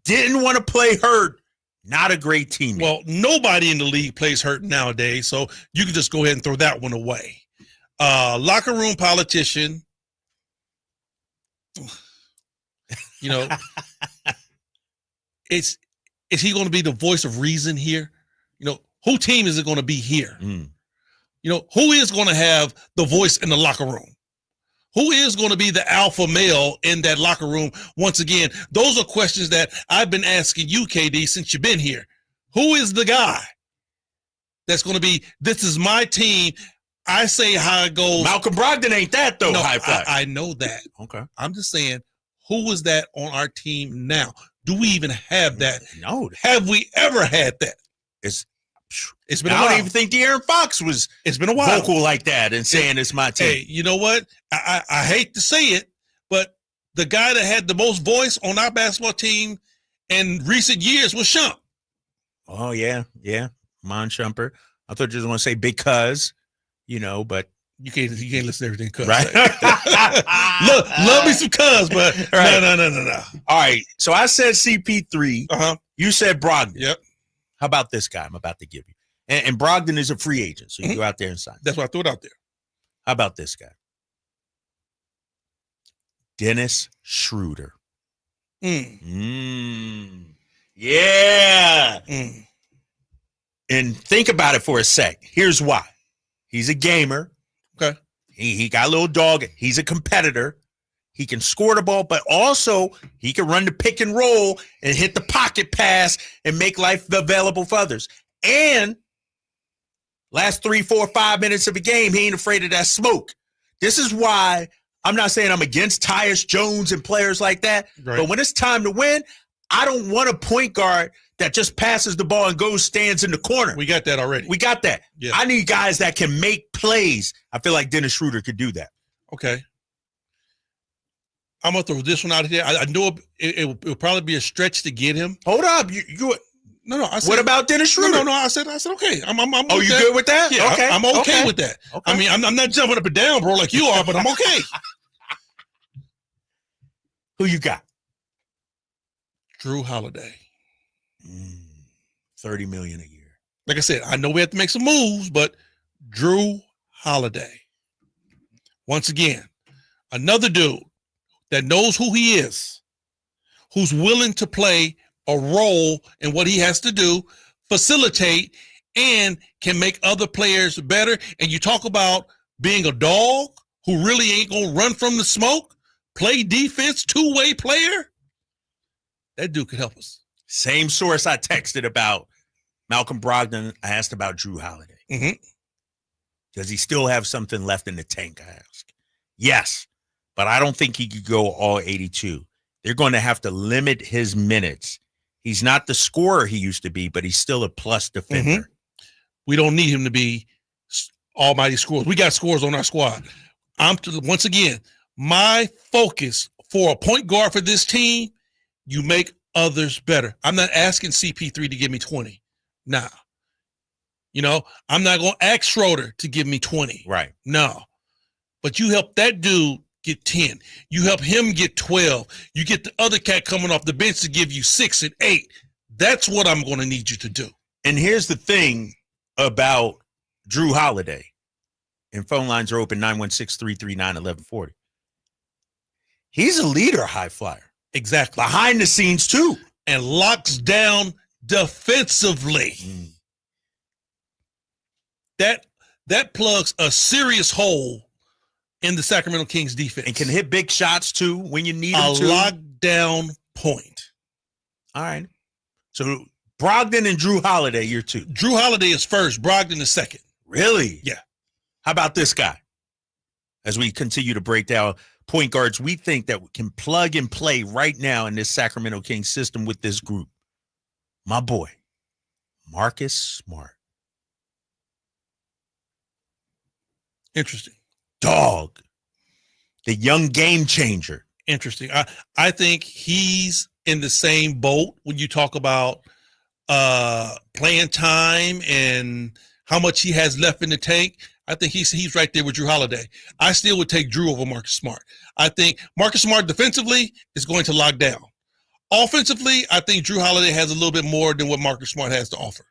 didn't want to play hurt, not a great teammate. Well, nobody in the league plays hurt nowadays, so you can just go ahead and throw that one away. Locker room politician, you know, is he going to be the voice of reason here? You know, who team is it going to be here? You know, who is going to have the voice in the locker room? Who is going to be the alpha male in that locker room? Once again, those are questions that I've been asking you, KD, since you've been here. Who is the guy that's going to be, this is my team, I say how it goes? Malcolm Brogdon ain't that, though. No, High Flyer. I know that. Okay. I'm just saying, who is that on our team now? Do we even have that? No. Have we ever had that? It's been a while. I don't even think De'Aaron Fox was It's been a while. vocal like that and saying it's my team. Hey, you know what? I hate to say it, but the guy that had the most voice on our basketball team in recent years was Shump. Oh, yeah. Mon Shumper. I thought you just want to say because, you know, but you can't listen to everything cuz. Right. love me some cuz, but Right. No. All right. So I said CP3. Uh-huh. You said Brogdon. Yep. How about this guy I'm about to give you? And Brogdon is a free agent, so you go out there and sign. That's why I threw it out there. How about this guy? Dennis Schroeder. Yeah. And think about it for a sec. Here's why. He's a gamer. Okay. He got a little dog. He's a competitor. He can score the ball, but also he can run the pick and roll and hit the pocket pass and make life available for others. And last 3, 4, 5 minutes of a game, he ain't afraid of that smoke. This is why I'm not saying I'm against Tyus Jones and players like that, Right. but when it's time to win, I don't want a point guard that just passes the ball and stands in the corner. We got that already. We got that. Yeah. I need guys that can make plays. I feel like Dennis Schroeder could do that. Okay. I'm going to throw this one out here. I know it'll probably be a stretch to get him. Hold up. No. I said, What about Dennis Schroeder? No. I said okay. I'm Oh, you good with that? Yeah, Okay. I'm okay Okay. with that. Okay. I mean, I'm not jumping up and down, bro, like you are, but I'm okay. Who you got? Drew Holiday. $30 million a year. Like I said, I know we have to make some moves, but Drew Holiday. Once again, another dude that knows who he is, who's willing to play a role in what he has to do, facilitate, and can make other players better. And you talk about being a dog who really ain't going to run from the smoke, play defense, two-way player. That dude could help us. Same source I texted about Malcolm Brogdon. I asked about Drew Holiday. Mm-hmm. Does he still have something left in the tank, I ask? Yes, but I don't think he could go all 82. They're going to have to limit his minutes. He's not the scorer he used to be, but he's still a plus defender. Mm-hmm. We don't need him to be almighty scorers. We got scorers on our squad. Once again, my focus for a point guard for this team, you make others better. I'm not asking CP3 to give me 20. Nah. You know, I'm not going to ask Schroeder to give me 20. Right. No. But you help that dude get 10. You help him get 12. You get the other cat coming off the bench to give you 6 and 8. That's what I'm going to need you to do. And here's the thing about Drew Holiday. And phone lines are open 916-339-1140. He's a leader, high flyer. Exactly. Behind the scenes, too. And locks down defensively. That plugs a serious hole in the Sacramento Kings defense. And can hit big shots, too, when you need them to. A lockdown point. All right. So Brogdon and Drew Holiday, you're 2. Drew Holiday is first. Brogdon is second. Really? Yeah. How about this guy? As we continue to break down point guards we think that can plug and play right now in this Sacramento Kings system with this group. My boy, Marcus Smart. Interesting. Dog. The young game changer. Interesting. I think he's in the same boat when you talk about playing time and how much he has left in the tank. I think he's right there with Drew Holiday. I still would take Drew over Marcus Smart. I think Marcus Smart defensively is going to lock down. Offensively, I think Drew Holiday has a little bit more than what Marcus Smart has to offer.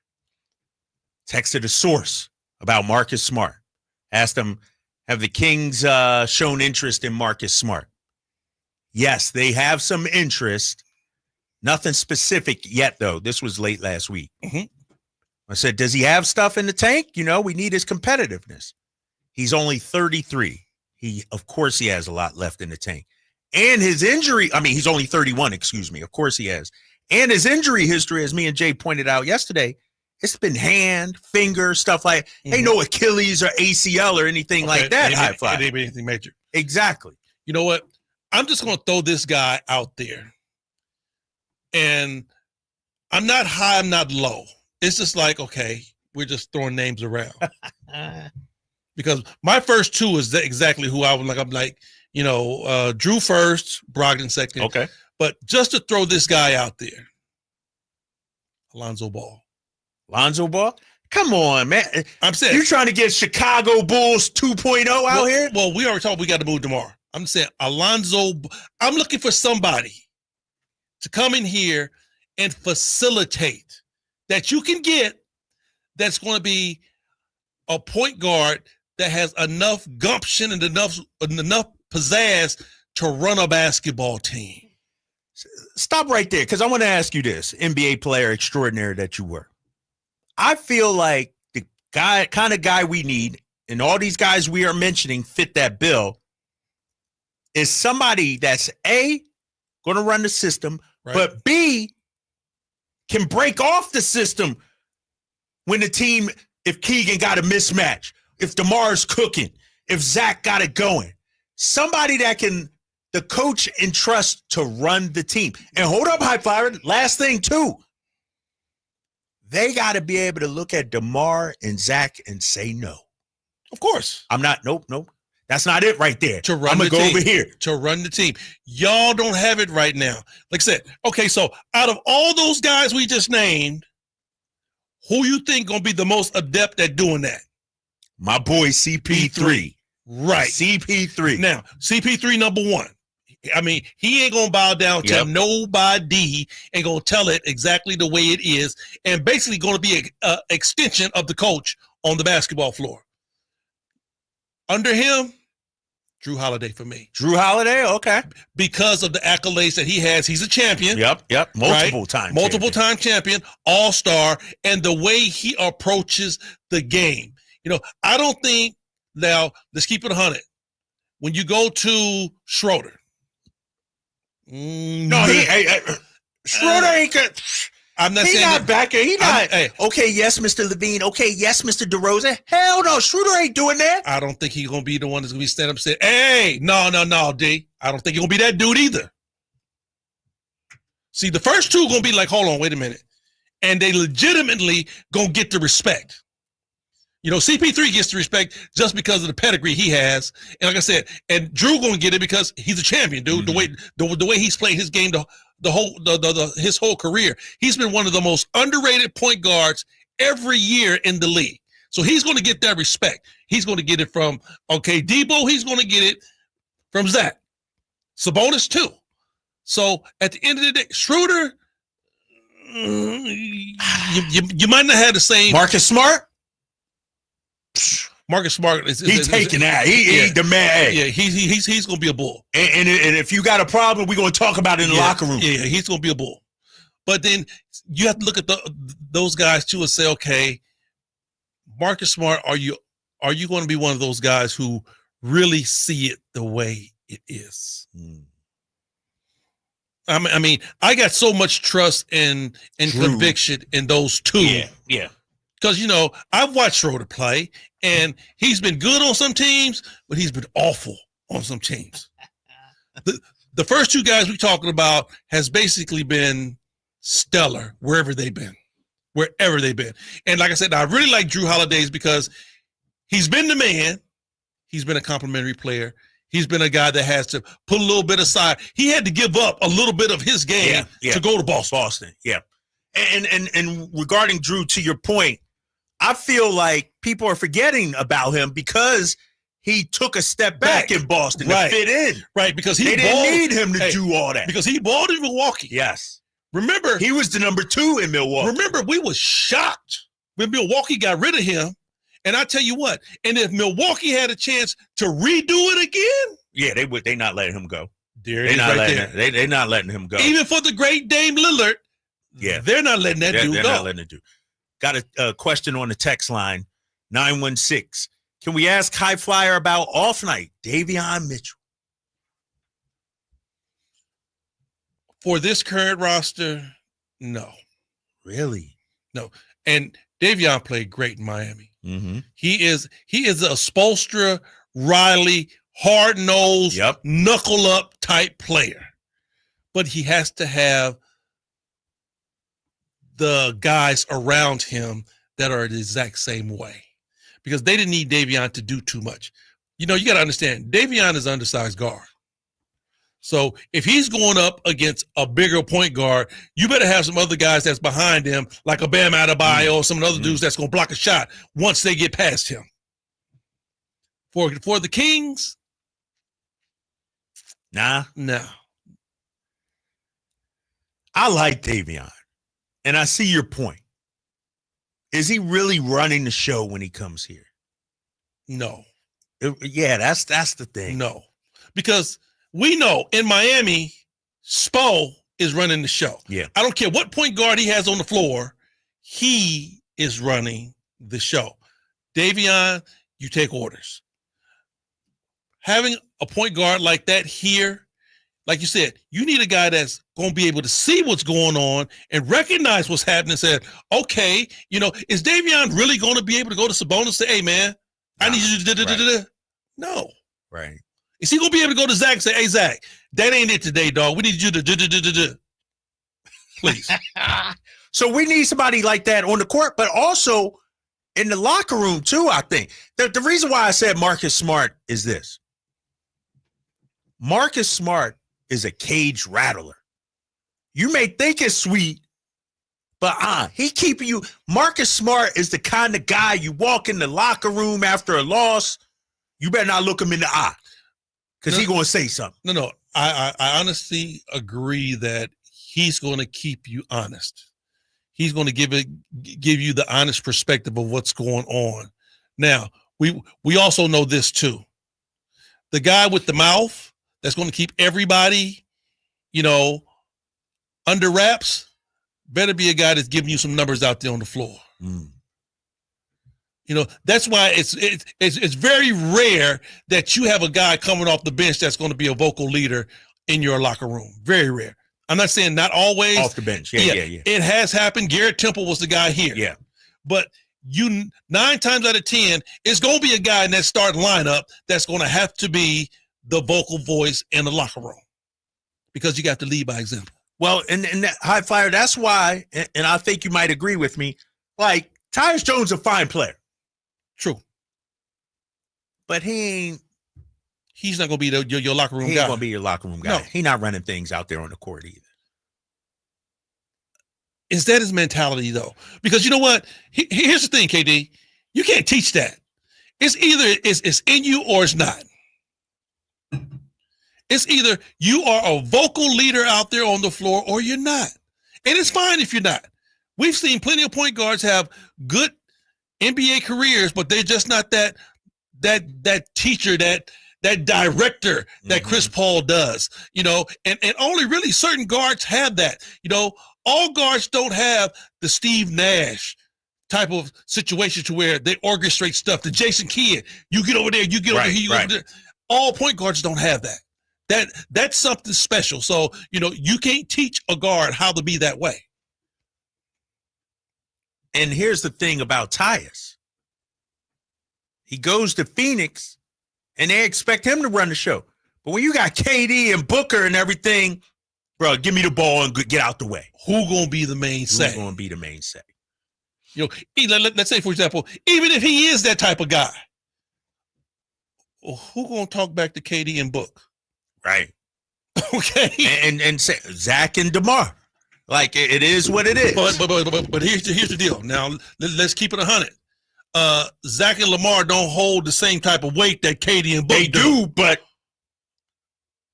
Texted a source about Marcus Smart. Asked him, have the Kings shown interest in Marcus Smart? Yes, they have some interest. Nothing specific yet, though. This was late last week. Mm-hmm. I said, does he have stuff in the tank? You know, we need his competitiveness. He's only 33. Of course, he has a lot left in the tank. And his injury, he's only 31, excuse me. Of course he has. And his injury history, as me and Jay pointed out yesterday, it's been hand, finger, stuff like, ain't no Achilles or ACL or anything like that. High five. It ain't anything major. Exactly. You know what? I'm just going to throw this guy out there. And I'm not high, I'm not low. It's just like, okay, we're just throwing names around. Because my first 2 is exactly who I would like. I'm like, Drew first, Brogdon second. Okay. But just to throw this guy out there, Alonzo Ball. Lonzo Ball? Come on, man. I'm saying you're trying to get Chicago Bulls 2.0 out here? Well, we already talked we got to move tomorrow. I'm saying Alonzo. I'm looking for somebody to come in here and facilitate that you can get that's going to be a point guard that has enough gumption and enough pizzazz to run a basketball team. Stop right there, because I want to ask you this, NBA player extraordinary that you were. I feel like the kind of guy we need, and all these guys we are mentioning fit that bill, is somebody that's A, going to run the system, right, but B, can break off the system when the team, if Keegan got a mismatch, if DeMar's cooking, if Zach got it going. Somebody that can the coach entrusts to run the team. And hold up, high flyer, last thing too. They got to be able to look at DeMar and Zach and say no. Of course. Nope. That's not it right there. To run I'm going to go team. over here. To run the team. Y'all don't have it right now. Like I said, okay, so out of all those guys we just named, who you think going to be the most adept at doing that? My boy CP3. Right. CP3. Now, CP3 number 1. He ain't going to bow down to nobody, ain't going to tell it exactly the way it is, and basically going to be an extension of the coach on the basketball floor. Under him, Drew Holiday for me. Drew Holiday, okay. Because of the accolades that he has. He's a champion. Yep. Multiple time champion, all-star, and the way he approaches the game. I don't think, now, let's keep it 100. When you go to Schroeder. Schroeder ain't good. I'm not He saying not back there. He not. Hey, okay, yes, Mr. Levine. Okay, yes, Mr. DeRozan. Hell no, Schroeder ain't doing that. I don't think he's gonna be the one that's gonna be standing up saying, "Hey, no, D." I don't think he's gonna be that dude either. See, the first two gonna be like, "Hold on, wait a minute," and they legitimately gonna get the respect. You know, CP3 gets the respect just because of the pedigree he has, and like I said, and Drew gonna get it because he's a champion, dude. The way he's played his game, his whole career, he's been one of the most underrated point guards every year in the league. So he's gonna get that respect. He's gonna get it from Debo. He's gonna get it from Zach. Sabonis too. So at the end of the day, Schroeder, you might not have the same. Marcus Smart. Marcus Smart is taking that. He the man. Yeah, he's gonna be a bull. And if you got a problem, we're gonna talk about it in the locker room. Yeah, he's gonna be a bull. But then you have to look at those guys too and say, okay, Marcus Smart, are you going to be one of those guys who really see it the way it is? I mean, I got so much trust and conviction in those two. Yeah. Because, you know, I've watched Schroeder play, and he's been good on some teams, but he's been awful on some teams. The first two guys we're talking about has basically been stellar wherever they've been. And like I said, I really like Drew Holiday's because he's been the man. He's been a complimentary player. He's been a guy that has to put a little bit aside. He had to give up a little bit of his game to go to Boston. Yeah. And regarding Drew, to your point, I feel like people are forgetting about him because he took a step back in Boston to fit in. Right, because they didn't need him to do all that. Because he balled in Milwaukee. Yes. Remember, he was the number 2 in Milwaukee. Remember, we was shocked when Milwaukee got rid of him. And I tell you what, and if Milwaukee had a chance to redo it again, they not letting him go. They're not letting him go. Even for the great Dame Lillard, they're not letting that dude go. They're not letting it do. Got a question on the text line, 916. Can we ask High Flyer about off night, Davion Mitchell? For this current roster, no. Really? No. And Davion played great in Miami. Mm-hmm. He is a Spoelstra, Riley, hard-nosed, knuckle-up type player. But he has to have the guys around him that are the exact same way. Because they didn't need Davion to do too much. You know, you got to understand, Davion is an undersized guard. So if he's going up against a bigger point guard, you better have some other guys that's behind him, like a Bam Adebayo or some of the other dudes that's going to block a shot once they get past him. For the Kings, nah. I like Davion, and I see your point. Is he really running the show when he comes here? No. That's the thing. No, because we know in Miami, Spo is running the show. Yeah. I don't care what point guard he has on the floor, he is running the show. Davion, you take orders. Having a point guard like that here, like you said, you need a guy that's going to be able to see what's going on and recognize what's happening and say, okay, you know, is Davion really going to be able to go to Sabonis and say, hey, man, I need you to do. No. Right. Is he going to be able to go to Zach and say, hey, Zach, that ain't it today, dog. We need you to do. Please. So we need somebody like that on the court, but also in the locker room, too, I think. The reason why I said Marcus Smart is this. Marcus Smart is a cage rattler. You may think it's sweet, but he keeping you. Marcus Smart is the kind of guy you walk in the locker room after a loss, you better not look him in the eye. Because he's going to say something. No. I honestly agree that he's going to keep you honest. He's going to give you the honest perspective of what's going on. Now, we also know this too. The guy with the mouth that's going to keep everybody, you know, under wraps, better be a guy that's giving you some numbers out there on the floor. You know, that's why it's very rare that you have a guy coming off the bench that's going to be a vocal leader in your locker room. Very rare. I'm not saying not always. Off the bench. Yeah. It has happened. Garrett Temple was the guy here. Yeah. But 9 times out of 10, it's going to be a guy in that starting lineup that's going to have to be the vocal voice in the locker room because you got to lead by example. Well, and that High Flyer, that's why, and I think you might agree with me, like, Tyus Jones is a fine player. True. But he's not going to be your locker room guy. He ain't going to be your locker room guy. No. He's not running things out there on the court either. Is that his mentality, though? Because you know what? Here's the thing, KD. You can't teach that. It's either it's in you or it's not. It's either you are a vocal leader out there on the floor or you're not. And it's fine if you're not. We've seen plenty of point guards have good NBA careers, but they're just not that teacher, that director that Chris Paul does, and only really certain guards have that. All guards don't have the Steve Nash type of situation to where they orchestrate stuff. The Jason Kidd, you get over there, you get over here, you go over there. All point guards don't have that. That's something special. So, you can't teach a guard how to be that way. And here's the thing about Tyus. He goes to Phoenix, and they expect him to run the show. But when you got KD and Booker and everything, bro, give me the ball and get out the way. Who gonna be the main say? Who's gonna be the main say? Let's say, for example, even if he is that type of guy, who gonna talk back to KD and Book? Right. Okay. And say Zach and DeMar. Like, it is what it is. But here's the deal. Now, let's keep it 100. Zach and Lamar don't hold the same type of weight that KD and Book do, but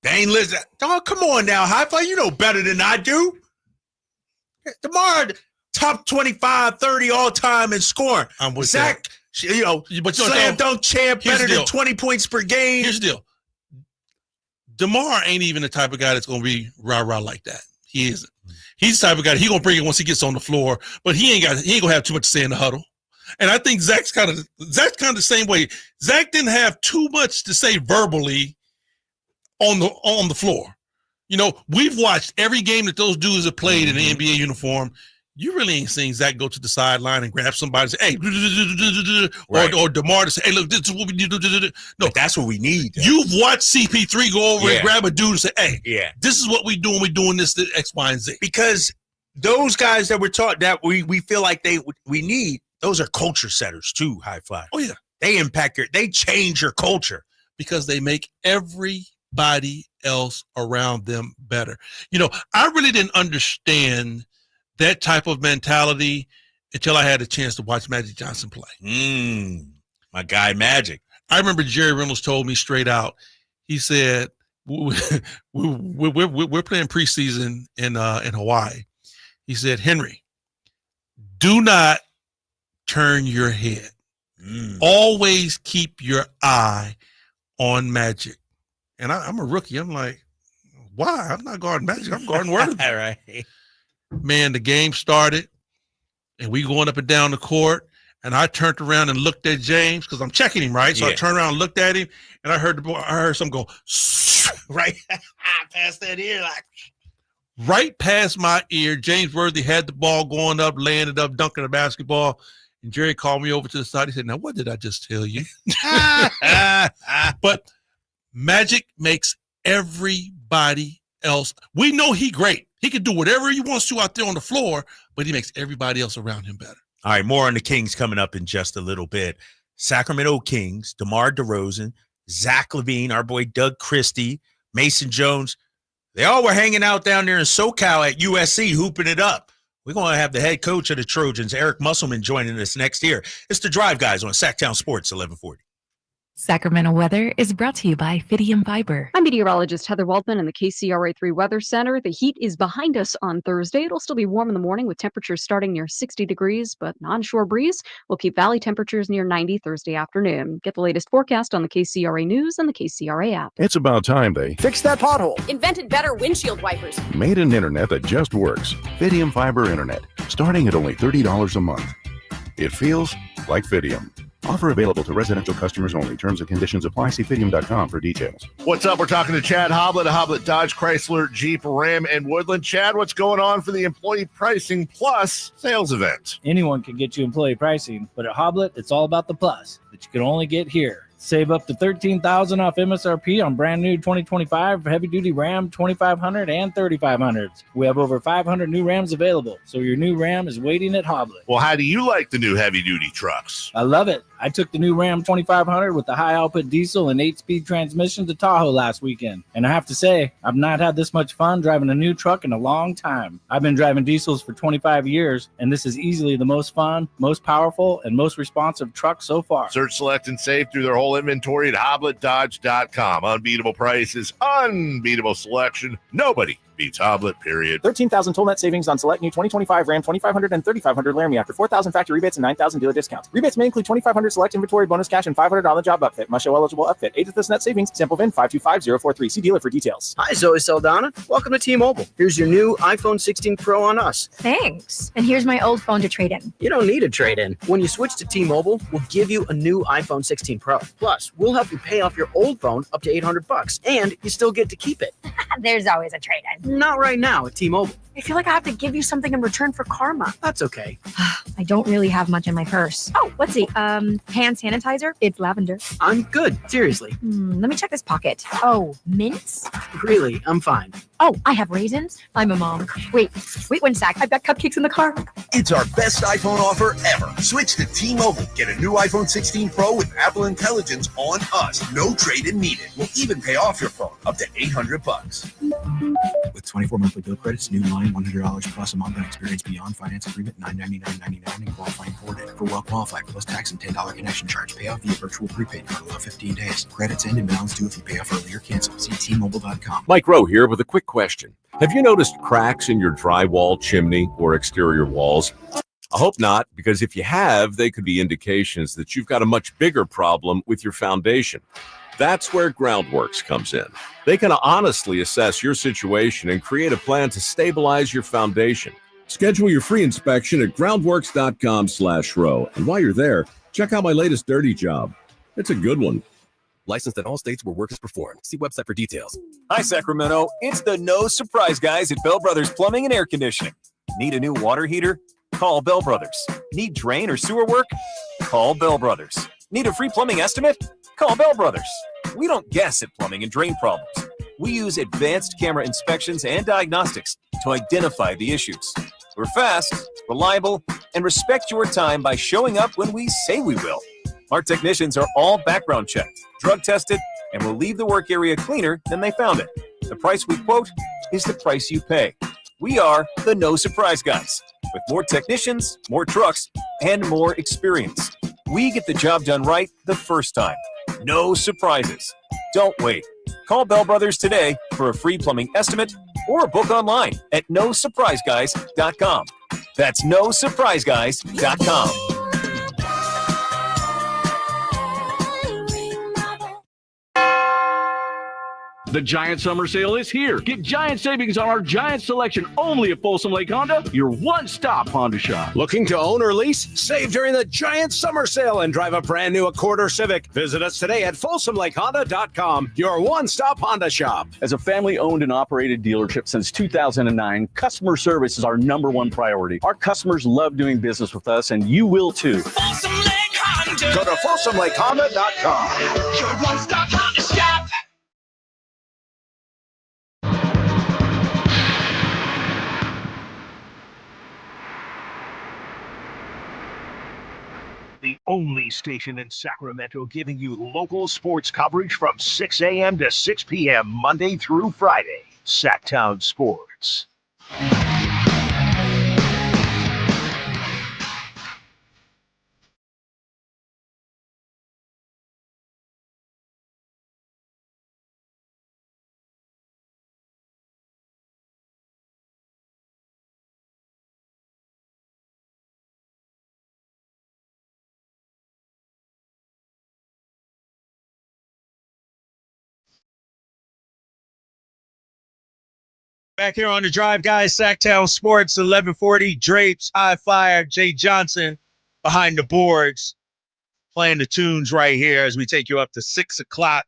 they ain't listen. Oh, come on now, High Flyer. You know better than I do. DeMar, top 25, 30 all time in scoring. I'm with Zach, slam dunk champ, better than 20 points per game. Here's the deal. DeMar ain't even the type of guy that's going to be rah-rah like that. He isn't. He's the type of guy, he going to bring it once he gets on the floor, but he ain't going to have too much to say in the huddle. And I think Zach's kind of the same way. Zach didn't have too much to say verbally on the floor. We've watched every game that those dudes have played in the NBA uniform. You really ain't seen Zach go to the sideline and grab somebody and say, hey, or DeMar to say, hey, look, this is what we need. No, but that's what we need. Though. You've watched CP3 go over and grab a dude and say, hey, this is what we do when we're doing this to X, Y, and Z. Because those guys that we're taught that we feel like we need, those are culture setters too, High Fly. Oh, yeah. They they change your culture. Because they make everybody else around them better. I really didn't understand that type of mentality until I had a chance to watch Magic Johnson play. My guy Magic. I remember Jerry Reynolds told me straight out. He said, we're playing preseason in Hawaii. He said, Henry, do not turn your head. Always keep your eye on Magic. And I'm a rookie. I'm like, why? I'm not guarding Magic. I'm guarding Worthy. All right. Man, the game started, and we going up and down the court, and I turned around and looked at James because I'm checking him, right? So I turned around and looked at him, and I heard something go right past that ear, like right past my ear. James Worthy had the ball going up, laying it up, dunking the basketball, and Jerry called me over to the side. He said, "Now, what did I just tell you?" But Magic makes everybody else. We know he great. He can do whatever he wants to out there on the floor, but he makes everybody else around him better. All right, more on the Kings coming up in just a little bit. Sacramento Kings, DeMar DeRozan, Zach LaVine, our boy Doug Christie, Mason Jones. They all were hanging out down there in SoCal at USC, hooping it up. We're going to have the head coach of the Trojans, Eric Musselman, joining us next year. It's the Drive Guys on Sacktown Sports 1140. Sacramento weather is brought to you by Fidium Fiber. I'm meteorologist Heather Waldman in the KCRA3 Weather Center. The heat is behind us on Thursday. It'll still be warm in the morning with temperatures starting near 60 degrees, but an onshore breeze will keep valley temperatures near 90 Thursday afternoon. Get the latest forecast on the KCRA News and the KCRA app. It's about time they fix that pothole. Invented better windshield wipers. Made an internet that just works. Fidium Fiber Internet, starting at only $30 a month. It feels like Fidium. Offer available to residential customers only. Terms and conditions apply. See Fidium.com for details. What's up? We're talking to Chad Hoblet of Hoblet Dodge, Chrysler, Jeep, Ram, and Woodland. Chad, what's going on for the Employee Pricing Plus sales event? Anyone can get you employee pricing, but at Hoblet, it's all about the plus that you can only get here. Save up to $13,000 off MSRP on brand new 2025 heavy-duty Ram 2500 and 3500s. We have over 500 new Rams available, so your new Ram is waiting at Hoblet. Well, how do you like the new heavy-duty trucks? I love it. I took the new Ram 2500 with the high-output diesel and 8-speed transmission to Tahoe last weekend, and I have to say, I've not had this much fun driving a new truck in a long time. I've been driving diesels for 25 years, and this is easily the most fun, most powerful, and most responsive truck so far. Search, select, and save through their whole inventory at HobletDodge.com. Unbeatable prices, unbeatable selection. Nobody beats Hoblet, period. 13,000 total net savings on select new 2025 Ram 2500 and 3500 Laramie after 4,000 factory rebates and 9,000 dealer discounts. Rebates may include 2,500 select inventory bonus cash and $500 on the job upfit. Must show eligible upfit. Aid with this net savings. Sample VIN 525043. See dealer for details. Hi, Zoe Saldana. Welcome to T-Mobile. Here's your new iPhone 16 Pro on us. Thanks. And here's my old phone to trade in. You don't need a trade-in. When you switch to T-Mobile, we'll give you a new iPhone 16 Pro. Plus, we'll help you pay off your old phone up to $800, and you still get to keep it. There's always a trade-in. Not right now at T-Mobile. I feel like I have to give you something in return for karma. That's okay. I don't really have much in my purse. Oh, let's see. Hand sanitizer. It's lavender. I'm good. Seriously. Let me check this pocket. Oh, mints? Really, I'm fine. Oh, I have raisins. I'm a mom. Wait one sec. I've got cupcakes in the car. It's our best iPhone offer ever. Switch to T-Mobile. Get a new iPhone 16 Pro with Apple Intelligence on us. No trade-in needed. We'll even pay off your phone up to $800. With 24 monthly bill credits, new line, $100 plus a month on experience beyond finance agreement, $999.99 and qualifying ported. For well qualified plus tax and $10 connection charge. Pay off via virtual prepaid card. Allow 15 days. Credits end and balance due if you pay off early or cancel. See T-Mobile.com. Mike Rowe here with a quick question. Have you noticed cracks in your drywall, chimney, or exterior walls? I hope not, because if you have, they could be indications that you've got a much bigger problem with your foundation. That's where Groundworks comes in. They can honestly assess your situation and create a plan to stabilize your foundation. Schedule your free inspection at groundworks.com/row. And while you're there, check out my latest dirty job. It's a good one. Licensed in all states where work is performed. See website for details. Hi, Sacramento. It's the No Surprise guys at Bell Brothers Plumbing and Air Conditioning. Need a new water heater? Call Bell Brothers. Need drain or sewer work? Call Bell Brothers. Need a free plumbing estimate? Call Bell Brothers. We don't guess at plumbing and drain problems. We use advanced camera inspections and diagnostics to identify the issues. We're fast, reliable, and respect your time by showing up when we say we will. Our technicians are all background checked, drug tested, and will leave the work area cleaner than they found it. The price we quote is the price you pay. We are the No Surprise guys, with more technicians, more trucks, and more experience. We get the job done right the first time. No surprises. Don't wait. Call Bell Brothers today for a free plumbing estimate or book online at nosurpriseguys.com. That's nosurpriseguys.com. The Giant Summer Sale is here. Get giant savings on our Giant selection only at Folsom Lake Honda, your one-stop Honda shop. Looking to own or lease? Save during the Giant Summer Sale and drive a brand new Accord or Civic. Visit us today at FolsomLakeHonda.com, your one-stop Honda shop. As a family-owned and operated dealership since 2009, customer service is our number one priority. Our customers love doing business with us, and you will too. Folsom Lake Honda. Go to FolsomLakeHonda.com. Your one-stop Honda shop. The only station in Sacramento giving you local sports coverage from 6 a.m. to 6 p.m. Monday through Friday. Sacktown Sports. Back here on the drive, guys, Sacktown Sports, 1140, Drapes, High Fire, Jay Johnson behind the boards. playing the tunes right here as we take you up to 6 o'clock.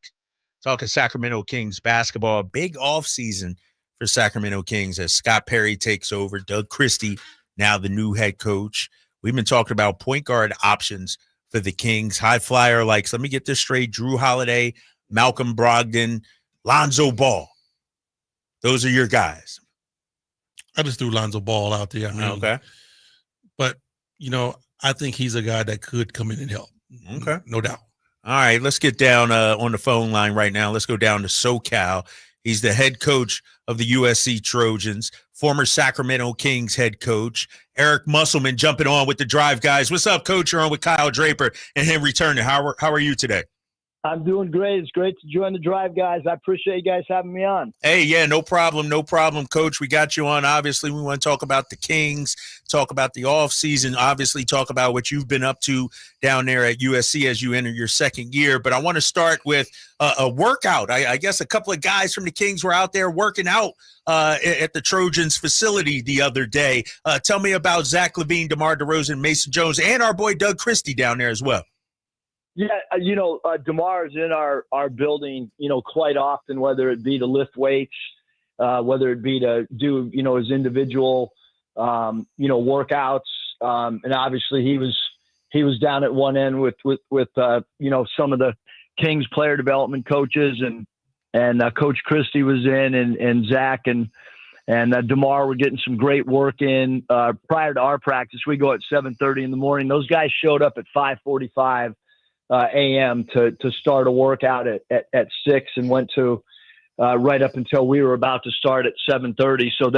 Talking Sacramento Kings basketball. Big offseason for Sacramento Kings as Scott Perry takes over. Doug Christie, now the new head coach. We've been talking about point guard options for the Kings. High flyer likes, let me get this straight, Drew Holiday, Malcolm Brogdon, Lonzo Ball. Those are your guys. I just threw Lonzo Ball out there. Okay. But, I think he's a guy that could come in and help. Okay. No doubt. All right, let's get down on the phone line right now. Let's go down to SoCal. He's the head coach of the USC Trojans, former Sacramento Kings head coach. Eric Musselman jumping on with the Drive guys. What's up, Coach? You're on with Kyle Draper and Henry Turner. How are you today? I'm doing great. It's great to join the Drive guys. I appreciate you guys having me on. Hey, yeah, no problem, Coach. We got you on. Obviously, we want to talk about the Kings, talk about the offseason, obviously talk about what you've been up to down there at USC as you enter your second year. But I want to start with a workout. I guess a couple of guys from the Kings were out there working out at the Trojans facility the other day. Tell me about Zach LaVine, DeMar DeRozan, Mason Jones, and our boy Doug Christie down there as well. Yeah, DeMar is in our building, quite often, whether it be to lift weights, whether it be to do, his individual, workouts. And obviously he was down at one end with some of the Kings player development coaches and Coach Christie was in and Zach and DeMar were getting some great work in prior to our practice. We go at 7:30 in the morning. Those guys showed up at 5:45 a.m. to start a workout at 6 and went to right up until we were about to start at 7:30. So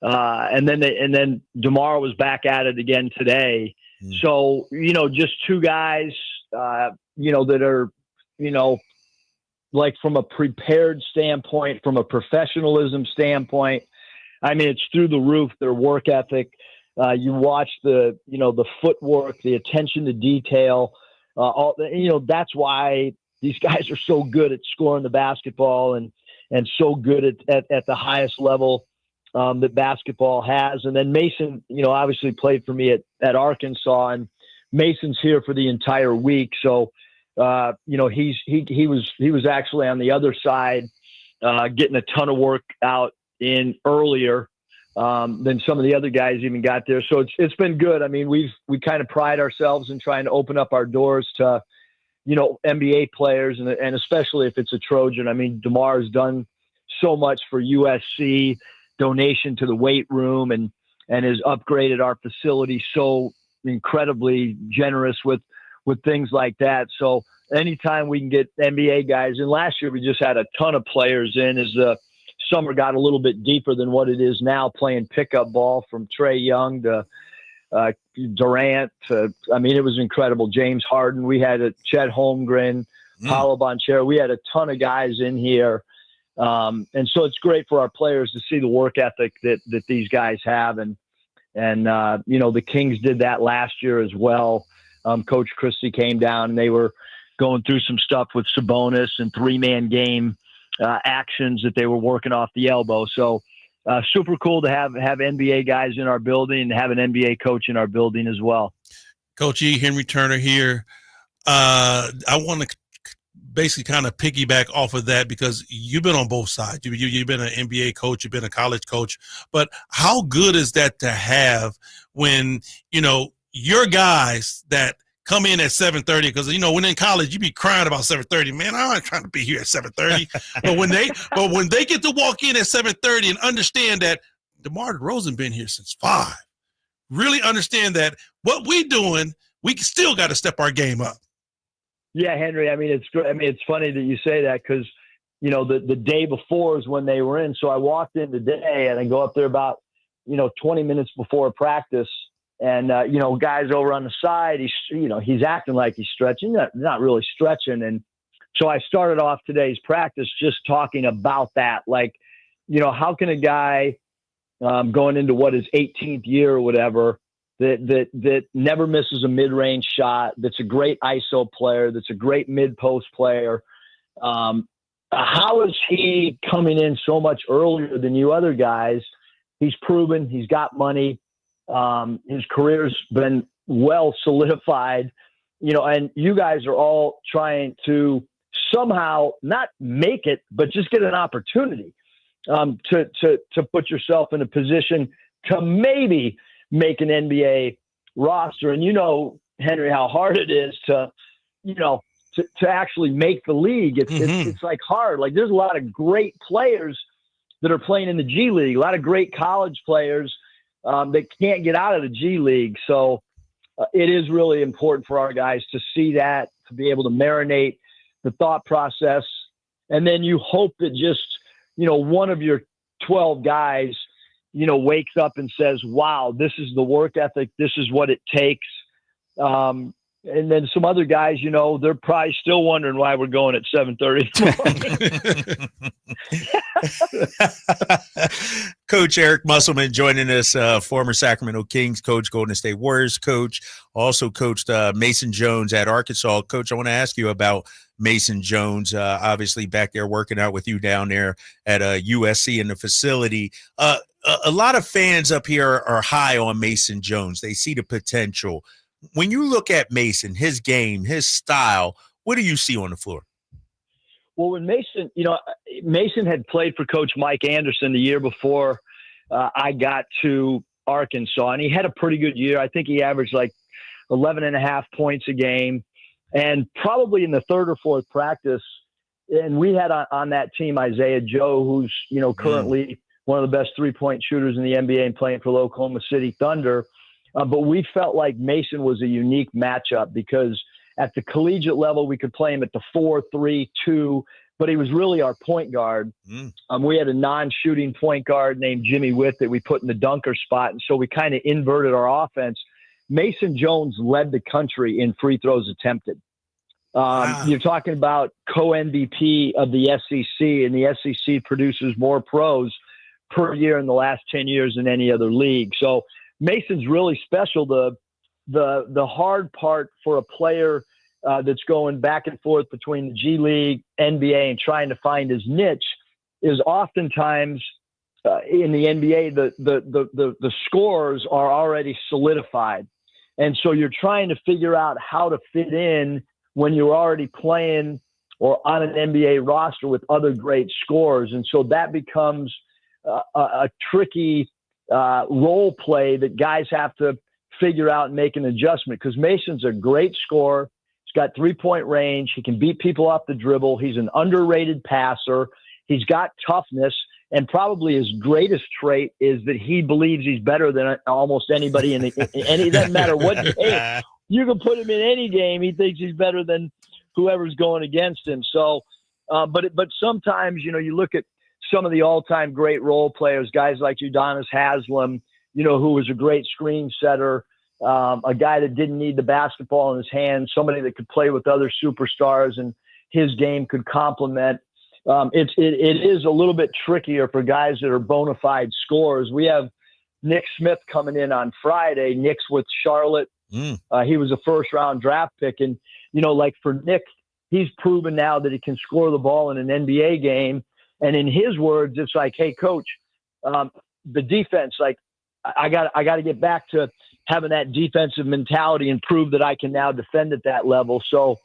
and then DeMar was back at it again today. So, just two guys, that are, like from a prepared standpoint, from a professionalism standpoint, I mean, it's through the roof, their work ethic. You watch the footwork, the attention to detail, that's why these guys are so good at scoring the basketball and so good at the highest level that basketball has. And then Mason, obviously played for me at Arkansas, and Mason's here for the entire week. So, he was actually on the other side, getting a ton of work out in earlier than some of the other guys even got there. So it's been good. I mean, we kind of pride ourselves in trying to open up our doors to, NBA players and especially if it's a Trojan. I mean, DeMar's done so much for USC, donation to the weight room and has upgraded our facility so incredibly generous with things like that. So anytime we can get NBA guys, and last year we just had a ton of players in as the summer got a little bit deeper than what it is now, playing pickup ball from Trae Young to Durant. It was incredible. James Harden. We had a Chet Holmgren, Paolo Banchero. We had a ton of guys in here. And so it's great for our players to see the work ethic that these guys have. And the Kings did that last year as well. Coach Christie came down and they were going through some stuff with Sabonis and 3-man game actions that they were working off the elbow. So super cool to have NBA guys in our building and have an NBA coach in our building as well. Coach E, Henry Turner here. I want to basically kind of piggyback off of that because you've been on both sides. You've been an NBA coach, you've been a college coach, but how good is that to have when, your guys that come in at 7:30, because when in college you be crying about 7:30. Man, I'm not trying to be here at 7:30. but when they get to walk in at 7:30 and understand that DeMar DeRozan been here since 5, really understand that what we doing, we still got to step our game up. Yeah, Henry. It's funny that you say that because the day before is when they were in. So I walked in today and I go up there about 20 minutes before practice. And, guys over on the side, he's acting like he's stretching, not really stretching. And so I started off today's practice just talking about that. Like, how can a guy going into what his 18th year or whatever that never misses a mid-range shot, that's a great ISO player, that's a great mid-post player, how is he coming in so much earlier than you other guys? He's proven, he's got money. His career's been well solidified and you guys are all trying to somehow not make it, but just get an opportunity to put yourself in a position to maybe make an NBA roster. And Henry, how hard it is to actually make the league. It's like hard. Like there's a lot of great players that are playing in the G League, a lot of great college players that can't get out of the G League. So it is really important for our guys to see that, to be able to marinate the thought process. And then you hope that just, one of your 12 guys, wakes up and says, wow, this is the work ethic. This is what it takes. And then some other guys, they're probably still wondering why we're going at 7:30. Coach Eric Musselman joining us, former Sacramento Kings coach, Golden State Warriors coach, also coached Mason Jones at Arkansas. Coach, I want to ask you about Mason Jones, obviously back there working out with you down there at USC in the facility. A lot of fans up here are high on Mason Jones. They see the potential. When you look at Mason, his game, his style, what do you see on the floor? Well, when Mason had played for Coach Mike Anderson the year before I got to Arkansas, and he had a pretty good year. I think he averaged like 11.5 points a game. And probably in the third or fourth practice, and we had on that team Isaiah Joe, who's currently one of the best three-point shooters in the NBA and playing for the Oklahoma City Thunder. But we felt like Mason was a unique matchup because at the collegiate level, we could play him at the 4-3-2, but he was really our point guard. We had a non-shooting point guard named Jimmy Witt that we put in the dunker spot, and so we kind of inverted our offense. Mason Jones led the country in free throws attempted. You're talking about co-MVP of the SEC, and the SEC produces more pros per year in the last 10 years than any other league. So Mason's really special. The hard part for a player that's going back and forth between the G League, NBA, and trying to find his niche is oftentimes in the NBA, the scores are already solidified. And so you're trying to figure out how to fit in when you're already playing or on an NBA roster with other great scorers. And so that becomes a tricky role play that guys have to figure out and make an adjustment, because Mason's a great scorer. He's got 3-point range. He can beat people off the dribble. He's an underrated passer. He's got toughness, and probably his greatest trait is that he believes he's better than almost anybody and it doesn't matter what game. You can put him in any game. He thinks he's better than whoever's going against him. So, but sometimes, you look at some of the all-time great role players, guys like Udonis Haslem, who was a great screen setter, a guy that didn't need the basketball in his hands, somebody that could play with other superstars and his game could complement. It is a little bit trickier for guys that are bona fide scorers. We have Nick Smith coming in on Friday. Nick's with Charlotte. He was a first-round draft pick. And, like for Nick, he's proven now that he can score the ball in an NBA game. And in his words, it's like, hey, coach, the defense, like I got to get back to having that defensive mentality and prove that I can now defend at that level. So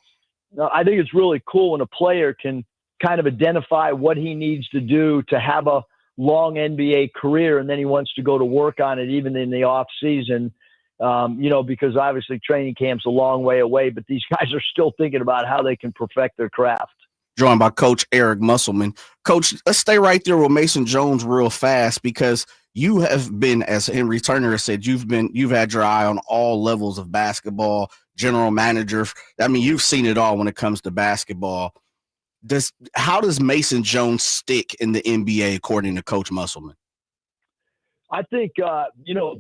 I think it's really cool when a player can kind of identify what he needs to do to have a long NBA career, and then he wants to go to work on it even in the off season, because obviously training camp's a long way away, but these guys are still thinking about how they can perfect their craft. Joined by Coach Eric Musselman. Coach, let's stay right there with Mason Jones real fast, because you have been, as Henry Turner said, you've had your eye on all levels of basketball, general manager. I mean, you've seen it all when it comes to basketball. How does Mason Jones stick in the NBA according to Coach Musselman? I think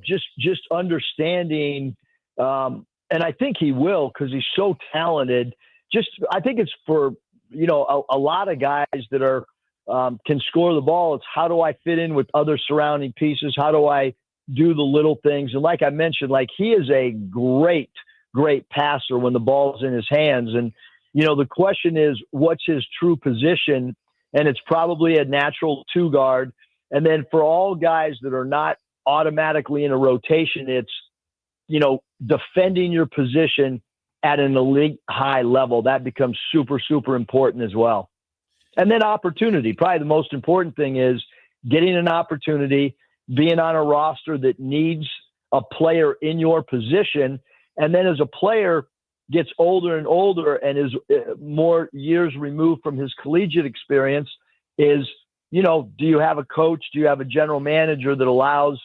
just understanding, and I think he will, because he's so talented. I think it's for a lot of guys that are can score the ball. It's how do I fit in with other surrounding pieces? How do I do the little things? And like I mentioned, like he is a great passer when the ball's in his hands. And the question is, what's his true position? And it's probably a natural two guard. And then for all guys that are not automatically in a rotation, it's, defending your position at an elite high level. That becomes super, super important as well. And then opportunity. Probably the most important thing is getting an opportunity, being on a roster that needs a player in your position. And then as a player gets older and older and is more years removed from his collegiate experience, is, do you have a coach? Do you have a general manager that allows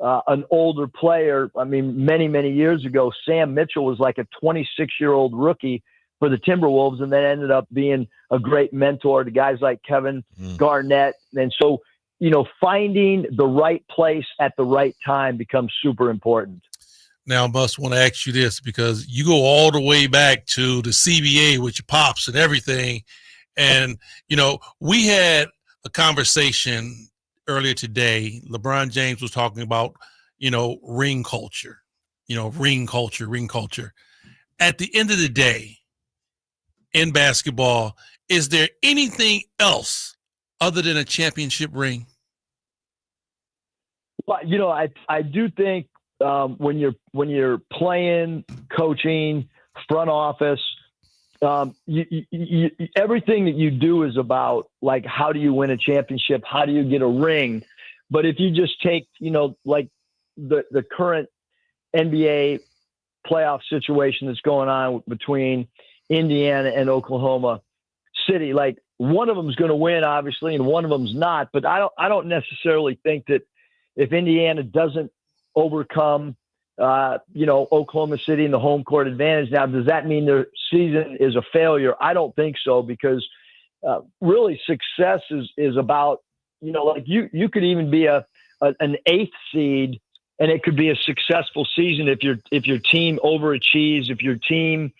an older player? I mean, many, many years ago, Sam Mitchell was like a 26-year-old rookie for the Timberwolves, and then ended up being a great mentor to guys like Kevin Garnett. And so, finding the right place at the right time becomes super important. Now, I must want to ask you this, because you go all the way back to the CBA with your pops and everything. And, we had a conversation earlier today. LeBron James was talking about, ring culture, ring culture. At the end of the day, in basketball, is there anything else other than a championship ring? Well, I do think when you're playing, coaching, front office, you, everything that you do is about, like, how do you win a championship? How do you get a ring? But if you just take, like the current NBA playoff situation that's going on between Indiana and Oklahoma City, like, one of them is going to win, obviously, and one of them's not. But I don't necessarily think that if Indiana doesn't overcome, Oklahoma City and the home court advantage, now, does that mean their season is a failure? I don't think so, because really success is about, like you could even be an 8th seed, and it could be a successful season if your team overachieves, if your team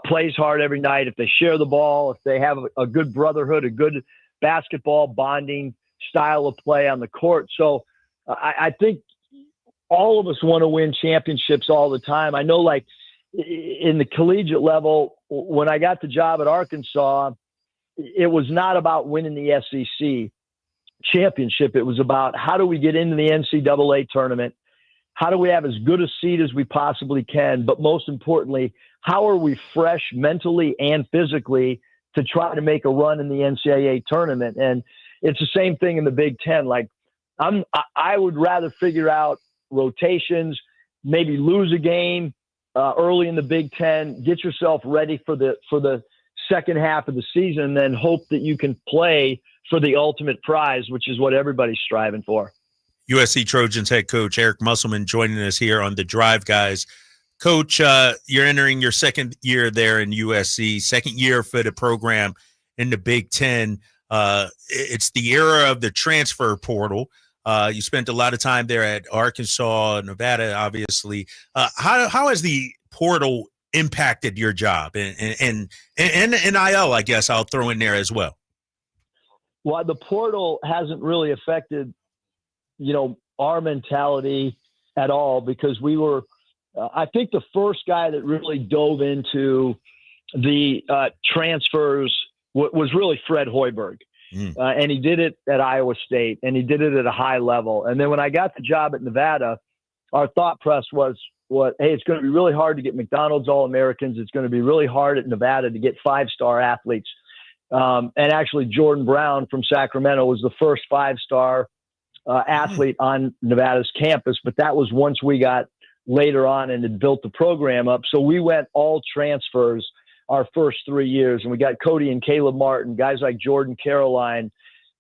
plays hard every night, if they share the ball, if they have a good brotherhood, a good basketball bonding style of play on the court. So I think all of us want to win championships all the time. I know, like, in the collegiate level, when I got the job at Arkansas, it was not about winning the SEC championship. It was about, how do we get into the NCAA tournament? How do we have as good a seed as we possibly can? But most importantly, how are we fresh mentally and physically to try to make a run in the NCAA tournament? And it's the same thing in the Big Ten. Like, I would rather figure out rotations, maybe lose a game early in the Big Ten, get yourself ready for the second half of the season, and then hope that you can play for the ultimate prize, which is what everybody's striving for. USC Trojans head coach Eric Musselman joining us here on the Drive Guys. Coach, you're entering your second year there in USC, second year for the program in the Big Ten. It's the era of the transfer portal. You spent a lot of time there at Arkansas, Nevada, obviously. How has the portal impacted your job? And NIL, I guess I'll throw in there as well. Well, the portal hasn't really affected, our mentality at all, because we were, I think the first guy that really dove into the transfers was really Fred Hoiberg. And he did it at Iowa State, and he did it at a high level. And then when I got the job at Nevada, our thought process was, hey, it's going to be really hard to get McDonald's All-Americans. It's going to be really hard at Nevada to get 5-star athletes. And actually, Jordan Brown from Sacramento was the first 5-star athlete on Nevada's campus. But that was once we got later on and had built the program up. So we went all transfers our first 3 years, and we got Cody and Caleb Martin, guys like Jordan Caroline.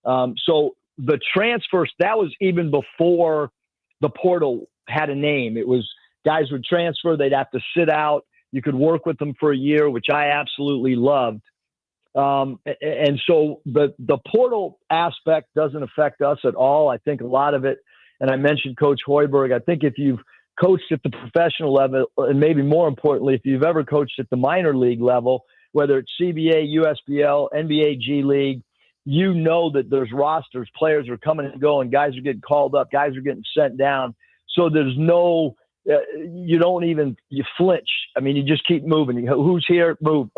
So the transfers, that was even before the portal had a name. It was guys would transfer, they'd have to sit out. You could work with them for a year, which I absolutely loved. And so the portal aspect doesn't affect us at all. I think a lot of it, and I mentioned Coach Hoiberg, I think if you've coached at the professional level, and maybe more importantly, if you've ever coached at the minor league level, whether it's CBA, USBL, NBA G League, you know that there's rosters, players are coming and going, guys are getting called up, guys are getting sent down. So there's no, you flinch. I mean, you just keep moving. Who's here? Move.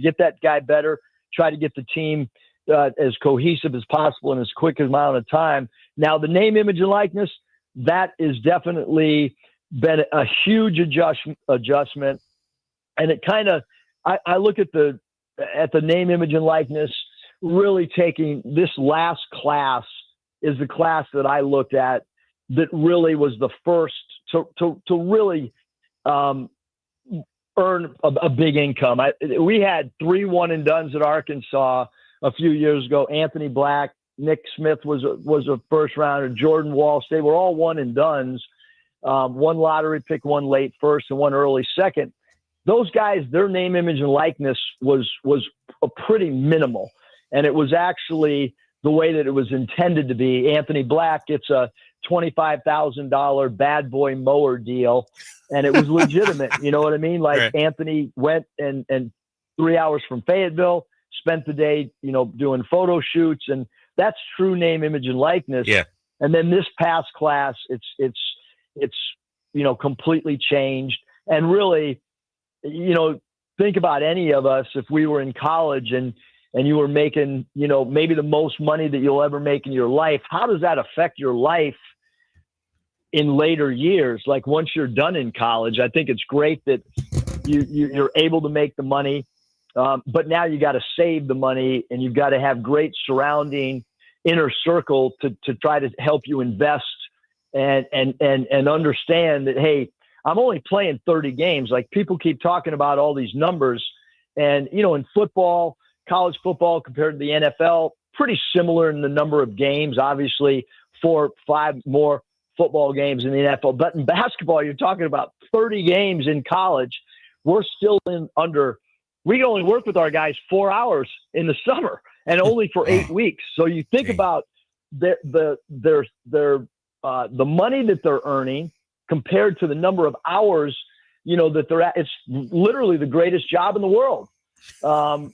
Get that guy better. Try to get the team as cohesive as possible in as quick amount of time. Now, the name, image, and likeness, that is definitely been a huge adjustment And it kind of, I look at the name, image, and likeness, really taking this last class is the class that I looked at that really was the first to really earn a big income. We had 3 one-and-dones at Arkansas a few years ago. Anthony Black, Nick Smith was a first rounder, Jordan Walsh. They were all one-and-dones. One lottery pick, one late first, and one early second. Those guys, their name, image, and likeness was a pretty minimal. And it was actually the way that it was intended to be. Anthony Black gets a $25,000 bad boy mower deal, and it was legitimate. You know what I mean? Like right. Anthony went and 3 hours from Fayetteville, spent the day, doing photo shoots, and that's true name, image, and likeness. Yeah. And then this past class, it's completely changed. And really, think about any of us if we were in college and you were making, maybe the most money that you'll ever make in your life. How does that affect your life in later years? Like once you're done in college, I think it's great that you're able to make the money, but now you got to save the money, and you've got to have great surrounding inner circle to try to help you invest and understand that, hey, I'm only playing 30 games. Like people keep talking about all these numbers, and in football, college football compared to the NFL, pretty similar in the number of games, obviously 4 or 5 more football games in the NFL. But in basketball, you're talking about 30 games in college. We're still we can only work with our guys 4 hours in the summer and only for 8 weeks. So you think about the money that they're earning compared to the number of hours, that they're at. It's literally the greatest job in the world. So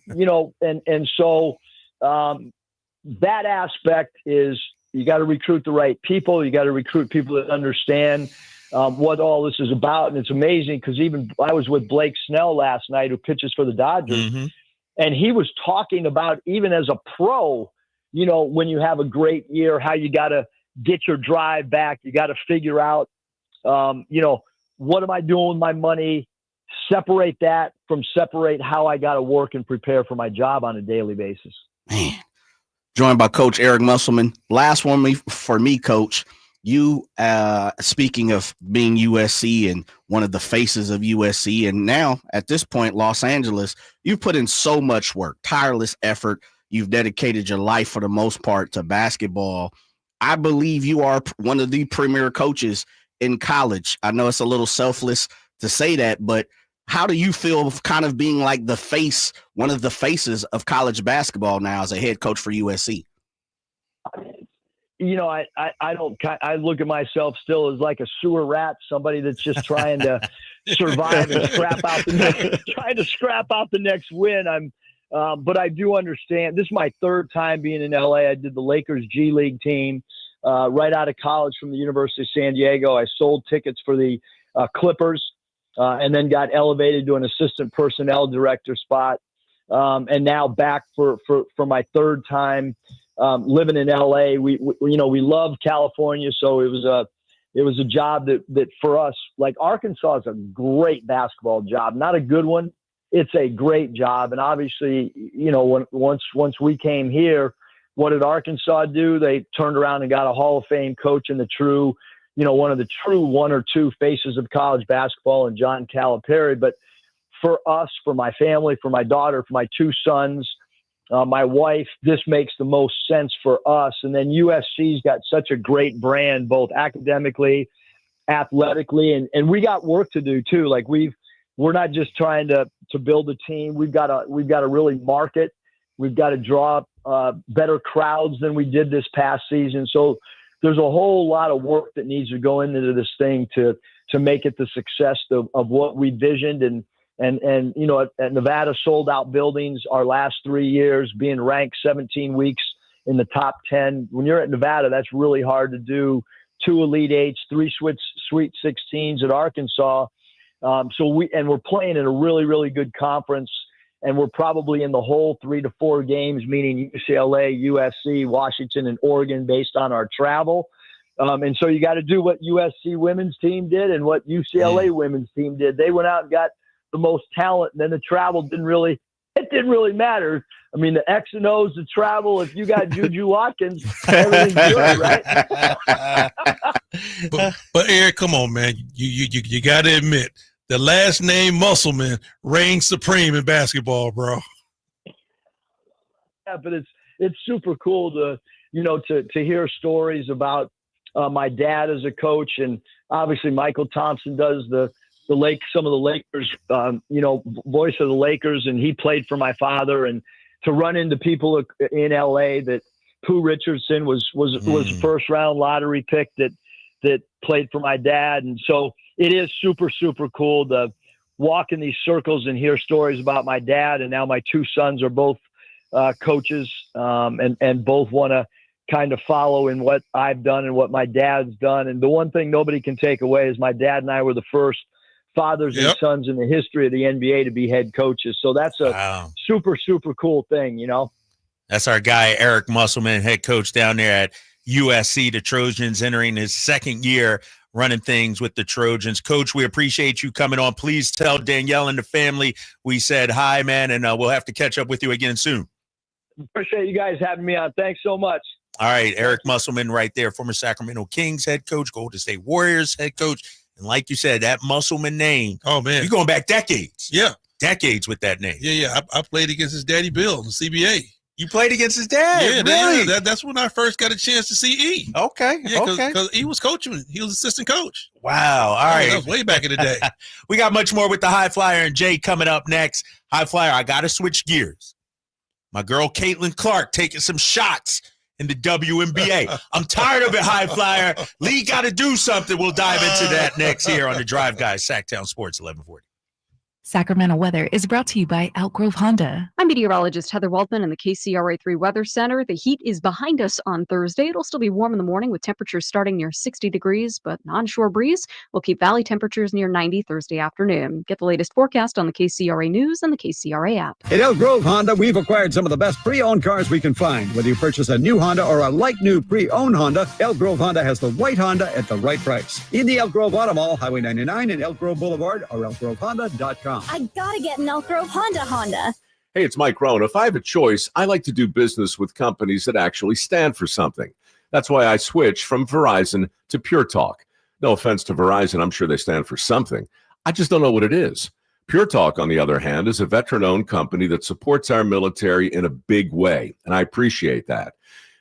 that aspect is you got to recruit the right people. You got to recruit people that understand what all this is about. And it's amazing because even I was with Blake Snell last night, who pitches for the Dodgers, and he was talking about even as a pro, when you have a great year, how you got to get your drive back. You got to figure out, what am I doing with my money? Separate that from how I got to work and prepare for my job on a daily basis. Man, joined by Coach Eric Musselman. Last one for me, Coach. You, speaking of being USC and one of the faces of USC, and now at this point, Los Angeles, you've put in so much work, tireless effort. You've dedicated your life for the most part to basketball. I believe you are one of the premier coaches in college. I know it's a little selfless to say that, but how do you feel kind of being like one of the faces of college basketball now as a head coach for USC? I look at myself still as like a sewer rat, somebody that's just trying to survive and scrap out the next win. But I do understand. This is my 3rd time being in LA. I did the Lakers G League team right out of college from the University of San Diego. I sold tickets for the Clippers. And then got elevated to an assistant personnel director spot, and now back for my 3rd time living in LA. We love California, so it was a job that for us, like Arkansas is a great basketball job, not a good one. It's a great job, and obviously, once we came here, what did Arkansas do? They turned around and got a Hall of Fame coach in the true. One of the true 1 or 2 faces of college basketball, and John Calipari. But for us, for my family, for my daughter, for my 2 sons, my wife, this makes the most sense for us. And then USC's got such a great brand, both academically, athletically, and we got work to do too. Like we're not just trying to build a team. We've got to really market. We've got to draw better crowds than we did this past season. So there's a whole lot of work that needs to go into this thing to make it the success of what we visioned. And at Nevada, sold out buildings our last 3 years, being ranked 17 weeks in the top 10. When you're at Nevada, that's really hard to do. 2 Elite Eights, 3 Sweet 16s at Arkansas. So we're playing in a really, really good conference. And we're probably in the whole 3 to 4 games, meaning UCLA, USC, Washington, and Oregon based on our travel. And so you got to do what USC women's team did and what UCLA women's team did. They went out and got the most talent. And then the travel didn't really matter. I mean, the X and O's, the travel, if you got Juju Watkins, everything's good, right? but Eric, come on, man. You got to admit, the last name Musselman reigns supreme in basketball, bro. Yeah, but it's super cool to hear stories about my dad as a coach, and obviously Michael Thompson does some of the Lakers, voice of the Lakers, and he played for my father. And to run into people in LA that Pooh Richardson was a first round lottery pick that played for my dad, and so it is super, super cool to walk in these circles and hear stories about my dad. And now my two sons are both coaches, and both want to kind of follow in what I've done and what my dad's done. And the one thing nobody can take away is my dad and I were the first fathers and sons in the history of the NBA to be head coaches. So that's a super, super cool thing, That's our guy, Eric Musselman, head coach down there at USC. The Trojans entering his second year running things with the Trojans. Coach, we appreciate you coming on. Please tell Danielle and the family we said hi, man, and we'll have to catch up with you again soon. Appreciate you guys having me on. Thanks so much. All right, Eric Musselman right there, former Sacramento Kings head coach, Golden State Warriors head coach. And like you said, that Musselman name. Oh, man. You're going back decades. Yeah. Decades with that name. Yeah. I played against his daddy, Bill, in the CBA. You played against his dad? Yeah, really? That's when I first got a chance to see E. Okay. Yeah, because he was coaching. He was assistant coach. Wow. All right. That was way back in the day. We got much more with the High Flyer and Jay coming up next. High Flyer, I got to switch gears. My girl, Caitlin Clark, taking some shots in the WNBA. I'm tired of it, High Flyer. Lee got to do something. We'll dive into that next here on the Drive Guys, Sacktown Sports 1140. Sacramento weather is brought to you by Elk Grove Honda. I'm meteorologist Heather Waldman in the KCRA3 Weather Center. The heat is behind us on Thursday. It'll still be warm in the morning with temperatures starting near 60 degrees, but an onshore breeze will keep valley temperatures near 90 Thursday afternoon. Get the latest forecast on the KCRA News and the KCRA app. At Elk Grove Honda, we've acquired some of the best pre-owned cars we can find. Whether you purchase a new Honda or a like-new pre-owned Honda, Elk Grove Honda has the right Honda at the right price. In the Elk Grove Auto Mall, Highway 99 and Elk Grove Boulevard, or elkgrovehonda.com. I gotta get an Elk Grove Honda. Hey, it's Mike Rohn. If I have a choice, I like to do business with companies that actually stand for something. That's why I switched from Verizon to Pure Talk. No offense to Verizon, I'm sure they stand for something. I just don't know what it is. Pure Talk, on the other hand, is a veteran-owned company that supports our military in a big way, and I appreciate that.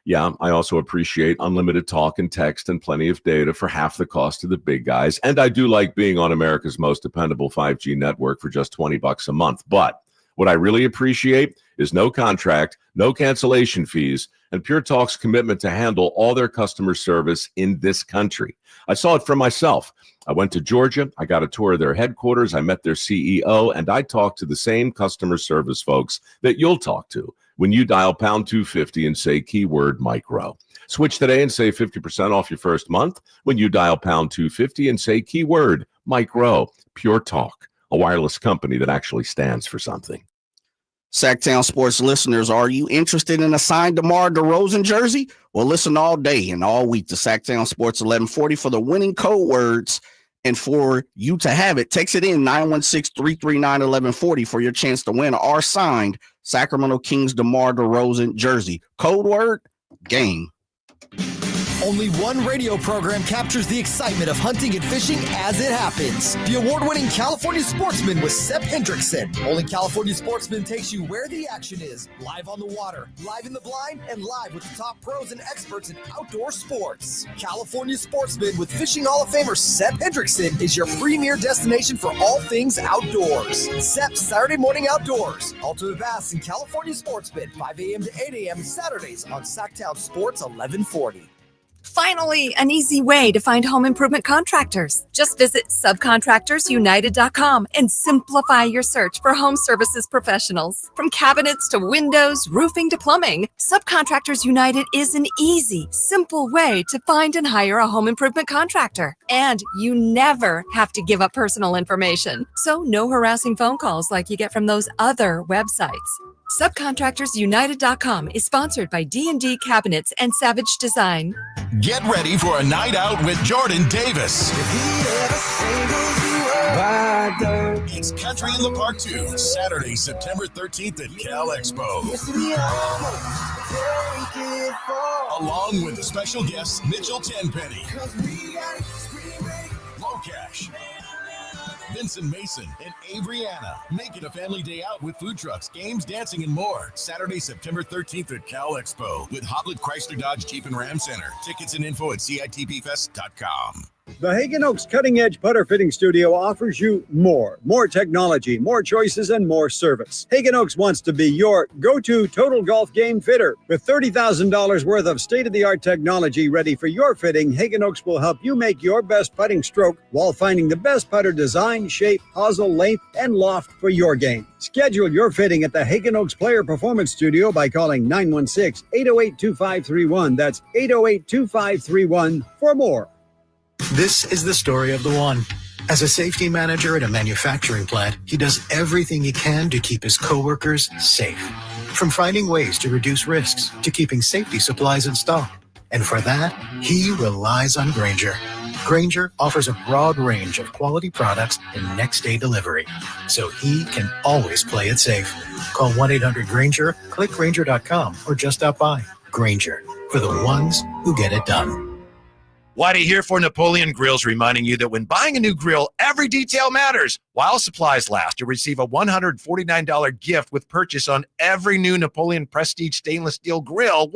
Yeah, I also appreciate unlimited talk and text and plenty of data for half the cost of the big guys. And I do like being on America's most dependable 5G network for just $20 a month. But what I really appreciate is no contract, no cancellation fees, and Pure Talk's commitment to handle all their customer service in this country. I saw it for myself. I went to Georgia. I got a tour of their headquarters. I met their CEO, and I talked to the same customer service folks that you'll talk to when you dial pound 250 and say keyword micro. Switch today and save 50% off your first month when you dial pound 250 and say keyword micro. Pure Talk, a wireless company that actually stands for something. Sacktown Sports listeners, are you interested in a signed DeMar DeRozan jersey? Well, listen all day and all week to Sacktown Sports 1140 for the winning code words. And for you to have it, text it in 916-339-1140 for your chance to win our signed Sacramento Kings DeMar DeRozan jersey. Code word, game. Only one radio program captures the excitement of hunting and fishing as it happens. The award-winning California Sportsman with Sepp Hendrickson. Only California Sportsman takes you where the action is. Live on the water, live in the blind, and live with the top pros and experts in outdoor sports. California Sportsman with Fishing Hall of Famer Sepp Hendrickson is your premier destination for all things outdoors. Sepp's Saturday Morning Outdoors. Ultimate Bass and California Sportsman, 5 a.m. to 8 a.m. Saturdays on Sacktown Sports 1140. Finally, an easy way to find home improvement contractors. Just visit subcontractorsunited.com and simplify your search for home services professionals. From cabinets to windows, roofing to plumbing, Subcontractors United is an easy, simple way to find and hire a home improvement contractor. And you never have to give up personal information. So no harassing phone calls like you get from those other websites. Subcontractorsunited.com is sponsored by D&D Cabinets and Savage Design. Get ready for a night out with Jordan Davis. It's Country in the Park 2, Saturday, September 13th at Cal Expo. Along with special guests Mitchell Tenpenny, Low Cash, Vincent Mason, and Avriana. Make it a family day out with food trucks, games, dancing, and more. Saturday, September 13th at Cal Expo with Hoblit Chrysler Dodge Jeep and Ram Center. Tickets and info at CITPFest.com. The Hagen Oaks Cutting Edge Putter Fitting Studio offers you more technology, more choices, and more service. Hagen Oaks wants to be your go-to total golf game fitter. With $30,000 worth of state-of-the-art technology ready for your fitting, Hagen Oaks will help you make your best putting stroke while finding the best putter design, shape, hosel, length, and loft for your game. Schedule your fitting at the Hagen Oaks Player Performance Studio by calling 916-808-2531. That's 808-2531 for more. This is the story of the one. As a safety manager at a manufacturing plant, he does everything he can to keep his coworkers safe. From finding ways to reduce risks to keeping safety supplies in stock. And for that, he relies on Grainger. Grainger offers a broad range of quality products and next-day delivery, so he can always play it safe. Call 1-800-GRAINGER, click Grainger.com, or just stop by. Grainger, for the ones who get it done. Whitey here for Napoleon Grills, reminding you that when buying a new grill, every detail matters. While supplies last, you'll receive a $149 gift with purchase on every new Napoleon Prestige stainless steel grill.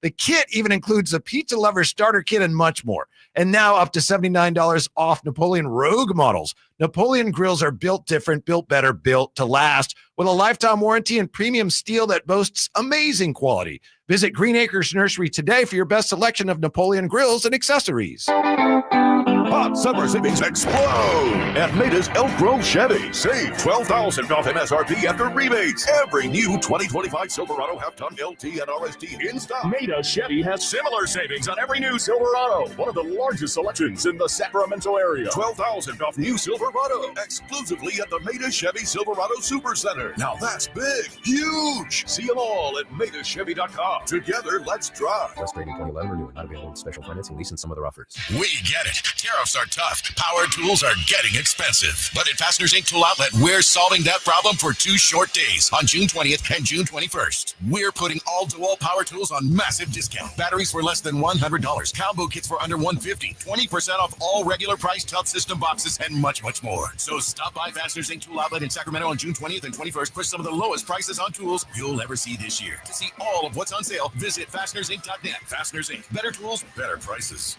The kit even includes a pizza lover starter kit and much more. And now up to $79 off Napoleon Rogue models. Napoleon grills are built different, built better, built to last, with a lifetime warranty and premium steel that boasts amazing quality. Visit Green Acres Nursery today for your best selection of Napoleon grills and accessories. Hot summer savings explode at Maida's Elk Grove Chevy. Save $12,000 off MSRP after rebates. Every new 2025 Silverado half-ton LT and RST in stock. Maida Chevy has similar savings on every new Silverado. One of the largest selections in the Sacramento area. $12,000 off new Silverado exclusively at the Maida Chevy Silverado Super Center. Now that's big, huge. See them all at MaidaChevy.com. Together, let's drive. Just rated 2011 renewal. Not available with special financing, lease, and some other offers. We get it. Tariffs are tough. Power tools are getting expensive. But at Fasteners Inc. Tool Outlet, we're solving that problem for 2 short days on June 20th and June 21st. We're putting all DeWalt power tools on massive discount. Batteries for less than $100. Combo kits for under $150. 20% off all regular price Tough System boxes and much, much more. So stop by Fasteners Inc. Tool Outlet in Sacramento on June 20th and 21st for some of the lowest prices on tools you'll ever see this year. To see all of what's on sale, visit FastenersInc.net. Fasteners Inc. Better tools, better prices.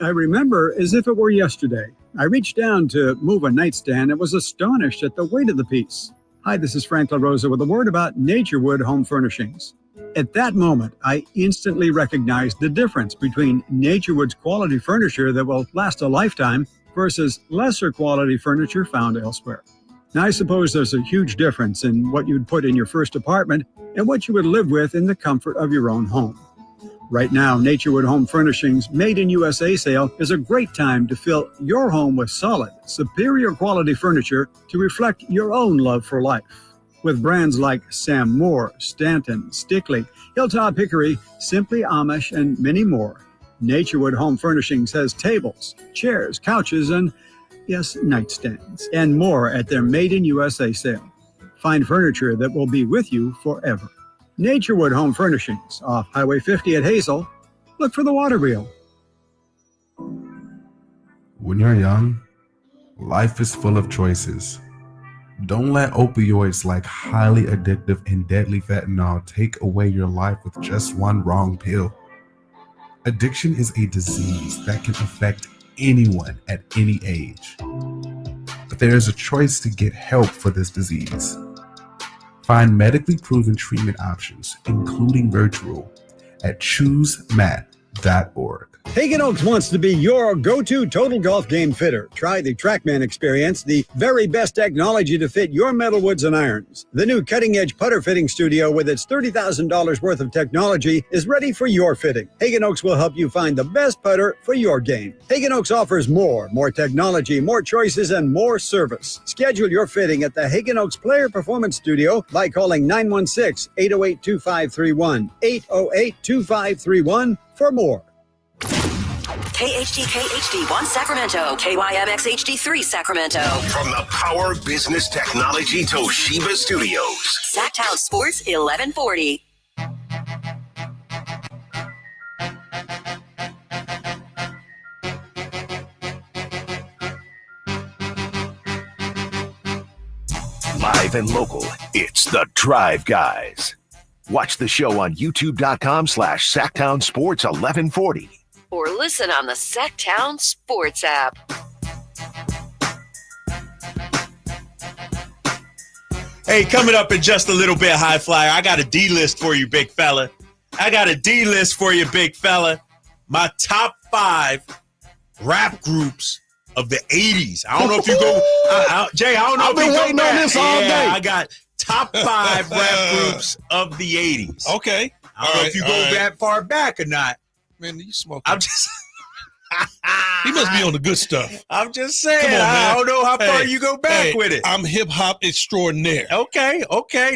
I remember as if it were yesterday. I reached down to move a nightstand and was astonished at the weight of the piece. Hi, this is Frank LaRosa with a word about Naturewood Home Furnishings. At that moment, I instantly recognized the difference between Naturewood's quality furniture that will last a lifetime versus lesser quality furniture found elsewhere. Now, I suppose there's a huge difference in what you'd put in your first apartment and what you would live with in the comfort of your own home. Right now, Naturewood Home Furnishings Made in USA sale is a great time to fill your home with solid, superior quality furniture to reflect your own love for life. With brands like Sam Moore, Stanton, Stickley, Hilltop Hickory, Simply Amish, and many more, Naturewood Home Furnishings has tables, chairs, couches, and yes, nightstands, and more at their Made in USA sale. Find furniture that will be with you forever. Naturewood Home Furnishings, off Highway 50 at Hazel. Look for the water wheel. When you're young, life is full of choices. Don't let opioids like highly addictive and deadly fentanyl take away your life with just one wrong pill. Addiction is a disease that can affect anyone at any age. But there is a choice to get help for this disease. Find medically proven treatment options, including virtual, at choosemat.org. Hagen Oaks wants to be your go-to total golf game fitter. Try the TrackMan experience, the very best technology to fit your metal woods and irons. The new cutting-edge putter fitting studio with its $30,000 worth of technology is ready for your fitting. Hagen Oaks will help you find the best putter for your game. Hagen Oaks offers more technology, more choices, and more service. Schedule your fitting at the Hagen Oaks Player Performance Studio by calling 916-808-2531, 808-2531 for more. KHTK HD1 Sacramento, KYMX HD3 Sacramento. From the Power Business Technology Toshiba Studios. Sacktown Sports 1140. Live and local, it's the Drive Guys. Watch the show on youtube.com/Sacktown Sports 1140. Or listen on the Sacktown Sports app. Hey, coming up in just a little bit, High Flyer, I got a D-list for you, big fella. My top 5 rap groups of the 80s. I don't know if you go, Jay, I don't know I've if been you go waiting back. on this all day. I got top 5 rap groups of the 80s. Okay. I don't know if you go that far back or not. Man, you smoking. I'm just... He must be on the good stuff. I'm just saying. Come on, man. I don't know how far you go back with it. I'm hip hop extraordinaire. Okay.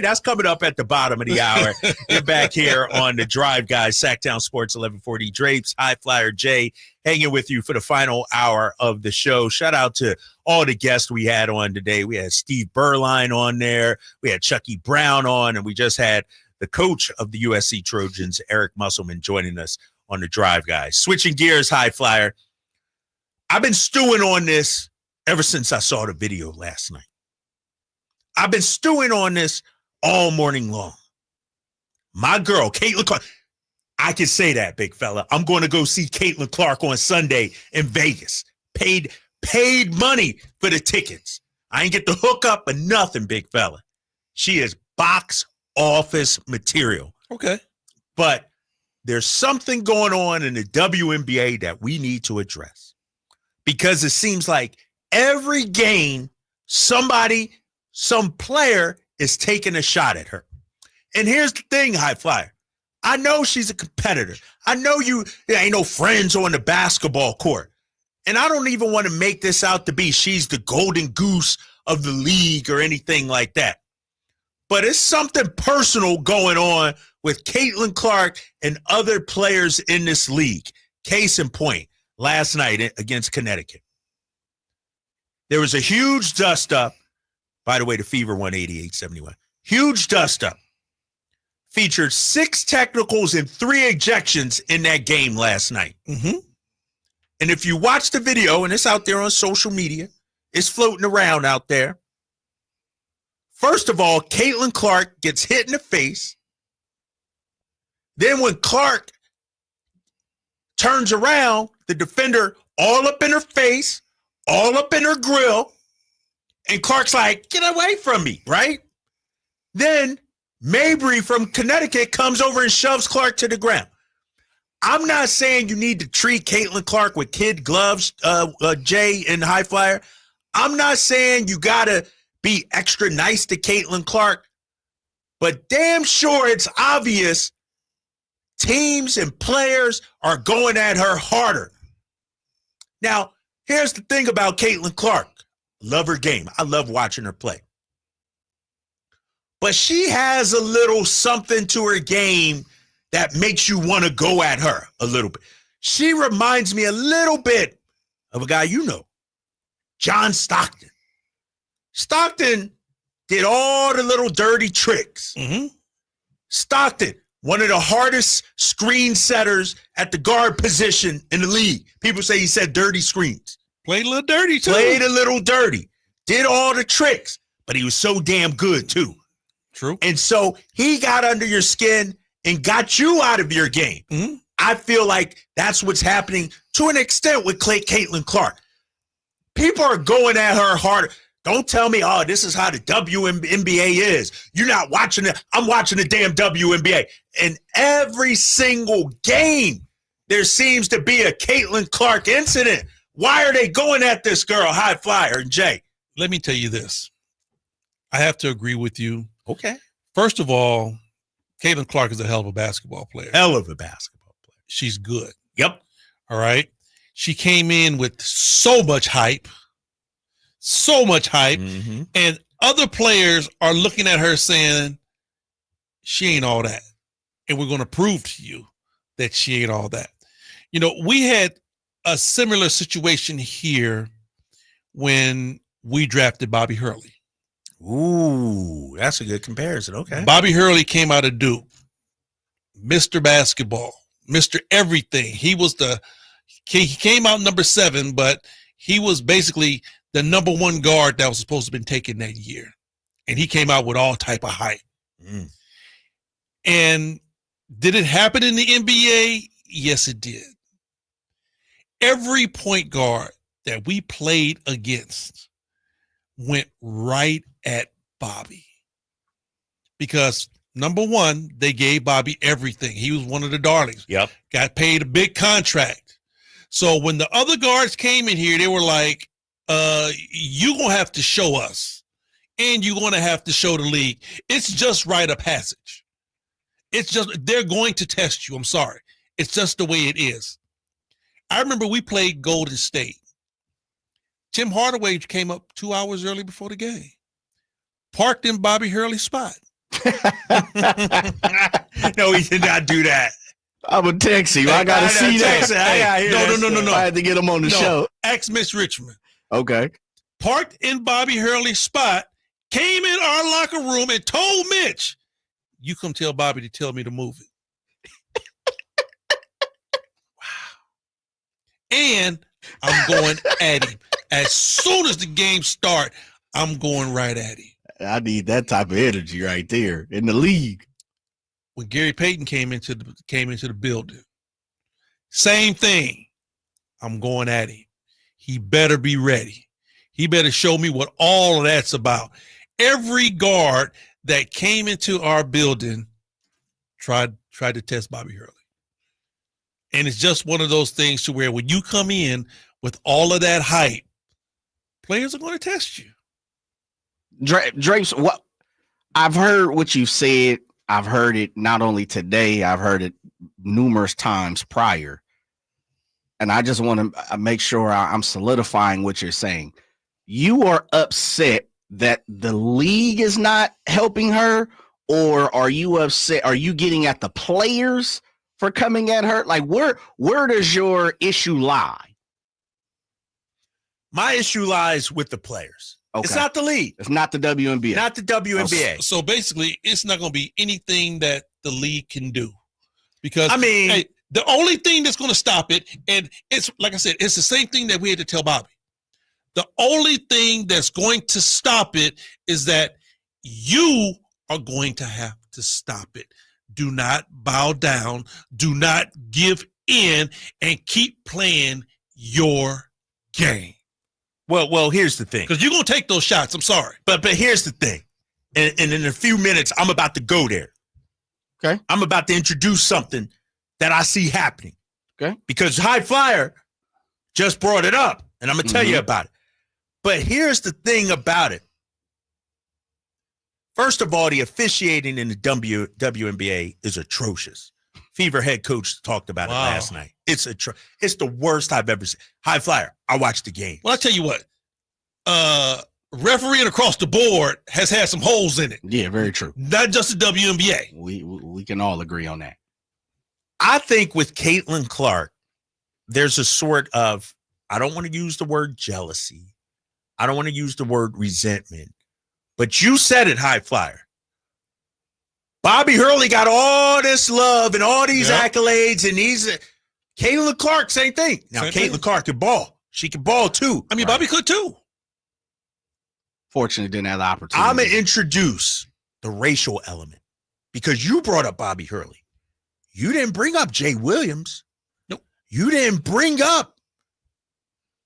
That's coming up at the bottom of the hour. You're back here on the Drive Guys, Sacktown Sports 1140. Drapes, High Flyer Jay, hanging with you for the final hour of the show. Shout out to all the guests we had on today. We had Steve Berline on there. We had Chucky Brown on, and we just had the coach of the USC Trojans, Eric Musselman, joining us on the Drive Guys. Switching gears, High Flyer. I've been stewing on this ever since I saw the video last night. I've been stewing on this all morning long. My girl, Caitlin Clark. I can say that, big fella. I'm going to go see Caitlin Clark on Sunday in Vegas. Paid money for the tickets. I ain't get the hookup or nothing, big fella. She is box office material. Okay. But there's something going on in the WNBA that we need to address. Because it seems like every game, some player is taking a shot at her. And here's the thing, High Flyer. I know she's a competitor. I know there ain't no friends on the basketball court. And I don't even want to make this out to be she's the golden goose of the league or anything like that. But it's something personal going on with Caitlin Clark and other players in this league. Case in point. Last night against Connecticut. There was a huge dust-up. By the way, the Fever won 88-71. Huge dust-up. Featured 6 technicals and 3 ejections in that game last night. Mm-hmm. And if you watch the video, and it's out there on social media, it's floating around out there. First of all, Caitlin Clark gets hit in the face. Then when Clark turns around, the defender all up in her face, all up in her grill, and Clark's like, get away from me, right? Then Mabry from Connecticut comes over and shoves Clark to the ground. I'm not saying you need to treat Caitlin Clark with kid gloves, Jay and High Flyer. I'm not saying you got to be extra nice to Caitlin Clark, but damn sure it's obvious teams and players are going at her harder. Now, here's the thing about Caitlin Clark. Love her game. I love watching her play. But she has a little something to her game that makes you want to go at her a little bit. She reminds me a little bit of a guy you know, John Stockton. Stockton did all the little dirty tricks. Mm-hmm. Stockton, one of the hardest screen setters at the guard position in the league. People say he set dirty screens. Played a little dirty, too. Played a little dirty. Did all the tricks, but he was so damn good, too. True. And so he got under your skin and got you out of your game. Mm-hmm. I feel like that's what's happening to an extent with Caitlin Clark. People are going at her harder. Don't tell me, oh, this is how the WNBA is. You're not watching it. I'm watching the damn WNBA. And every single game, there seems to be a Caitlin Clark incident. Why are they going at this girl, high flyer, and Jay? Let me tell you this. I have to agree with you. Okay. First of all, Caitlin Clark is a hell of a basketball player. Hell of a basketball player. She's good. Yep. All right. She came in with so much hype. Mm-hmm. And other players are looking at her saying, she ain't all that. And we're going to prove to you that she ain't all that. You know, we had a similar situation here when we drafted Bobby Hurley. Ooh, that's a good comparison. Okay. Bobby Hurley came out of Duke. Mr. Basketball, Mr. Everything. He came out number 7, but he was basically the number 1 guard that was supposed to have been taken that year. And he came out with all type of hype. Mm. And did it happen in the NBA? Yes, it did. Every point guard that we played against went right at Bobby. Because, number 1, they gave Bobby everything. He was one of the darlings. Yep. Got paid a big contract. So when the other guards came in here, they were like, you're going to have to show us. And you're going to have to show the league. It's just rite of passage. It's just, they're going to test you. I'm sorry. It's just the way it is. I remember we played Golden State. Tim Hardaway came up 2 hours early before the game. Parked in Bobby Hurley's spot. No, he did not do that. I'm going to text you. I got to see that. No. I had to get him on the show. Ask Miss Richmond. Okay. Parked in Bobby Hurley's spot, came in our locker room and told Mitch, you come tell Bobby to tell me to move it. Wow. And I'm going at him. As soon as the game start, I'm going right at him. I need that type of energy right there in the league. When Gary Payton came into the building, same thing. I'm going at him. He better be ready. He better show me what all of that's about. Every guard that came into our building tried to test Bobby Hurley. And it's just one of those things to where when you come in with all of that hype, players are going to test you. Drapes, what I've heard what you've said. I've heard it not only today, I've heard it numerous times prior. And I just want to make sure I'm solidifying what you're saying. You are upset that the league is not helping her, or are you upset? Are you getting at the players for coming at her? Like, where does your issue lie? My issue lies with the players. Okay. It's not the league. It's not the WNBA. Not the WNBA. So basically, it's not going to be anything that the league can do. Because, the only thing that's going to stop it, and it's like I said, it's the same thing that we had to tell Bobby. The only thing that's going to stop it is that you are going to have to stop it. Do not bow down. Do not give in, and keep playing your game. Well, here's the thing. Because you're going to take those shots. I'm sorry. But here's the thing. And in a few minutes, I'm about to go there. Okay. I'm about to introduce something that I see happening. Okay. Because High Flyer just brought it up, and I'm going to tell you about it. But here's the thing about it. First of all, the officiating in the WNBA is atrocious. Fever head coach talked about it last night. It's the worst I've ever seen. High Flyer, I watched the game. Well, I tell you what, refereeing across the board has had some holes in it. Yeah, very true. Not just the WNBA. We can all agree on that. I think with Caitlin Clark, there's a sort of, I don't want to use the word jealousy. I don't want to use the word resentment. But you said it, High Flyer. Bobby Hurley got all this love and all these accolades, and Caitlin Clark, same thing. Now, Caitlin Clark can ball. She can ball too. I mean, Bobby could too. Fortunately, didn't have the opportunity. I'm going to introduce the racial element because you brought up Bobby Hurley. You didn't bring up Jay Williams. Nope. You didn't bring up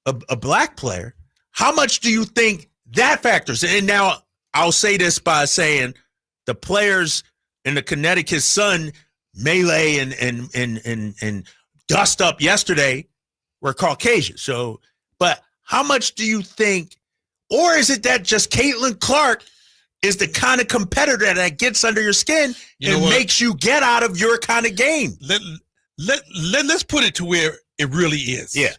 a black player. How much do you think that factors? And now I'll say this by saying the players in the Connecticut Sun, Melee and dust up yesterday were Caucasian. So, but how much do you think, or is it that just Caitlin Clark is the kind of competitor that gets under your skin and makes you get out of your kind of game? Let's put it to where it really is. Yeah.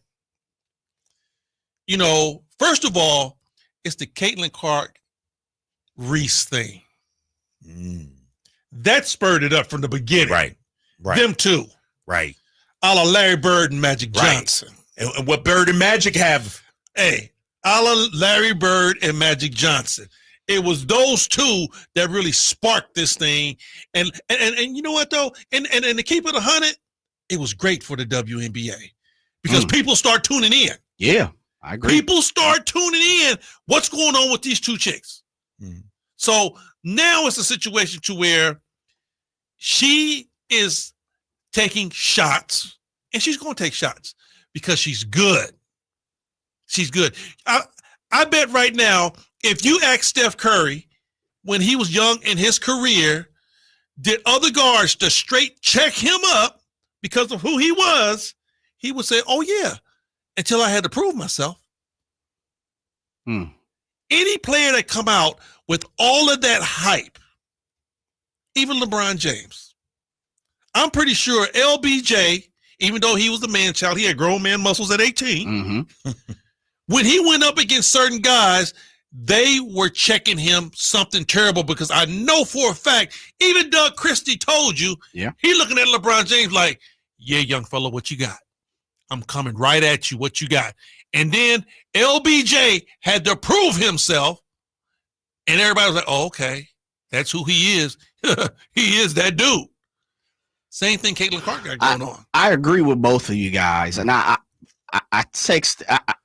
You know, first of all, it's the Caitlin Clark Reese thing. That spurred it up from the beginning. Right. Them two. Right. A la Larry Bird and Magic Johnson. And what Bird and Magic have? Hey, a la Larry Bird and Magic Johnson. It was those two that really sparked this thing. And you know what, though? And to keep it 100, it was great for the WNBA because people start tuning in. Yeah, I agree. People start tuning in. What's going on with these two chicks? So now it's a situation to where she is taking shots, and she's going to take shots because she's good. She's good. I bet right now, if you ask Steph Curry when he was young in his career, did other guards just straight check him up because of who he was, he would say, oh, yeah, until I had to prove myself. Any player that come out with all of that hype, even LeBron James, I'm pretty sure LBJ, even though he was a man child, he had grown man muscles at 18. When he went up against certain guys, they were checking him something terrible because I know for a fact, even Doug Christie told you, he looking at LeBron James like, yeah, young fella, what you got? I'm coming right at you, what you got? And then LBJ had to prove himself, and everybody was like, oh, okay, that's who he is. He is that dude. Same thing Caitlin Clark got going on. I agree with both of you guys, and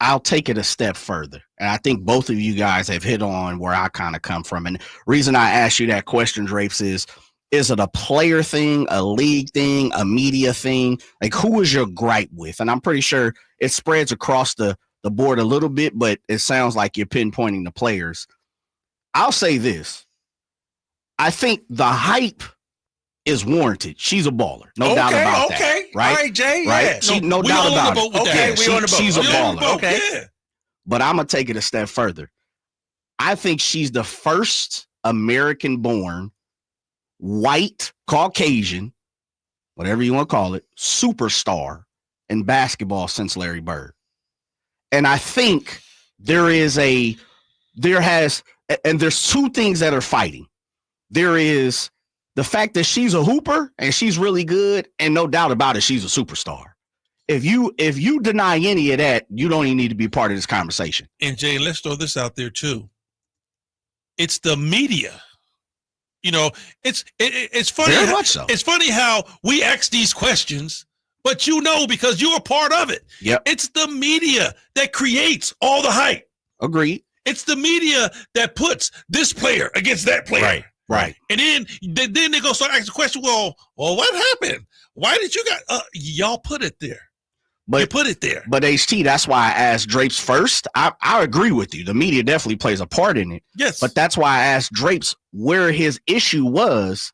I'll take it a step further. And I think both of you guys have hit on where I kind of come from. And the reason I asked you that question, Drapes, is it a player thing, a league thing, a media thing? Like, who is your gripe with? And I'm pretty sure it spreads across the board a little bit, but it sounds like you're pinpointing the players. I'll say this. I think the hype is warranted. She's a baller. No doubt about that. Right? All right, Jay. Right? Yeah. No doubt about it. Okay, we on the boat. She's a baller. Okay. Yeah. But I'm going to take it a step further. I think she's the first American-born, white, Caucasian, whatever you want to call it, superstar in basketball since Larry Bird. And I think there's two things that are fighting. There is the fact that she's a hooper and she's really good, and no doubt about it, she's a superstar. If you deny any of that, you don't even need to be part of this conversation. And Jay, let's throw this out there too. It's the media. You know, it's funny. Very much so. It's funny how we ask these questions, but you know, because you're a part of it. Yep. It's the media that creates all the hype. Agreed. It's the media that puts this player against that player. Right. And then they're going to start asking the question, well, what happened? Why did you y'all put it there? But you put it there. But HT, that's why I asked Drapes first. I agree with you. The media definitely plays a part in it. Yes. But that's why I asked Drapes where his issue was.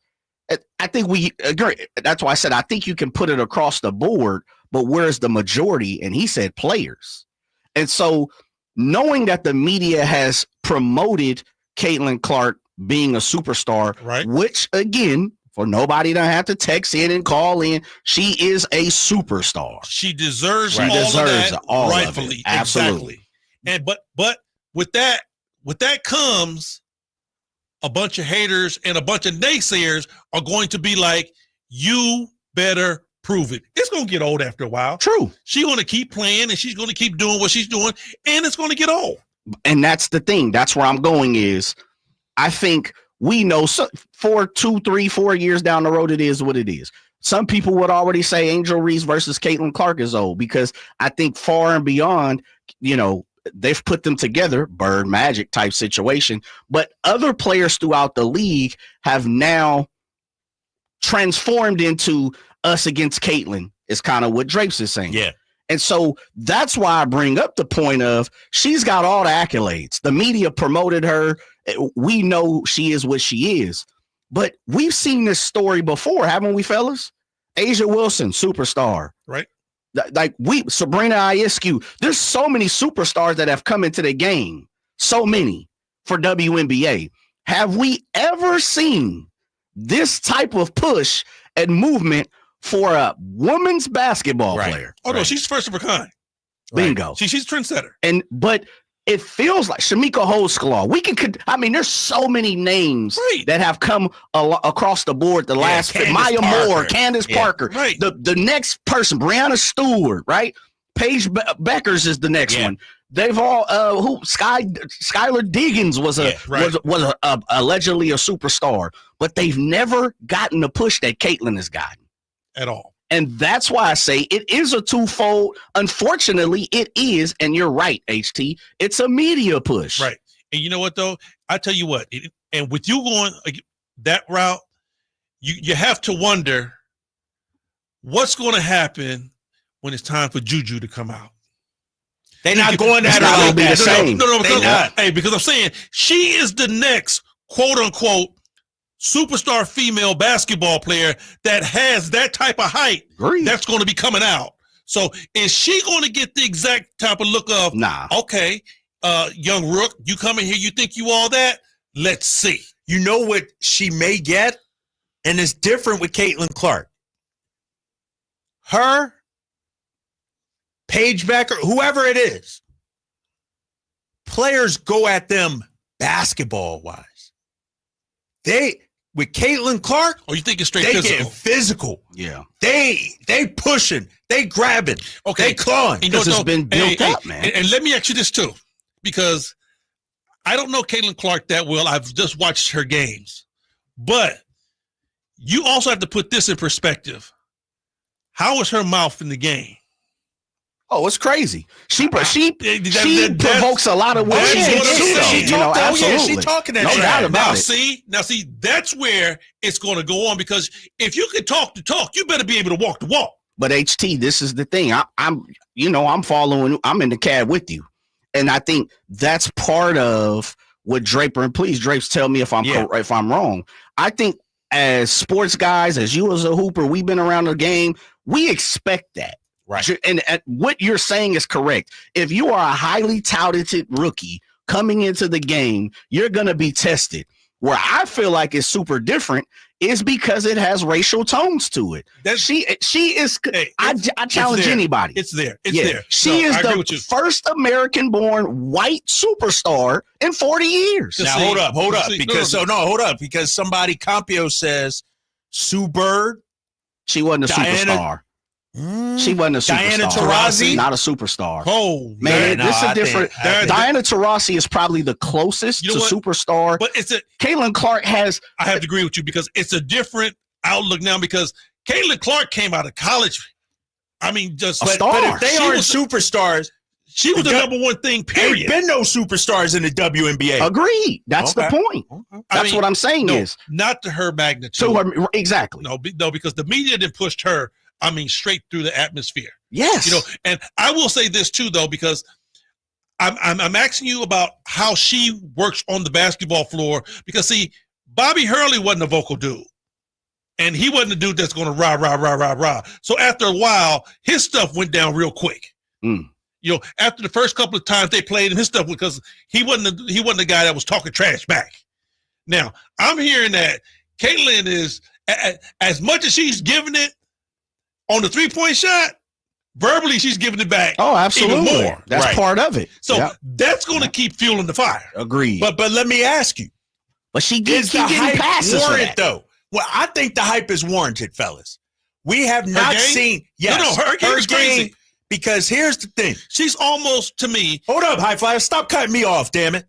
I think we agree. That's why I said I think you can put it across the board, but where's the majority? And he said players. And so knowing that the media has promoted Caitlin Clark being a superstar, right? Which, again, for nobody to have to text in and call in, she is a superstar. She deserves all of that, all rightfully. of it. Absolutely. Exactly. And but with that comes a bunch of haters and a bunch of naysayers are going to be like, you better prove it. It's going to get old after a while. True. She's going to keep playing and she's going to keep doing what she's doing, and it's going to get old. And that's the thing. That's where I'm going is I think we know for 2, 3, 4 years down the road, it is what it is. Some people would already say Angel Reese versus Caitlin Clark is old because I think far and beyond, you know, they've put them together, Bird Magic type situation. But other players throughout the league have now transformed into us against Caitlin is kind of what Drapes is saying. Yeah. And so that's why I bring up the point of she's got all the accolades. The media promoted her. We know she is what she is. But we've seen this story before, haven't we, fellas? Asia Wilson, superstar. Right. Like Sabrina Ionescu, there's so many superstars that have come into the game. So many for WNBA. Have we ever seen this type of push and movement for a women's basketball player? Oh, no, she's first of her kind. Bingo. She's a trendsetter. But it feels like Shamika Holdsclaw. There's so many names that have come across the board the last Maya Moore, Candace Parker. Right. The next person, Brianna Stewart, right? Paige Beckers is the next one. They've all Skylar Diggins was allegedly a superstar, but they've never gotten the push that Caitlin has gotten at all. And that's why I say it is a twofold. Unfortunately, it is, and you're right, HT. It's a media push. Right. And you know what, though? I tell you what, and with you going that route, you have to wonder what's going to happen when it's time for Juju to come out. They're not going that route. No, because I'm saying she is the next quote-unquote superstar female basketball player that has that type of height that's going to be coming out. So is she going to get the exact type of look of, okay, young rook, you come in here, you think you all that? Let's see. You know what she may get? And it's different with Caitlin Clark. Her, Paige Becker, whoever it is, players go at them basketball-wise. With Caitlin Clark, you think it's straight they physical? Getting physical. Yeah. They pushing. They grabbing. Okay. They clawing. Because it's been built up, man. And let me ask you this too, because I don't know Caitlin Clark that well. I've just watched her games. But you also have to put this in perspective. How is her mouth in the game? Oh, it's crazy. She provokes a lot of women. She's talking that no shit. doubt about it. Now, see, that's where it's going to go on, because if you can talk the talk, you better be able to walk the walk. But HT, this is the thing. I'm following. I'm in the cab with you, and I think that's part of what Draper, and please, Drapes, tell me if I'm wrong. I think as sports guys, as you as a hooper, we've been around the game. We expect that. Right. And what you're saying is correct. If you are a highly touted rookie coming into the game, you're going to be tested. Where I feel like it's super different is because it has racial tones to it. She is. I challenge anybody. It's there. It's there. She is the first American-born white superstar in 40 years. Now hold up, because somebody Campio says Sue Bird. She wasn't a superstar. She wasn't a superstar. Diana Taurasi? Not a superstar. Oh, man, this is different. Diana Taurasi is probably the closest to superstar. But Caitlin Clark has. I have to agree with you, because it's a different outlook now, because Caitlin Clark came out of college. I mean, just a star. But if they aren't superstars, she was the number one thing, period. Ain't been no superstars in the WNBA. Agreed. That's the point. That's what I'm saying is. Not to her magnitude. To her, exactly. No, because the media didn't push her. I mean, straight through the atmosphere. Yes. And I will say this too, though, because I'm asking you about how she works on the basketball floor. Because see, Bobby Hurley wasn't a vocal dude, and he wasn't the dude that's going to rah rah rah rah rah. So after a while, his stuff went down real quick. After the first couple of times they played him, his stuff, because he wasn't the guy that was talking trash back. Now I'm hearing that Caitlin is, as much as she's giving it on the 3-point shot, verbally she's giving it back. Oh, absolutely. Even more. That's part of it. So that's going to keep fueling the fire. Agreed. But let me ask you. But she is the hype warranted, though? Well, I think the hype is warranted, fellas. We have not seen. Yes, her game is crazy. Because here's the thing. She's almost, to me. Hold up, High Flyer. Stop cutting me off, damn it.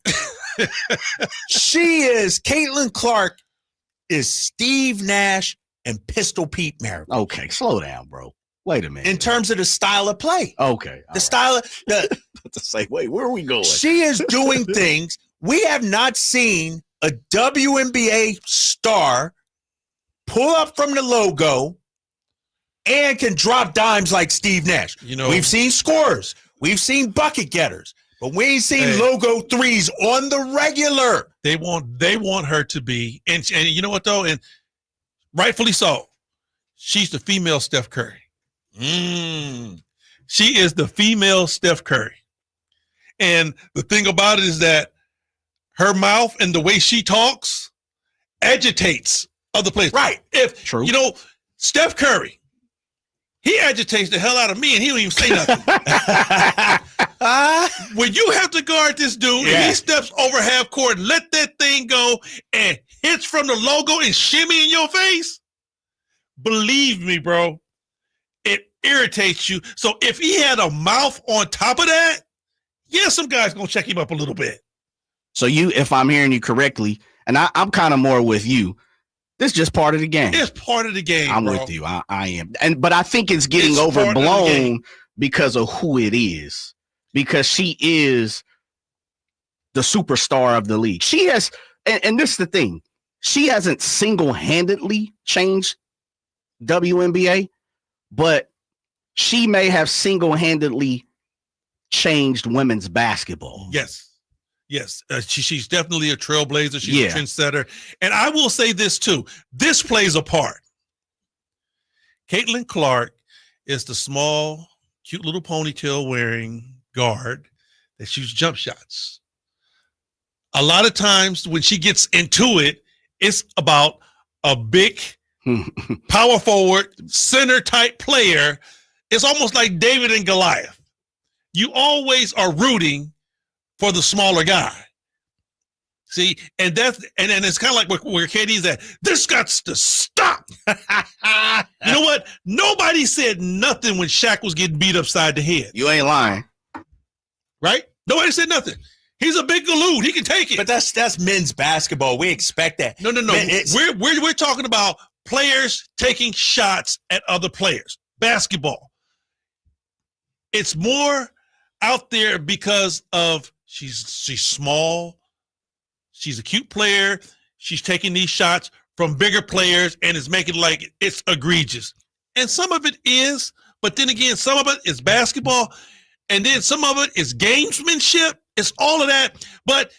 Caitlin Clark is Steve Nash and Pistol Pete Merrick. Okay, slow down, bro. Wait a minute. In terms of the style of play. Okay. The style of to say, wait, where are we going? She is doing things. We have not seen a WNBA star pull up from the logo and can drop dimes like Steve Nash. We've seen scorers. We've seen bucket getters. But we ain't seen logo threes on the regular. They want her to be, and you know what though, and rightfully so. She's the female Steph Curry. She is the female Steph Curry. And the thing about it is that her mouth and the way she talks agitates other players. Right. True. You know, Steph Curry, he agitates the hell out of me and he don't even say nothing. When you have to guard this dude and he steps over half court and let that thing go and hits from the logo and shimmy in your face, believe me, bro, it irritates you. So if he had a mouth on top of that, some guys going to check him up a little bit. So if I'm hearing you correctly, and I'm kind of more with you, this is just part of the game. It's part of the game, I'm bro. with you. I am. But I think it's getting overblown because of who it is. Because she is the superstar of the league. She has, and this is the thing, she hasn't single-handedly changed WNBA, but she may have single-handedly changed women's basketball. Yes. She's definitely a trailblazer. She's a trendsetter. And I will say this too. This plays a part. Caitlin Clark is the small, cute little ponytail wearing guard that shoots jump shots. A lot of times when she gets into it, it's about a big power forward, center type player. It's almost like David and Goliath. You always are rooting for the smaller guy. See, and it's kind of like where KD's at. This got to stop. You know what? Nobody said nothing when Shaq was getting beat upside the head. You ain't lying. Right? Nobody said nothing. He's a big galoon. He can take it. But that's men's basketball. We expect that. No. We're talking about players taking shots at other players. Basketball. It's more out there because of she's small. She's a cute player. She's taking these shots from bigger players and it's making like it's egregious. And some of it is, but then again, some of it is basketball. And then some of it is gamesmanship. It's all of that. But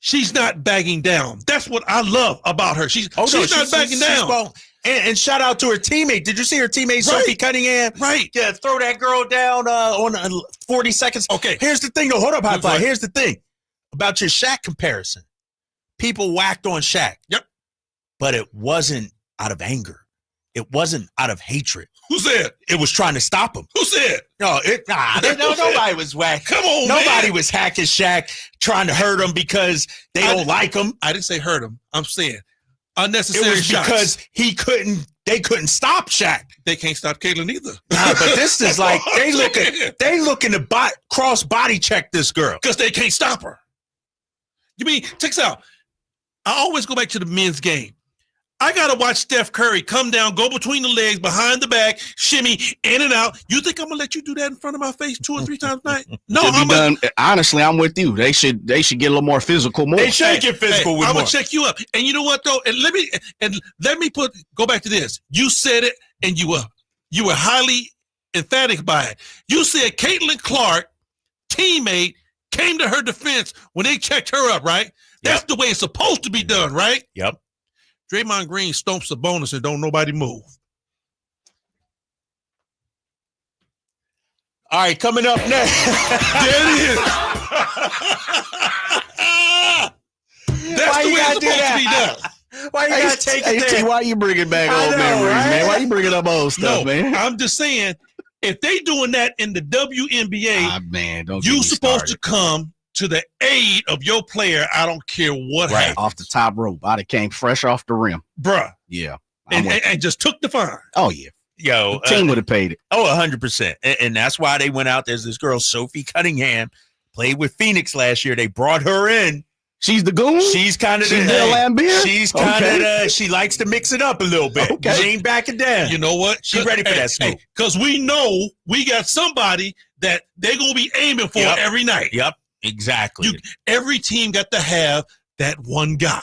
she's not backing down. That's what I love about her. She's not backing down. And shout out to her teammate. Did you see her teammate, Sophie Cunningham? Right. Yeah, throw that girl down on 40 seconds. Okay. Here's the thing, though. Hold up, High Five. Here's the thing about your Shaq comparison. People whacked on Shaq. Yep. But it wasn't out of anger. It wasn't out of hatred. Who said? It was trying to stop him. Who said? Nobody was whacking. Come on, Nobody was hacking Shaq, trying to hurt him because they don't like him. I didn't say hurt him. I'm saying unnecessary it was shots. Because they couldn't stop Shaq. They can't stop Caitlin either. Nah, but this is like they looking to cross body check this girl because they can't stop her. You mean check this out? I always go back to the men's game. I got to watch Steph Curry come down, go between the legs, behind the back, shimmy, in and out. You think I'm going to let you do that in front of my face 2 or 3 times a night? No, honestly, I'm with you. They should get a little more physical. They should get physical with I'm more. going to check you up. And you know what, though? And let me go back to this. You said it, and you were highly emphatic by it. You said Caitlin Clark, teammate, came to her defense when they checked her up, right? That's the way it's supposed to be done, right? Yep. Draymond Green stomps the bonus and don't nobody move. All right, coming up next. There it is. That's Why the you way gotta it's do supposed that? to be done. Why you gotta take it there? Why you bringing back old memories, man? Why you bringing up old stuff, man? I'm just saying, if they doing that in the WNBA, man, don't you supposed to come to the aid of your player. I don't care what happened. Off the top rope. I came fresh off the rim. Bruh. Yeah. And just took the fine. Oh, yeah. Yo, the team would have paid it. Oh, 100%. And that's why they went out. There's this girl, Sophie Cunningham, played with Phoenix last year. They brought her in. She's the goon? She's kind of She's kind of she likes to mix it up a little bit. Okay. She ain't backing down. You know what? She's ready for that smoke. Because we know we got somebody that they're going to be aiming for every night. Yep, exactly. Every team got to have that one guy.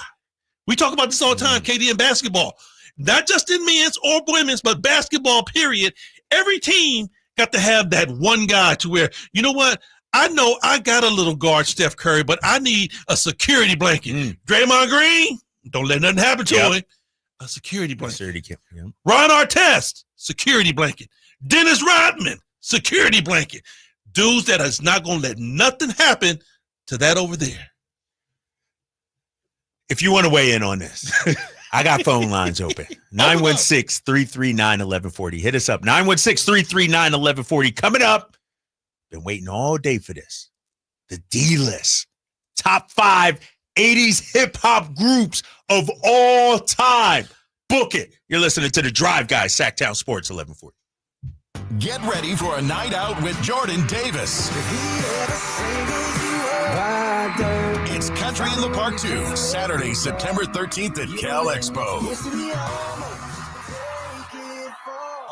We talk about this all the time, KD, in basketball. Not just in men's or women's, but basketball, period. Every team got to have that one guy to where, you know what? I know I got a little guard, Steph Curry, but I need a security blanket. Draymond Green, don't let nothing happen to him. A security blanket. Ron Artest, security blanket. Dennis Rodman, security blanket. Dudes that is not going to let nothing happen to that over there. If you want to weigh in on this, I got phone lines open. 916-339-1140. Hit us up. 916-339-1140. Coming up. Been waiting all day for this. The D-list. Top 5 80s hip-hop groups of all time. Book it. You're listening to The Drive Guys, Sacktown Sports 1140. Get ready for a night out with Jordan Davis. It's Country in the Park 2, Saturday, September 13th at Cal Expo.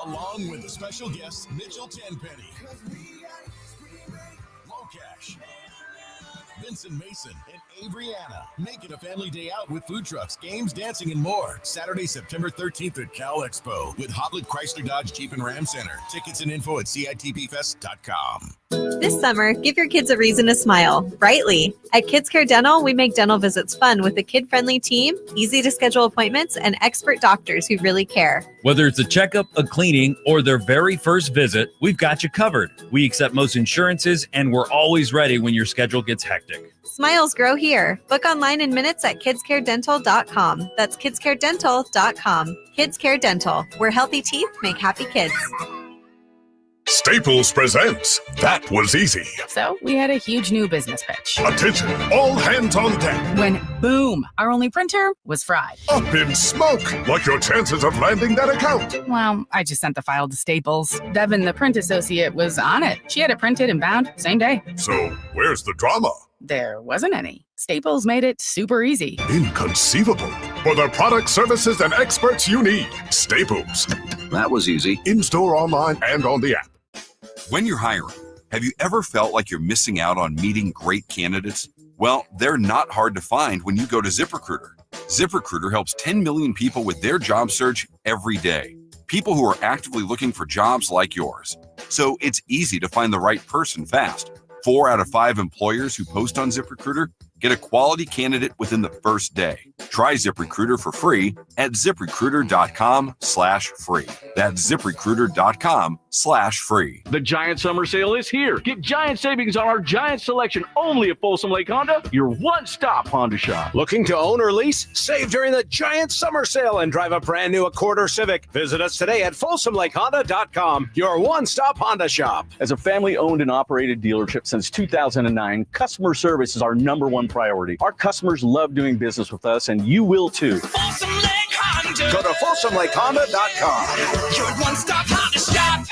Along with the special guests, Mitchell Tenpenny, Locash, Vincent Mason, and Averyana. Make it a family day out with food trucks, games, dancing, and more. Saturday, September 13th at Cal Expo with Hoblit Chrysler Dodge Jeep and Ram Center. Tickets and info at CITPFest.com. This summer, give your kids a reason to smile, brightly. At Kids Care Dental, we make dental visits fun with a kid-friendly team, easy to schedule appointments, and expert doctors who really care. Whether it's a checkup, a cleaning, or their very first visit, we've got you covered. We accept most insurances, and we're always ready when your schedule gets hectic. Smiles grow here. Book online in minutes at kidscaredental.com. That's kidscaredental.com. Kids Care Dental, where healthy teeth make happy kids. Staples presents That Was Easy. So we had a huge new business pitch. Attention, all hands on deck. When, boom, our only printer was fried. Up in smoke. Like your chances of landing that account. Well, I just sent the file to Staples. Devin, the print associate, was on it. She had it printed and bound same day. So where's the drama? There wasn't any. Staples made it super easy. Inconceivable. For the product, services, and experts you need, Staples. That was easy. In-store, online, and on the app. When you're hiring, have you ever felt like you're missing out on meeting great candidates? Well, they're not hard to find when you go to ZipRecruiter. ZipRecruiter helps 10 million people with their job search every day. People who are actively looking for jobs like yours. So it's easy to find the right person fast. 4 out of 5 employers who post on ZipRecruiter get a quality candidate within the first day. Try ZipRecruiter for free at ZipRecruiter.com/free. That's ZipRecruiter.com/free. The Giant Summer Sale is here. Get giant savings on our Giant selection only at Folsom Lake Honda, your one-stop Honda shop. Looking to own or lease? Save during the Giant Summer Sale and drive a brand new Accord or Civic. Visit us today at FolsomLakeHonda.com, your one-stop Honda shop. As a family-owned and operated dealership since 2009, customer service is our number one priority. Our customers love doing business with us, and you will too. Folsom Lake Honda. Go to FolsomLakeHonda.com. Your one-stop Honda shop.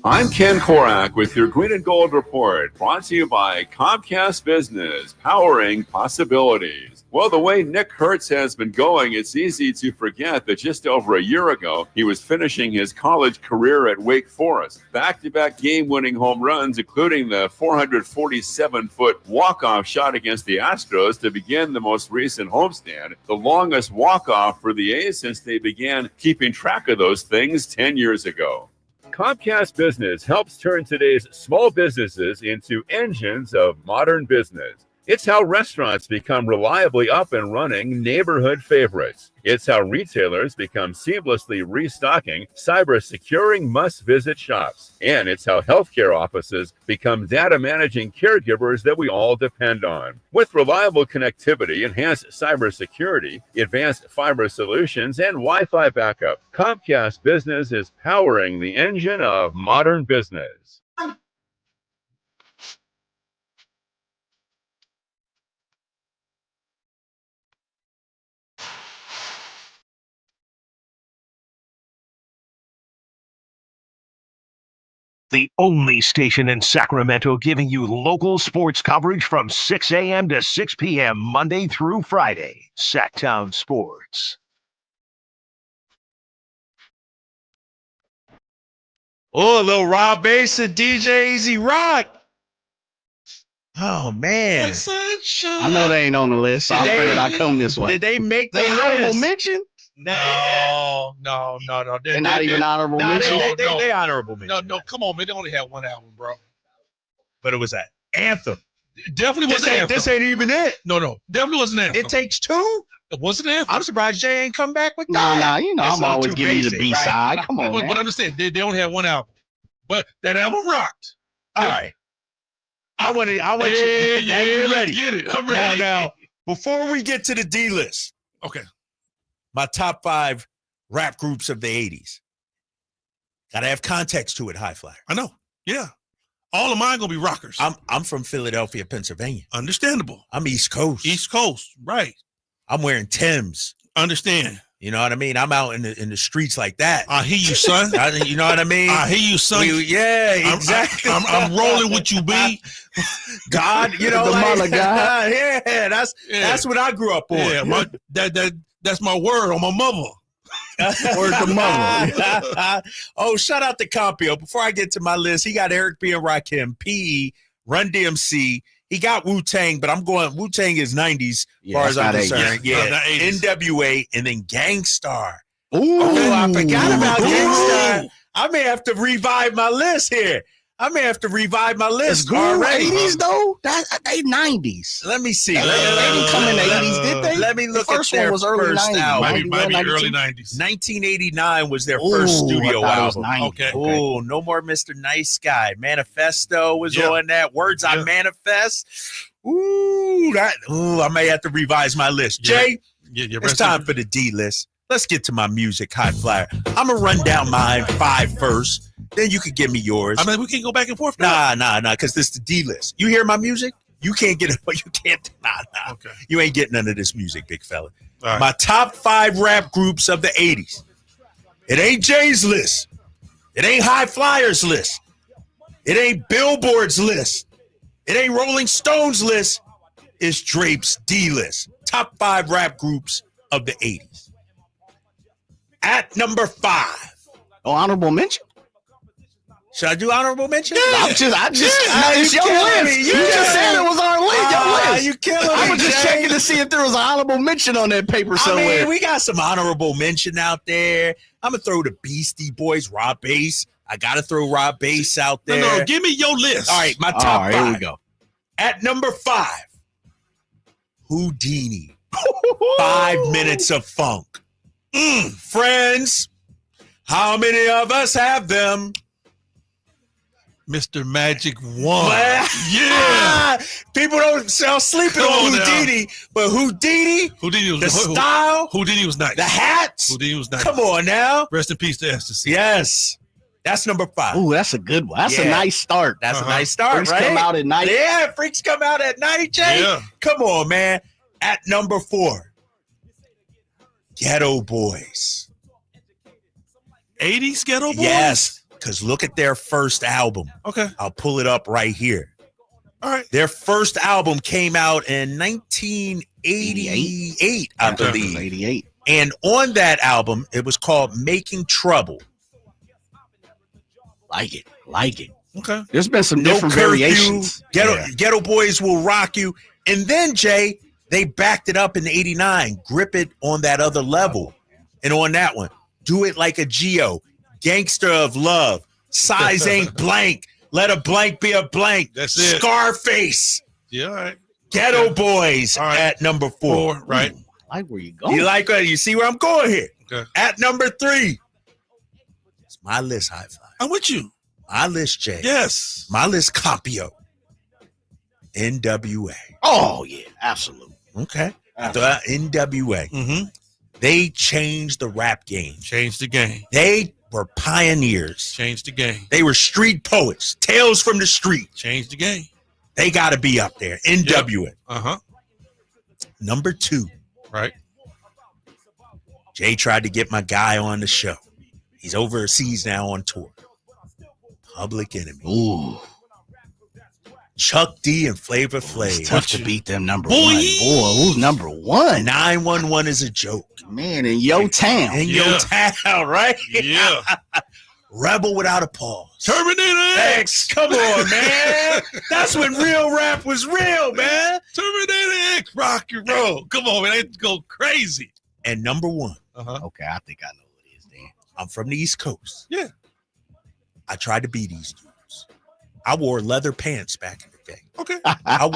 I'm Ken Korak with your Green and Gold Report, brought to you by Comcast Business, powering possibilities. Well, the way Nick Hertz has been going, it's easy to forget that just over a year ago, he was finishing his college career at Wake Forest. Back-to-back game-winning home runs, including the 447-foot walk-off shot against the Astros to begin the most recent homestand, the longest walk-off for the A's since they began keeping track of those things 10 years ago. Comcast Business helps turn today's small businesses into engines of modern business. It's how restaurants become reliably up and running neighborhood favorites. It's how retailers become seamlessly restocking, cyber-securing must-visit shops. And it's how healthcare offices become data-managing caregivers that we all depend on. With reliable connectivity, enhanced cybersecurity, advanced fiber solutions, and Wi-Fi backup, Comcast Business is powering the engine of modern business. The only station in Sacramento giving you local sports coverage from 6 a.m. to 6 p.m. Monday through Friday. Sacktown Sports. Oh, a little Rob Mason, DJ Easy Rock. Oh, man. I know they ain't on the list, so I figured I'd come this way. Did they make the honorable list? mention? No. They're not even honorable mention? They honorable mention. No, come on, man. They only had one album, bro. But it was that Anthem. It definitely wasn't Anthem. This ain't even it. No. Definitely wasn't Anthem. It Takes Two? It wasn't Anthem. I'm surprised Jay ain't come back with that. Nah, you know That's I'm always too giving you the basic, B-side. right? Come on, man. But understand, they only had one album. but that album rocked. All right. I want you. You ready? Get it. I'm ready. Now, before we get to the D list, Okay. my top 5 rap groups of the 80s. Gotta have context to it, High Flyer. I know. Yeah. All of mine gonna be rockers. I'm from Philadelphia, Pennsylvania. Understandable. I'm East Coast. East Coast, right? I'm wearing Timbs. Understand? You know what I mean? I'm out in the streets like that. I hear you, son. You know what I mean? I hear you, son. Yeah, exactly. I'm rolling with you, B. God, you know, The like, mother God. yeah, that's what I grew up on. Yeah, that's my word on my mother. Word to mother. Oh, shout out to Compio. Before I get to my list, he got Eric B. and Rakim, PE, Run DMC. He got Wu-Tang, but I'm going Wu-Tang is 90s as far as I'm concerned. Yeah, not 80s. NWA and then Gangstar. Ooh. Oh, I forgot about Gangstar. I may have to revive my list here. It's good. already. 80s though. They 90s. Let me see. They didn't come in the 80s, did they? Let me look The first at their one was early first 90s. album. Might be 91, early 92. 90s. 1989 was their first studio I thought it was album. 90. Okay. Oh, No More Mr. Nice Guy. Manifesto was on that. Words I Manifest. I may have to revise my list. Jay, it's time for the D list. Let's get to my music, High Flyer. I'm going to run down mine 5 first. Then you can give me yours. I mean, we can go back and forth. Nah, because this is the D list. You hear my music? You can't get it. You can't. Nah. Okay. You ain't getting none of this music, big fella. All right. My top 5 rap groups of the 80s. It ain't Jay's list. It ain't High Flyer's list. It ain't Billboard's list. It ain't Rolling Stone's list. It's Drape's D list. Top 5 rap groups of the 80s. At number 5. Oh, honorable mention? Should I do honorable mention? Yeah. It's your list. You just said it was our list. Your list. You killing me, I was just Jay. checking to see if there was an honorable mention on that paper somewhere. I mean, we got some honorable mention out there. I'm going to throw the Beastie Boys, Rob Bass. I got to throw Rob Bass out there. No, give me your list. All right, my top 5. Here we go. At number 5, Houdini. 5 minutes of funk. Friends, how many of us have them? Mr. Magic 1. Yeah. People don't sell sleeping on Houdini, but Houdini was the style. Houdini was nice. The hats. Houdini was nice. Come on now. Rest in peace to Ecstasy. Yes. That's number 5. Ooh, that's a good one. That's a nice start. That's a nice start, Freaks right? come out at night. Yeah, freaks come out at night, Jay. Yeah. Come on, man. At number 4, Ghetto Boys. 80s Ghetto Boys? Yes, because look at their first album. Okay. I'll pull it up right here. All right. Their first album came out in 1988, I believe. 88. And on that album, it was called Making Trouble. Like it. Okay. There's been some No different curfew. variations. Ghetto Boys will rock you. And then, Jay, they backed it up in 89. Grip it on that other level. And on that one, Do It Like a Geo. Gangster of Love. Size Ain't Blank. Let a blank be a blank. That's it. Scarface. Yeah, all right. Ghetto Boys right. at number 4. Right. I like where you going. You like you see where I'm going here? Okay. At number 3. It's my list, High Five. I'm with you. My list, Jay. Yes. My list, Compio. NWA. Oh, yeah. Absolutely. Okay. The NWA. Mm-hmm. They changed the rap game. Changed the game. They were pioneers. Changed the game. They were street poets. Tales from the street. Changed the game. They got to be up there. NWA. Yep. Uh-huh. Number 2. Right. Jay tried to get my guy on the show. He's overseas now on tour. Public Enemy. Ooh. Chuck D and Flavor It's Flav. tough to beat them number 1. Boy, who's number 1? 911 is a joke. Man, in your town. In your town, right? Yeah. Rebel Without a Pause. Terminator X. Come on, man. That's when real rap was real, man. Terminator X. Rock and roll. Come on, man. They go crazy. And number 1. Uh-huh. Okay, I think I know what it is, Dan. I'm from the East Coast. Yeah. I tried to be these dudes. I wore leather pants back in the day. Okay. I wore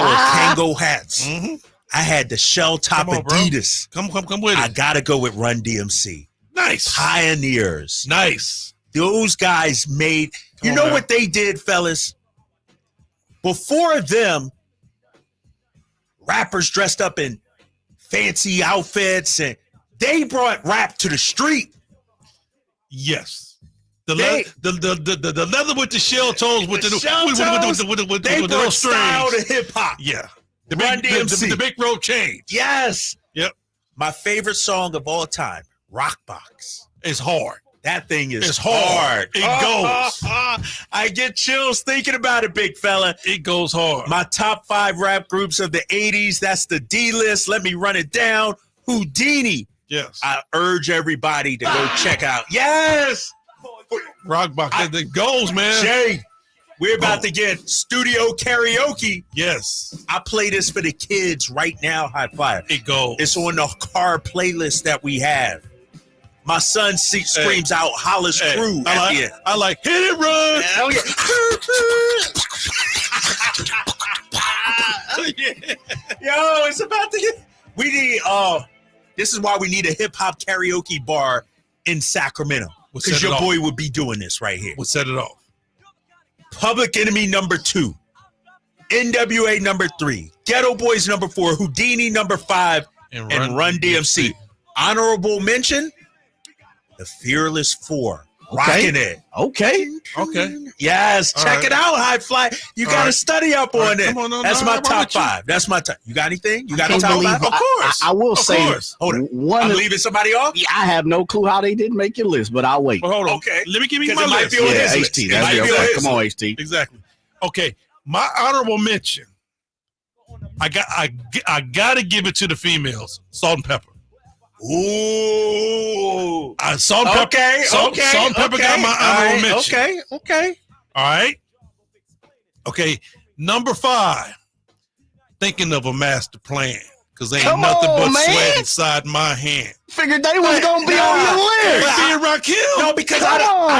Kango hats. Mm-hmm. I had the shell top Come on, bro. Adidas. Come with it. I gotta go with Run DMC. Nice. Pioneers. Nice. Those guys made, you know what they did, fellas? Before them, rappers dressed up in fancy outfits, and they brought rap to the street. Yes. The leather with the shell toes with the little style strings. to hip hop. Yeah. Run DMC. The big rope change. Yes. Yep. My favorite song of all time, Rockbox. It's hard. That thing is It's hard. It goes. I get chills thinking about it, big fella. It goes hard. My top 5 rap groups of the 80s. That's the D list. Let me run it down. Houdini. Yes. I urge everybody to go check out. Yes. Rockbox. The goals, man. Jay, we're about to get studio karaoke. Yes. I play this for the kids right now, Hot Fire. It goes. It's on the car playlist that we have. My son screams out Hollis Crew at the end. I like hit it, run. Hell yeah. Yo, it's about to get. We need. This is why we need a hip hop karaoke bar in Sacramento, because your boy would be doing this right here. We'll set it off. Public Enemy number 2, NWA number 3, Ghetto Boys number 4, Houdini number 5, and Run DMC. Honorable mention. The Fearless 4, rocking it. Okay. Yes, check it out, High Fly. You got to study up on it. That's my top 5. That's my top. You got anything? You got to talk about? Of course. I will say, hold on. I'm leaving somebody off? Yeah, I have no clue how they didn't make your list, but I'll wait. Well, hold on. Okay. Let me give you my It might list. be on his list. HT. It might be on his Come on, list. HT. Exactly. Okay. My honorable mention. I got to give it to the females. Salt and pepper. Ooh. Salt and pepper. Salt and pepper got my honorable mention. Okay. All right. Okay. Number 5. Thinking of a master plan. Because ain't nothing but sweat inside my hand. Figured they was going to be on your list. Being Raquel. No, because I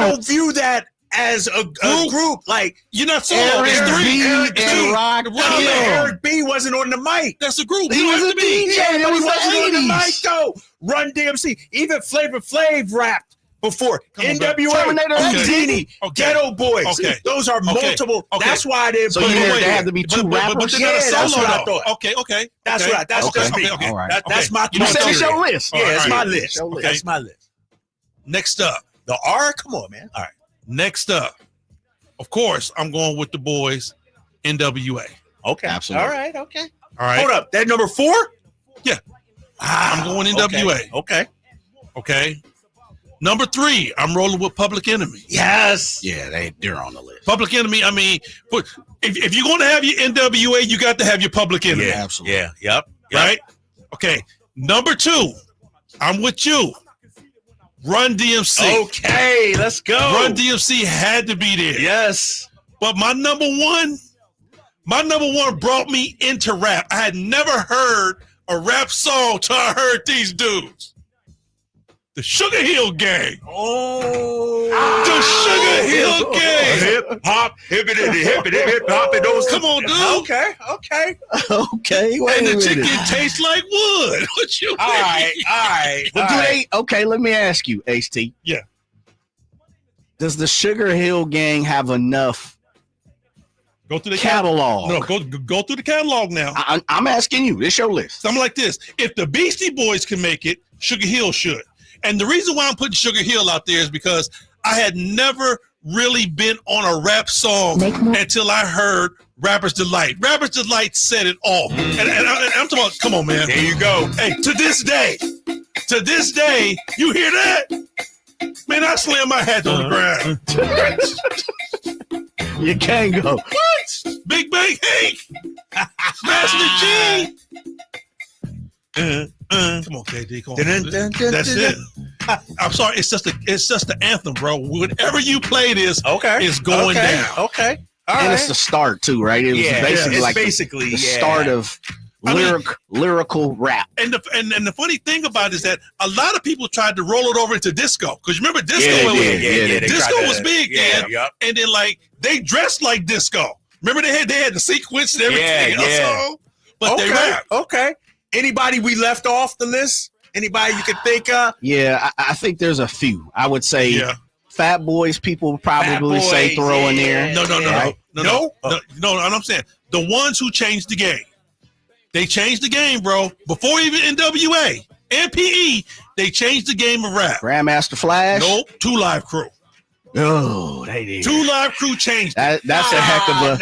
don't view that as a group. Like, you're not saying Eric B. and Raquel. Eric B. wasn't on the mic. That's a group. He was a DJ. Yeah, It was he wasn't on the the mic 80s. though. Run DMC. Even Flavor Flav rapped before. NWA, Terminator Houdini, Ghetto Boys. Okay. Those are multiple. Okay. That's why I didn't So put you it there away. had to be two rappers? But Yeah, that's what I though. thought. Okay. That's right. That's just me. Okay. All right. That's my. You said it's your list. Yeah, it's All my right. list. Okay. That's my list. Next up. The R. Come on, man. All right. Next up. Of course, I'm going with the boys, NWA. Okay. Absolutely. All right. Okay. All right. Hold up. That number 4? Yeah. I'm going NWA. Okay. Number 3, I'm rolling with Public Enemy. Yes. Yeah, they're on the list. Public Enemy, I mean, if you're going to have your NWA, you got to have your Public Enemy. Yeah. Absolutely. Yeah. Yep. Right? Okay. Number 2, I'm with you. Run DMC. Okay. Let's go. Run DMC had to be there. Yes. But my number one brought me into rap. I had never heard a rap song till I heard these dudes. The Sugar Hill Gang. Oh. The Sugar Hill Gang. Hip hop, hip hop, and those. Come on, dude. Okay. Okay, wait And a the minute. chicken tastes like wood. What you All right. Well, okay, let me ask you, HT. Yeah. Does the Sugar Hill Gang have enough Go through the catalog? No, go through the catalog now. I'm asking you. It's your list. Something like this. If the Beastie Boys can make it, Sugar Hill should. And the reason why I'm putting Sugar Hill out there is because I had never really been on a rap song until I heard Rapper's Delight. Rapper's Delight set it off. And I'm talking about, come on, man. There you go. Hey, to this day, you hear that? Man, I slam my hat on the ground. You can't go. What? Big Bang Hank. Master G. Come on, KD. Come on. That's it. I'm sorry. It's just the anthem, bro. Whenever you play this, it's going down. Okay. All and right. it's the start too, right? It was basically it's like basically the start of lyrical rap. And the funny thing about it is that a lot of people tried to roll it over into disco, because remember disco? Disco was big then, and then like they dressed like disco. Remember they had the sequence and everything. Also, but they rap. Okay. Anybody we left off the list? Anybody you can think of? Yeah, I think there's a few. I would say Fat Boys, people probably say throw in there. No. Right? No. I'm saying the ones who changed the game. They changed the game, bro. Before even NWA and PE, they changed the game of rap. Grandmaster Flash? Nope. 2 Live Crew. No, they did. 2 Live Crew changed it. That's a heck of a.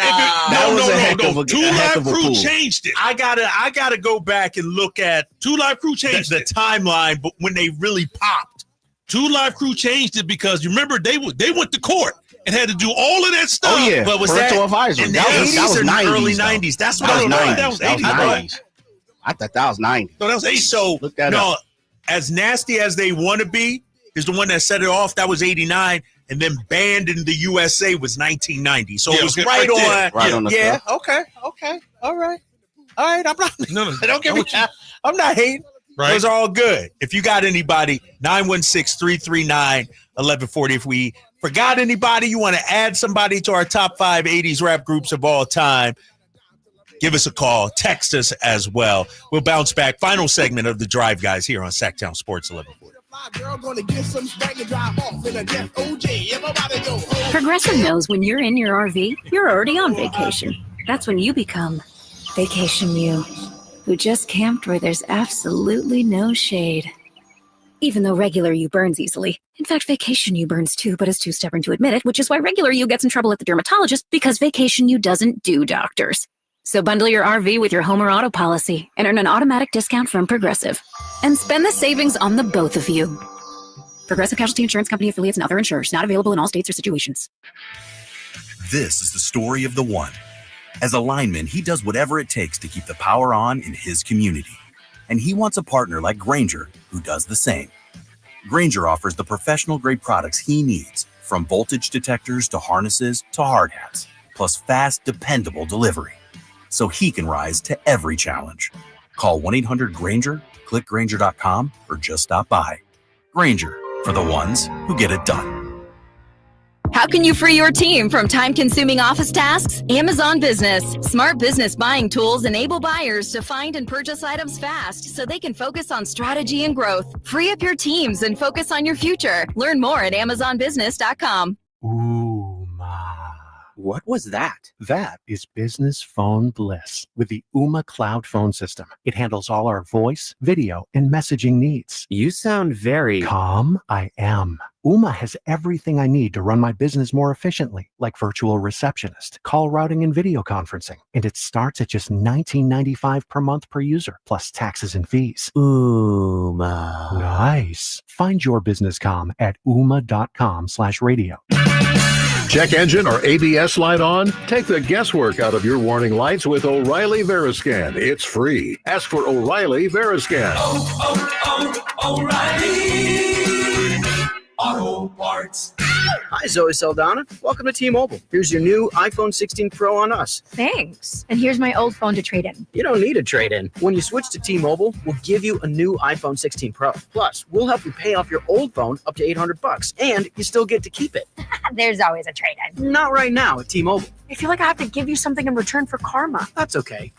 No. 2 Live Crew changed it. I gotta go back and look at 2 Live Crew changed the timeline, but when they really popped. 2 Live Crew changed it because you remember they went to court and had to do all of that stuff. Oh yeah, but was parental that advisory. in the That 80s was or 90s, early though. 90s? That's what That was 90s. 90s. That was That 80s. was 90s. I thought that was 90s. No, that was 80s. So look that up. As nasty as they want to be, is the one that set it off. That was 89, and then banned in the USA was 1990. So it was right on. Right on the yeah. stuff. Okay. All right. I'm not. No. Don't get me. I'm not hating. Right. Those are all good. If you got anybody, 916-339-1140. If we forgot anybody, you want to add somebody to our top 5 80s rap groups of all time, give us a call. Text us as well. We'll bounce back. Final segment of the Drive Guys here on Sacktown Sports 1140. Progressive knows when you're in your RV, you're already on vacation. That's when you become Vacation You, who just camped where there's absolutely no shade. Even though regular you burns easily. In fact, Vacation You burns too, but is too stubborn to admit it, which is why regular you gets in trouble at the dermatologist because Vacation You doesn't do doctors. So bundle your RV with your home or auto policy and earn an automatic discount from Progressive. And spend the savings on the both of you. Progressive Casualty Insurance Company affiliates and other insurers. Not available in all states or situations. This is the story of the one. As a lineman, he does whatever it takes to keep the power on in his community. And he wants a partner like Grainger who does the same. Grainger offers the professional-grade products he needs, from voltage detectors to harnesses to hard hats, plus fast, dependable delivery, so he can rise to every challenge. Call 1-800-GRAINGER, click Grainger.com, or just stop by. Grainger, for the ones who get it done. How can you free your team from time-consuming office tasks? Amazon Business. Smart business buying tools enable buyers to find and purchase items fast so they can focus on strategy and growth. Free up your teams and focus on your future. Learn more at AmazonBusiness.com. What was that? That is business phone bliss with the Ooma Cloud phone system. It handles all our voice, video, and messaging needs. You sound very calm. I am. Ooma has everything I need to run my business more efficiently, like virtual receptionist, call routing, and video conferencing. And it starts at just $19.95 per month per user, plus taxes and fees. Ooma. Nice. Find your business comm at ooma.com/radio. Check engine or ABS light on? Take the guesswork out of your warning lights with O'Reilly Veriscan. It's free. Ask for O'Reilly Veriscan. O'Reilly Auto Parts. Hi, Zoe Saldana. Welcome to T-Mobile. Here's your new iPhone 16 Pro on us. Thanks. And here's my old phone to trade in. You don't need a trade-in. When you switch to T-Mobile, we'll give you a new iPhone 16 Pro. Plus, we'll help you pay off your old phone up to $800, and you still get to keep it. There's always a trade-in. Not right now at T-Mobile. I feel like I have to give you something in return for karma. That's okay.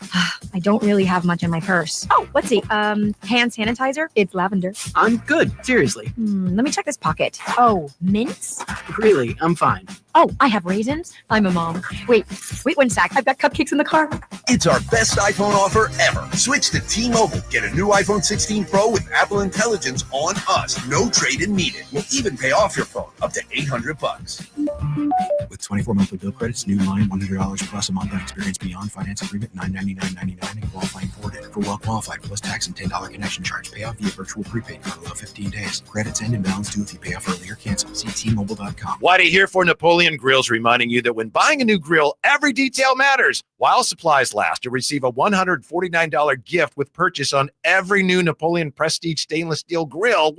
I don't really have much in my purse. Oh, let's see. Hand sanitizer. It's lavender. I'm good. Seriously. Let me check this pocket. Oh, mints? Really, I'm fine. Oh, I have raisins. I'm a mom. Wait 1 sec. I've got cupcakes in the car. It's our best iPhone offer ever. Switch to T-Mobile. Get a new iPhone 16 Pro with Apple Intelligence on us. No trade-in needed. We'll even pay off your phone up to $800. With 24 monthly bill credits, new line $100 plus a month and experience beyond finance agreement $999.99 and qualifying for it. For well qualified plus tax and $10 connection charge. Pay off via virtual prepaid card. Allow 15 days. Credits end and balance due if you pay off early or cancel. See T-Mobile.com. Whitey here for Napoleon Grills, reminding you that when buying a new grill, every detail matters. While supplies last, you'll receive a $149 gift with purchase on every new Napoleon Prestige stainless steel grill.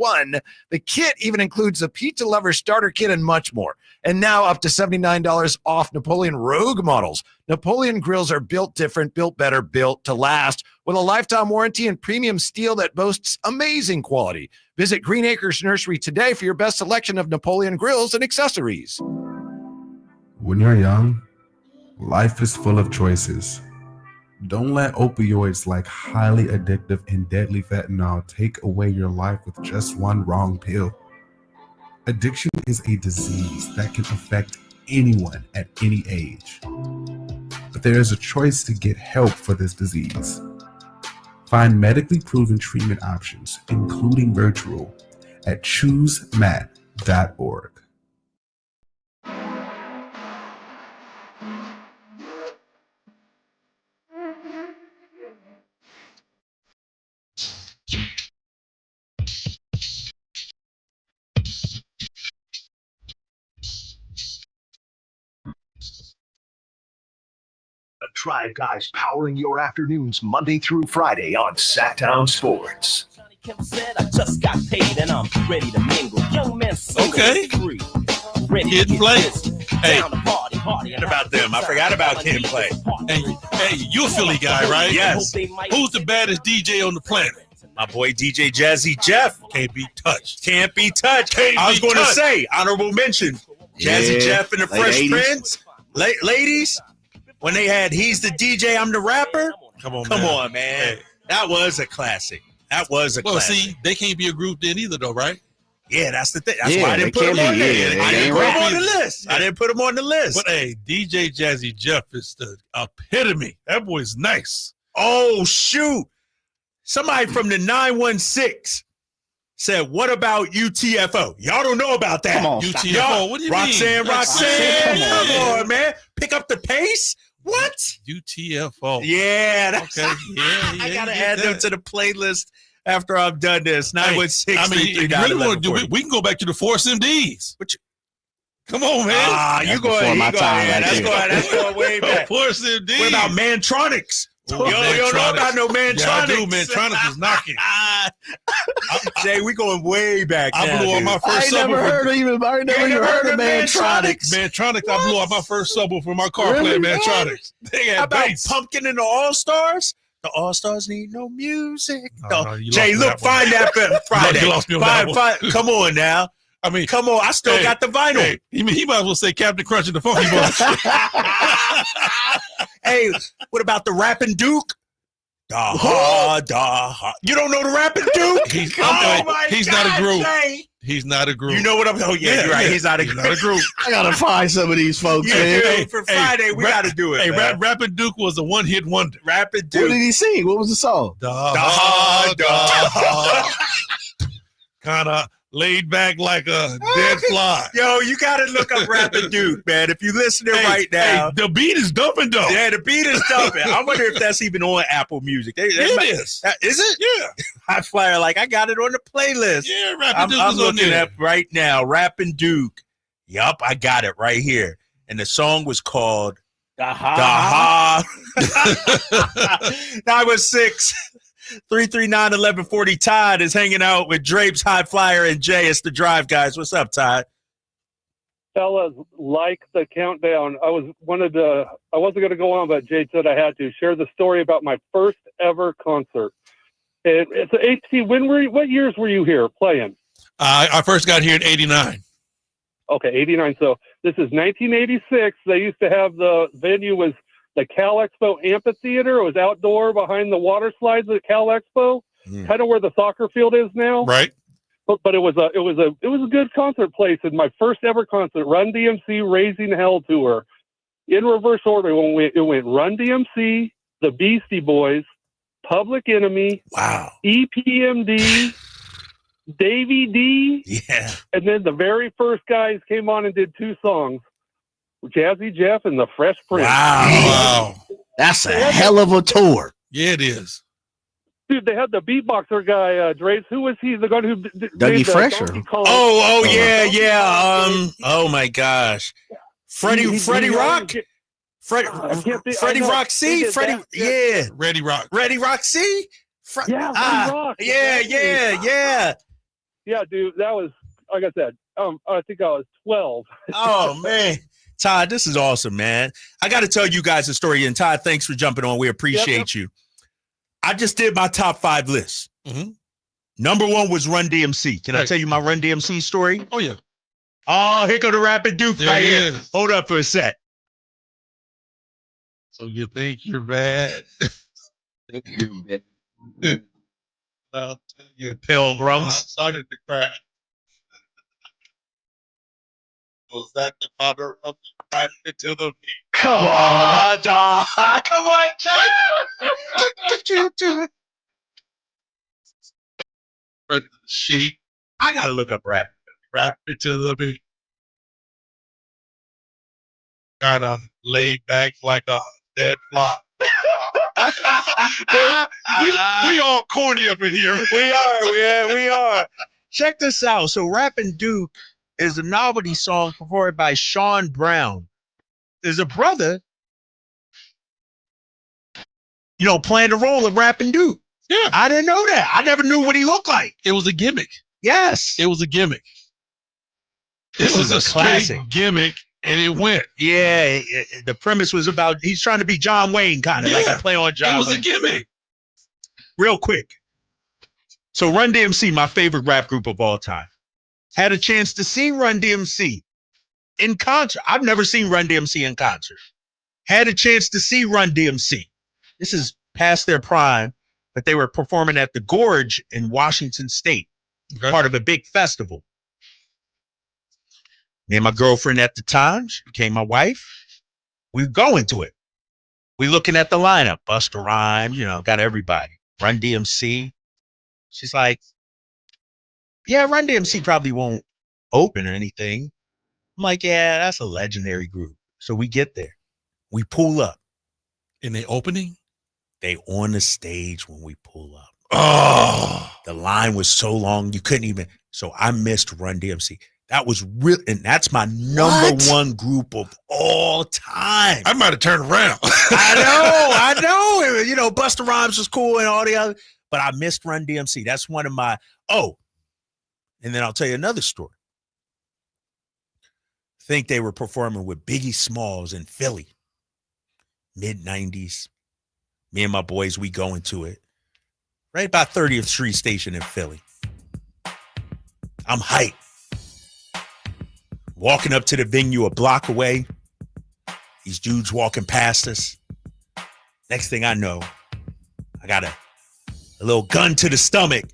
The kit even includes the Pizza Lover starter kit and much more. And now up to $79 off Napoleon Rogue models. Napoleon grills are built different, built better, built to last, with a lifetime warranty and premium steel that boasts amazing quality. Visit Green Acres Nursery today for your best selection of Napoleon grills and accessories. When you're young, life is full of choices. Don't let opioids like highly addictive and deadly fentanyl take away your life with just one wrong pill. Addiction is a disease that can affect anyone at any age. But there is a choice to get help for this disease. Find medically proven treatment options, including virtual, at choosemat.org. The Drive Guys powering your afternoons Monday through Friday on Sacktown Sports. Kim said I just got paid and I'm ready to mingle. Young men single, Okay. free, ready Kid to get Play. busy. Hey. Down to party, Forgot about them. I forgot about Kid Play. Hey, you a Philly guy, right? Yes. Who's the baddest DJ on the planet? My boy DJ Jazzy Jeff. Can't be touched. Can't be touched. Can't I was be going to touched. say, honorable mention. Jazzy Yeah, Jeff and the late Fresh 80s. Prince. Ladies, when they had He's the DJ, I'm the Rapper. Come on, man. Hey. That was a classic. That was a Well, classic. see, they can't be a group then either, though, right? Yeah, that's the thing. That's Yeah, why I they didn't put them can't on be, there. yeah, I they didn't ain't put them right. on the list. I didn't put them on the list. But hey, DJ Jazzy Jeff is the epitome. That boy's nice. Oh, shoot. Somebody from the 916 said, what about UTFO? Y'all don't know about that. Come on, UTFO, Y'all- what do you Roxanne, mean? Roxanne. Roxanne, Come on, man. Pick up the pace. What? UTFO. Yeah. That's, Okay. Yeah, I yeah, got to you add get them that. to the playlist after I'm done this. 916 I mean, if you really want to do it, we can go back to the Force MDs. Come on, man. Ah, you go ahead. That's going way back. Force MDs. What about Mantronics? Ooh, You don't know about no Mantronics. Yeah, I do. Mantronics is knocking. Jay, we going way back. I now, blew on dude. my first I never heard of even Mantronics. Mantronics, I blew out my first subwoofer for my car playing Mantronics. They How had about bass. Pumpkin and the All Stars? The All Stars need no music. No, you Jay, lost me look, that one. find that for Friday. You lost me on that one. Come on now. I mean, Come on. I still hey, got the vinyl. Hey, he might as well say Captain Crunch and the Funky Bunch. Hey, what about the Rapping Duke? Da-ha. You don't know the Rapping Duke? He's Oh my he's God, not a group. Jay. He's not a group. You know what I'm? Oh yeah, you're right. He's not a group. I gotta find some of these folks, Yeah, man. hey, for Friday, we got to do it. Hey, man. Rapping Duke was a one-hit wonder. Rapping What Duke. did he sing? What was the song? Kind of laid back like a dead fly. Yo, you got to look up Rapping Duke, man. If you listening right now. the beat is dumping, though. Yeah, the beat is dumping. I wonder if that's even on Apple Music. It is. Is it? Yeah. High Flyer, like, I got it on the playlist. Yeah, Rapping Duke I'm is on looking there. up right now. Rapping Duke. Yup, I got it right here. And the song was called Da-ha. 916-339-1140. Todd is hanging out with Drapes, High Flyer, and Jay. It's the Drive Guys. What's up, Todd? Fellas, like the countdown. I wasn't going to go on, but Jade said I had to share the story about my first ever concert. It's an HC. What years were you here playing? I first got here in '89. Okay, 89. So this is 1986. They used to have the venue was the Cal Expo Amphitheater. It was outdoor behind the water slides at Cal Expo, kind of where the soccer field is now. Right. But it was a good concert place. And my first ever concert, Run DMC Raising Hell tour, in reverse order. It went Run DMC, the Beastie Boys, Public Enemy, Wow, EPMD, Davey D, yeah, and then the very first guys came on and did two songs, Jazzy Jeff and the Fresh Prince. Wow. That's a hell of a tour. Yeah, it is. Dude, they had the beatboxer guy, Draves. Who was he? The guy who Dougie Fresher. Oh, yeah. Oh my gosh, Freddie Rock. Freddie Rock C. Freddie, yeah. Reddy Rock. Freddie Rock. Yeah. Yeah, dude, that was, like I said, I think I was 12. Oh, man. Todd, this is awesome, man. I got to tell you guys a story. And Todd, thanks for jumping on. We appreciate you. I just did my top 5 list. Mm-hmm. Number 1 was Run DMC. Can I tell you my Run DMC story? Oh, yeah. Oh, here go the Rapping Duke There right he here. is. Hold up for a sec. So you think you're bad? I'll tell you, Pilgrim started to crack. Was that the father of right into the Come on, dog. Come on, but she I gotta look up rap. rap into the beat. Kind of laid back like a dead fly. we all corny up in here. We are. Check this out. So Rappin' Duke is a novelty song performed by Sean Brown. There's a brother, playing the role of Rappin' Duke. Yeah. I didn't know that. I never knew what he looked like. It was a gimmick. Yes. It was a gimmick. This was a classic gimmick, and it went. Yeah, the premise was about he's trying to be John Wayne, kind of like a play on John Wayne. It was a gimmick. Real quick. So Run DMC, my favorite rap group of all time. Had a chance to see Run DMC in concert. I've never seen Run DMC in concert. Had a chance to see Run DMC. This is past their prime, but they were performing at the Gorge in Washington State, part of a big festival. Me and my girlfriend at the time, she became my wife. We going to it. We looking at the lineup. Busta Rhymes, got everybody. Run DMC. She's like, yeah, Run DMC probably won't open or anything. I'm like, yeah, that's a legendary group. So we get there. We pull up. In the opening? They on the stage when we pull up. Oh, the line was so long, you couldn't even. So I missed Run DMC. That was real, and that's my number one group of all time. I might have turned around. I know. Busta Rhymes was cool and all the other, but I missed Run DMC. That's one of my, and then I'll tell you another story. I think they were performing with Biggie Smalls in Philly, mid-90s. Me and my boys, we go into it. Right by 30th Street Station in Philly. I'm hyped. Walking up to the venue a block away. These dudes walking past us. Next thing I know, I got a little gun to the stomach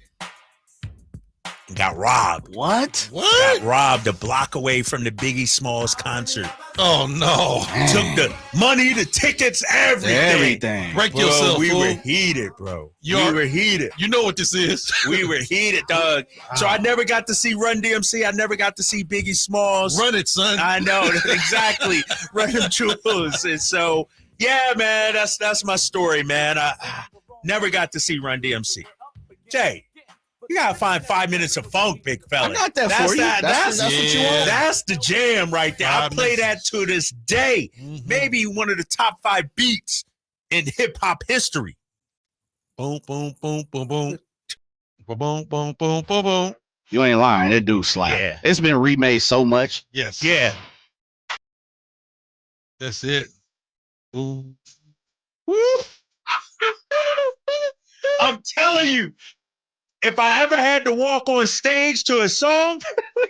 and got robbed. What? Got robbed a block away from the Biggie Smalls concert. Oh, no. Took the money, the tickets, everything. Break Bro, yourself, we fool. were heated, bro. We were heated. You know what this is. We were heated, dog. So I never got to see Run DMC. I never got to see Biggie Smalls. Run it, son. I know, exactly. Run them jewels. And so, yeah, man, that's my story, man. I never got to see Run DMC. Jay, you gotta find 5 minutes of funk, big fella. I got that for you. That's what you want. That's the jam right there. I play that to this day. Maybe one of the top 5 beats in hip hop history. Boom, boom, boom, boom, boom. Boom, boom, boom, boom, boom, boom. You ain't lying. That dude slap. Yeah. It's been remade so much. Yes. Yeah. That's it. Boom. I'm telling you, if I ever had to walk on stage to a song,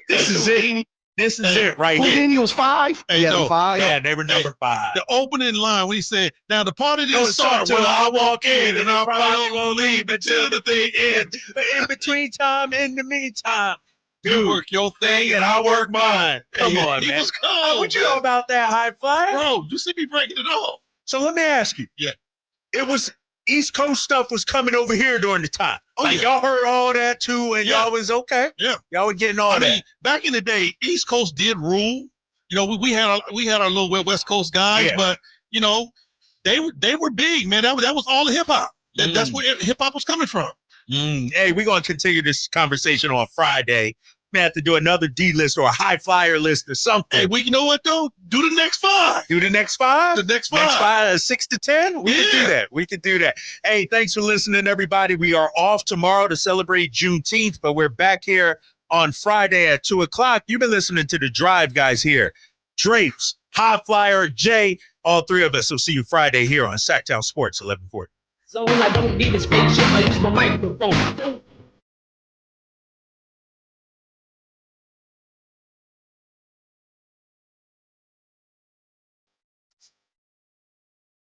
this is it. This is it right Well, here. then he was 5. Hey, Yeah, no, 5. Yeah, they were number 5. The opening line when he said, now the party didn't Don't start till when I walk in, and I probably won't leave until the thing ends. But in between time, in the meantime, you work your thing and I work mine. Come Hey, on, he man. was cold, What you know about that high flyer? Bro, you see me breaking it off. So let me ask you. Yeah. It was East Coast stuff was coming over here during the time. Oh, like yeah. y'all heard all that too, and y'all was okay. Yeah. Y'all were getting all I that. mean, back in the day, East Coast did rule. We had our little West Coast guys, but they were big, man. That was all the hip hop. That's where hip hop was coming from. Hey, we're gonna continue this conversation on Friday. We have to do another D list or a high flyer list or something. Hey, you know what though? Do the next 5. Do the next 5? The next 5. Next 5, 6 to 10? We can do Yeah. that. We can do that. Hey, thanks for listening, everybody. We are off tomorrow to celebrate Juneteenth, but we're back here on Friday at 2 o'clock. You've been listening to the Drive guys here. Drapes, High Flyer, Jay, all 3 of us will see you Friday here on Sacktown Sports 1140. So I don't need a spaceship, I use my microphone.